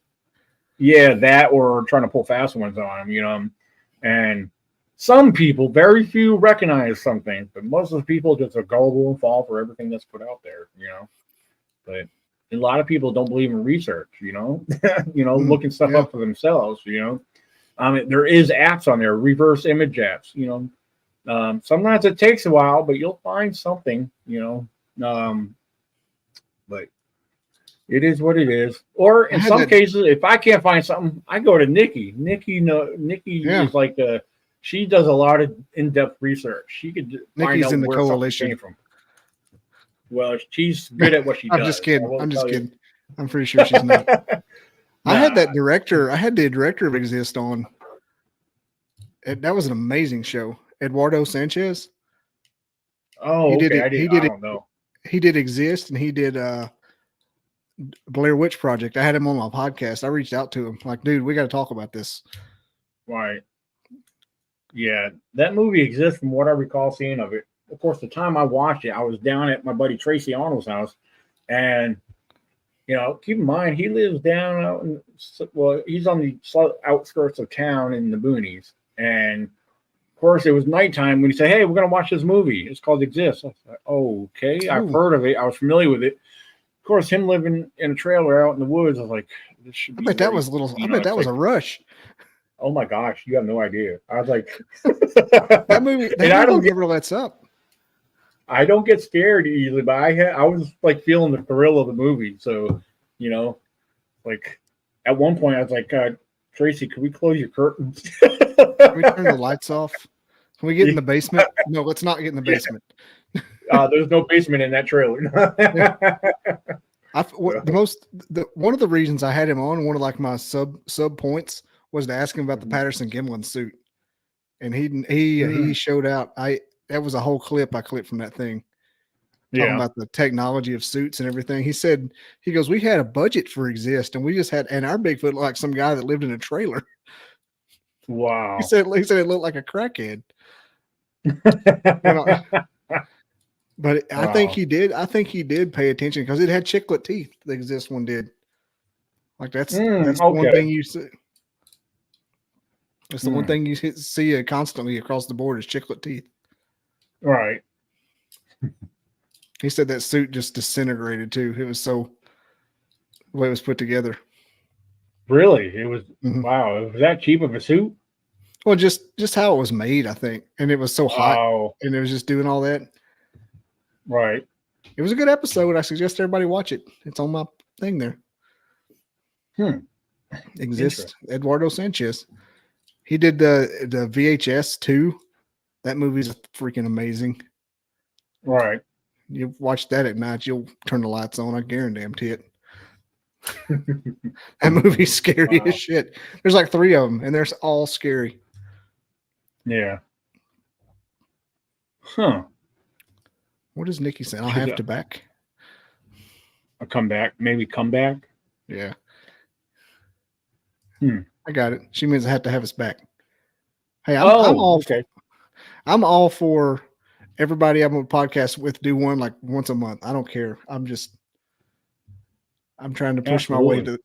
Speaker 6: That or trying to pull fast ones on them. You know, and some people, very few, recognize something, but most of the people just are gullible and fall for everything that's put out there. You know, but a lot of people don't believe in research. You know, looking stuff up for themselves. You know, there is apps on there, reverse image apps. You know. Sometimes it takes a while, but you'll find something, you know. But it is what it is. Or in some cases, if I can't find something, I go to Nikki. Nikki is like she does a lot of in-depth research. She could find out
Speaker 5: in the
Speaker 6: where
Speaker 5: coalition
Speaker 6: something came from. Well, she's good at what she does.
Speaker 5: I'm just kidding. I'm just kidding. I'm pretty sure she's not. I had the director of Exist on. That was an amazing show. Eduardo Sanchez.
Speaker 6: Oh, okay. I don't know.
Speaker 5: He did Exist and he did Blair Witch Project. I had him on my podcast. I reached out to him like, dude, we got to talk about this.
Speaker 6: Right. Yeah, that movie exists from what I recall seeing of it. Of course, the time I watched it, I was down at my buddy Tracy Arnold's house, and keep in mind he lives down out in, well, he's on the outskirts of town in the boonies, and of course it was nighttime when he said, "Hey, we're gonna watch this movie. It's called Exist." I was like, "Oh, okay, I've
Speaker 5: Ooh.
Speaker 6: heard of it. I was familiar with it." Of course, him living in a trailer out in the woods, I was like, "This should
Speaker 5: I
Speaker 6: be."
Speaker 5: bet that was a little. I bet that was a rush.
Speaker 6: Oh my gosh, you have no idea. I was like,
Speaker 5: That movie. That
Speaker 6: and
Speaker 5: movie never lets up.
Speaker 6: I don't get scared easily, but I was like feeling the thrill of the movie. So, like at one point I was like, Tracy, can we close your curtains?
Speaker 5: Can we turn the lights off? Can we get in the basement? No, let's not get in the basement.
Speaker 6: There's no basement in that trailer.
Speaker 5: One of the reasons I had him on, one of like my sub points, was to ask him about the Patterson Gimlin suit, and he showed out. That was a whole clip I clipped from that thing, talking about the technology of suits and everything. He goes, we had a budget for Exist, and we just had, and our Bigfoot looked like some guy that lived in a trailer.
Speaker 6: Wow.
Speaker 5: He said it looked like a crackhead. But I think he did. I think he did pay attention because it had chiclet teeth. The Exist one did. Like that's the one thing you see. It's the one thing you see constantly across the board is chiclet teeth.
Speaker 6: Right.
Speaker 5: He said that suit just disintegrated too. It was so the way it was put together.
Speaker 6: Really? It was wow. Was that cheap of a suit?
Speaker 5: Well, just how it was made, I think, and it was so hot, and it was just doing all that.
Speaker 6: Right.
Speaker 5: It was a good episode. I suggest everybody watch it. It's on my thing there. Exist. Eduardo Sanchez. He did the VHS too. That movie's freaking amazing.
Speaker 6: Right.
Speaker 5: You watch that at night, you'll turn the lights on. I guarantee it. That movie's scary as shit. There's like 3 of them, and they're all scary.
Speaker 6: Yeah. Huh.
Speaker 5: What does Nikki say? I'll have to back.
Speaker 6: I'll come back. Maybe come back.
Speaker 5: Yeah. I got it. She means I have to have us back. Hey, I'm all
Speaker 6: okay.
Speaker 5: I'm all for everybody I'm on a podcast with do one like once a month. I don't care. I'm trying to push my way to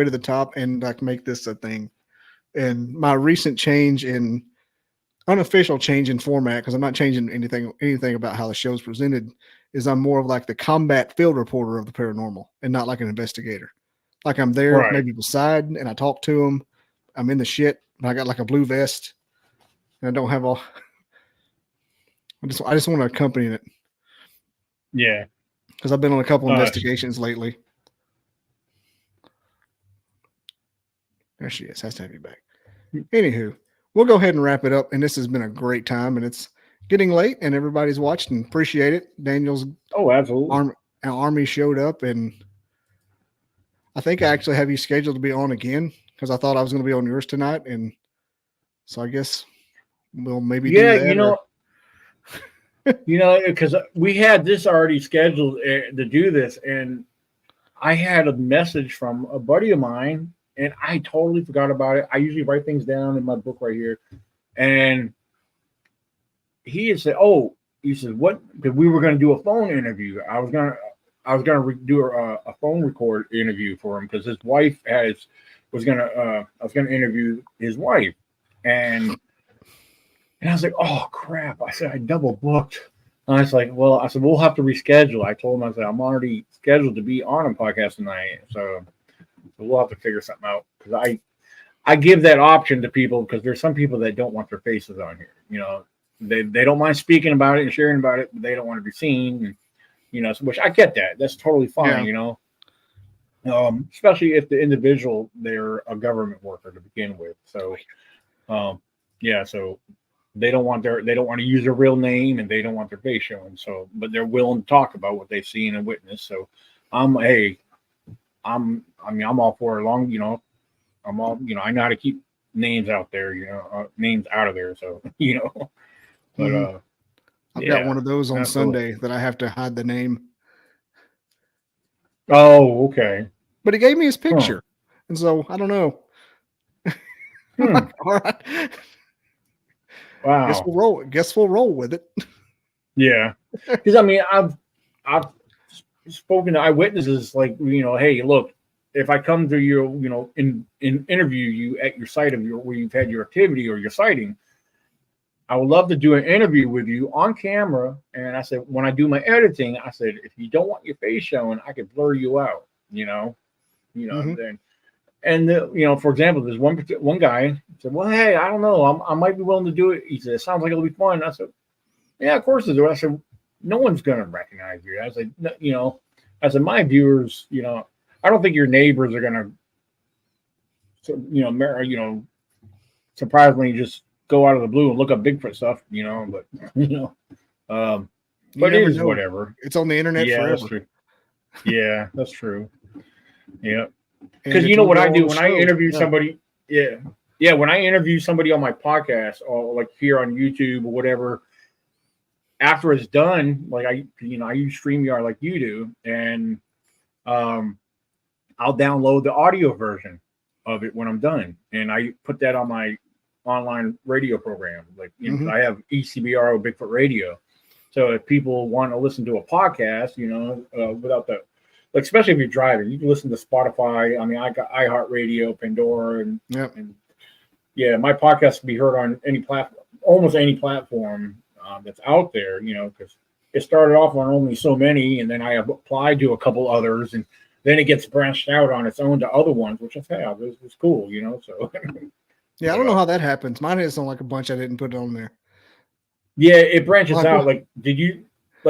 Speaker 5: the top and like make this a thing. And my recent unofficial change in format, because I'm not changing anything about how the show's presented, is I'm more of like the combat field reporter of the paranormal and not like an investigator. Like I'm there maybe beside and I talk to them. I'm in the shit and I got like a blue vest and I don't have all. I just want to accompany it.
Speaker 6: Yeah.
Speaker 5: Because I've been on a couple investigations lately. There she is. Has to have you back. Anywho, we'll go ahead and wrap it up. And this has been a great time. And it's getting late and everybody's watched and appreciate it. Daniel's
Speaker 6: absolutely.
Speaker 5: Army showed up, and I think I actually have you scheduled to be on again because I thought I was going to be on yours tonight. And so I guess we'll maybe do that.
Speaker 6: Because we had this already scheduled to do this, and I had a message from a buddy of mine, and I totally forgot about it. I usually write things down in my book right here, and he had said, he said, what? Because we were going to do a phone interview. I was going to do a phone record interview for him because his wife I was going to interview his wife, and I was like, oh crap. I said, I double booked. And I was like, well, we'll have to reschedule. I told him, I said, I'm already scheduled to be on a podcast tonight. So we'll have to figure something out. Because I give that option to people because there's some people that don't want their faces on here. They don't mind speaking about it and sharing about it, but they don't want to be seen. And, which I get that. That's totally fine, especially if the individual, they're a government worker to begin with. So, so they don't want to use their real name and they don't want their face showing. So, but they're willing to talk about what they've seen and witnessed. So I'm all for it long, I'm all, I know how to keep names out there, names out of there. So, but,
Speaker 5: I've got one of those on Sunday that I have to hide the name.
Speaker 6: Oh, okay.
Speaker 5: But he gave me his picture. And so I don't know. All right.
Speaker 6: Wow.
Speaker 5: Guess we'll roll with it.
Speaker 6: Yeah. Because I've spoken to eyewitnesses, like, hey, look, if I come to your, in interview you at your site of where you've had your activity or your sighting, I would love to do an interview with you on camera. And I said, when I do my editing, I said, if you don't want your face showing, I could blur you out, then. And for example, there's one guy said, well, hey, I don't know, I might be willing to do it. He said, it sounds like it'll be fun. I said, yeah, of course it is. I said, no one's gonna recognize you. I said, my viewers, I don't think your neighbors are gonna, surprisingly just go out of the blue and look up Bigfoot stuff, but but it is
Speaker 5: know.
Speaker 6: whatever.
Speaker 5: It's on the internet forever.
Speaker 6: That's true. Yeah, that's true. Yeah. Because what I do when I interview somebody, when I interview somebody on my podcast or like here on YouTube or whatever, after it's done, like I use StreamYard like you do, and I'll download the audio version of it when I'm done, and I put that on my online radio program. Like I have ECBRO Bigfoot Radio, so if people want to listen to a podcast, without the like, especially if you're driving, you can listen to Spotify. I mean, I got iHeartRadio, Pandora, and my podcast can be heard on any platform, almost any platform that's out there. Because it started off on only so many, and then I have applied to a couple others, and then it gets branched out on its own to other ones, which I say, it's cool, So
Speaker 5: yeah, I don't know how that happens. Mine is on like a bunch. I didn't put it on there.
Speaker 6: Yeah, it branches out. Like,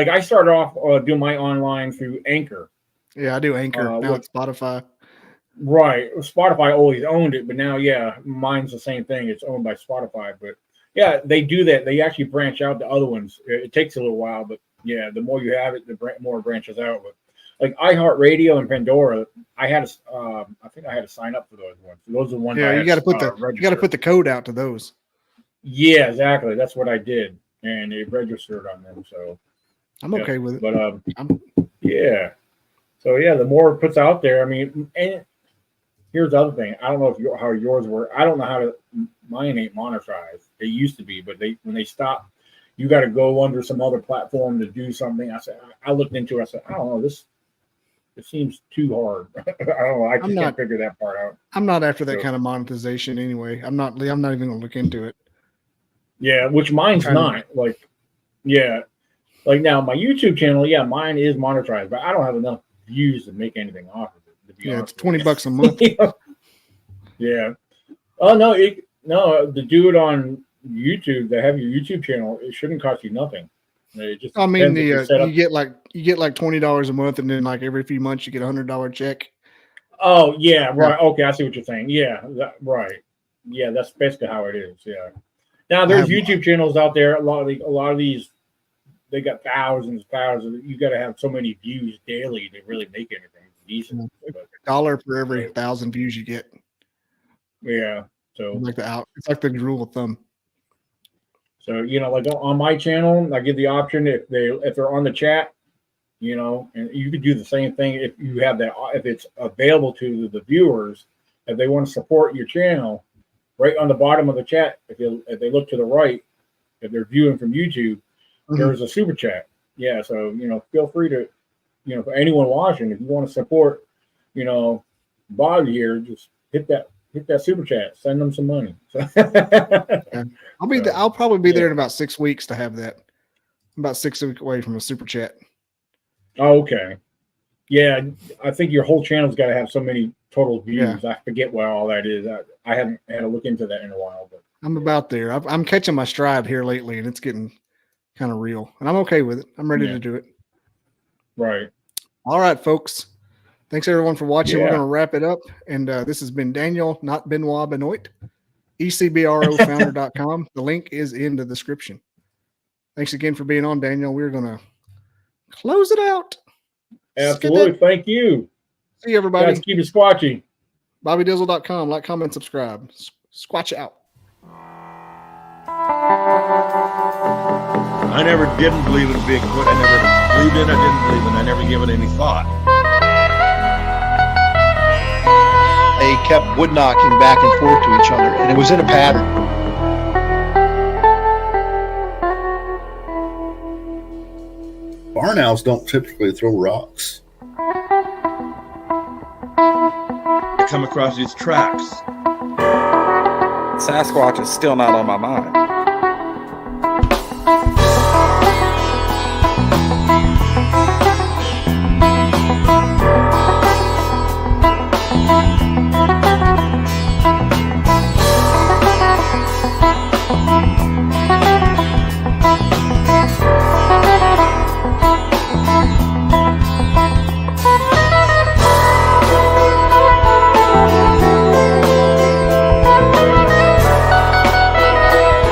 Speaker 6: I started off doing my online through Anchor.
Speaker 5: Yeah, I do Anchor. Now it's Spotify.
Speaker 6: Right. Spotify always owned it, but now, mine's the same thing. It's owned by Spotify. But, yeah, they do that. They actually branch out to other ones. It takes a little while, but, yeah, the more you have it, the more it branches out. But, like, iHeartRadio and Pandora, I think I had to sign up for those ones. Those are the ones
Speaker 5: you got to put the code out to those.
Speaker 6: Yeah, exactly. That's what I did. And it registered on them. So
Speaker 5: I'm okay with it.
Speaker 6: But, yeah. So, yeah, the more it puts out there, I mean, and here's the other thing. I don't know how yours work. I don't know how mine ain't monetized. They used to be, but when they stopped, you got to go under some other platform to do something. I looked into it. I said, I don't know, it seems too hard. I don't know. I just can't figure that part out.
Speaker 5: I'm not after that kind of monetization anyway. I'm not even going to look into it.
Speaker 6: Yeah, which mine's not. Like, yeah. Like now, my YouTube channel, mine is monetized, but I don't have enough views to make anything off of it. To be honest,
Speaker 5: it's $20 a month.
Speaker 6: Yeah. Oh no, to do it on YouTube, to have your YouTube channel, it shouldn't cost you nothing. It just
Speaker 5: you get like $20 a month, and then like every few months you get $100 check.
Speaker 6: Oh yeah, right. Okay, I see what you're saying. Yeah, right. Yeah, that's basically how it is. Yeah. Now there's YouTube channels out there. A lot of these. They got thousands. You got to have so many views daily to really make anything decent.
Speaker 5: $1 for every 1,000 views you get.
Speaker 6: Yeah. So
Speaker 5: it's like the rule of thumb.
Speaker 6: So like on my channel, I give the option if they're on the chat, and you could do the same thing if you have that, if it's available to the viewers, if they want to support your channel, right on the bottom of the chat, if they look to the right, if they're viewing from YouTube. There's a super chat. Yeah, so feel free to, for anyone watching, if you want to support, Bobby here, just hit that super chat. Send them some money.
Speaker 5: I'll probably be there in about 6 weeks to have that. I'm about 6 weeks away from a super chat.
Speaker 6: Oh, okay. Yeah, I think your whole channel's got to have so many total views. Yeah. I forget what all that is. I haven't had to look into that in a while. But
Speaker 5: I'm about there. I'm catching my stride here lately, and it's getting kind of real, and I'm okay with it. I'm ready to do it.
Speaker 6: Right.
Speaker 5: All right, folks. Thanks everyone for watching. We're going to wrap it up. And this has been Daniel, not Benoit, Benoit, ECBROfounder.com. The link is in the description. Thanks again for being on, Daniel. We're going to close it out.
Speaker 6: Absolutely. Thank you.
Speaker 5: See you, everybody.
Speaker 6: Guys, keep it squatchy.
Speaker 5: BobbyDizzle.com. Like, comment, subscribe. Squatch out.
Speaker 1: I never didn't believe in Bigfoot. I never believed in it. I didn't believe in it. I never gave it any thought.
Speaker 2: They kept wood knocking back and forth to each other, and it was in a pattern.
Speaker 3: Barn owls don't typically throw rocks.
Speaker 1: come across these tracks.
Speaker 4: Sasquatch is still not on my mind.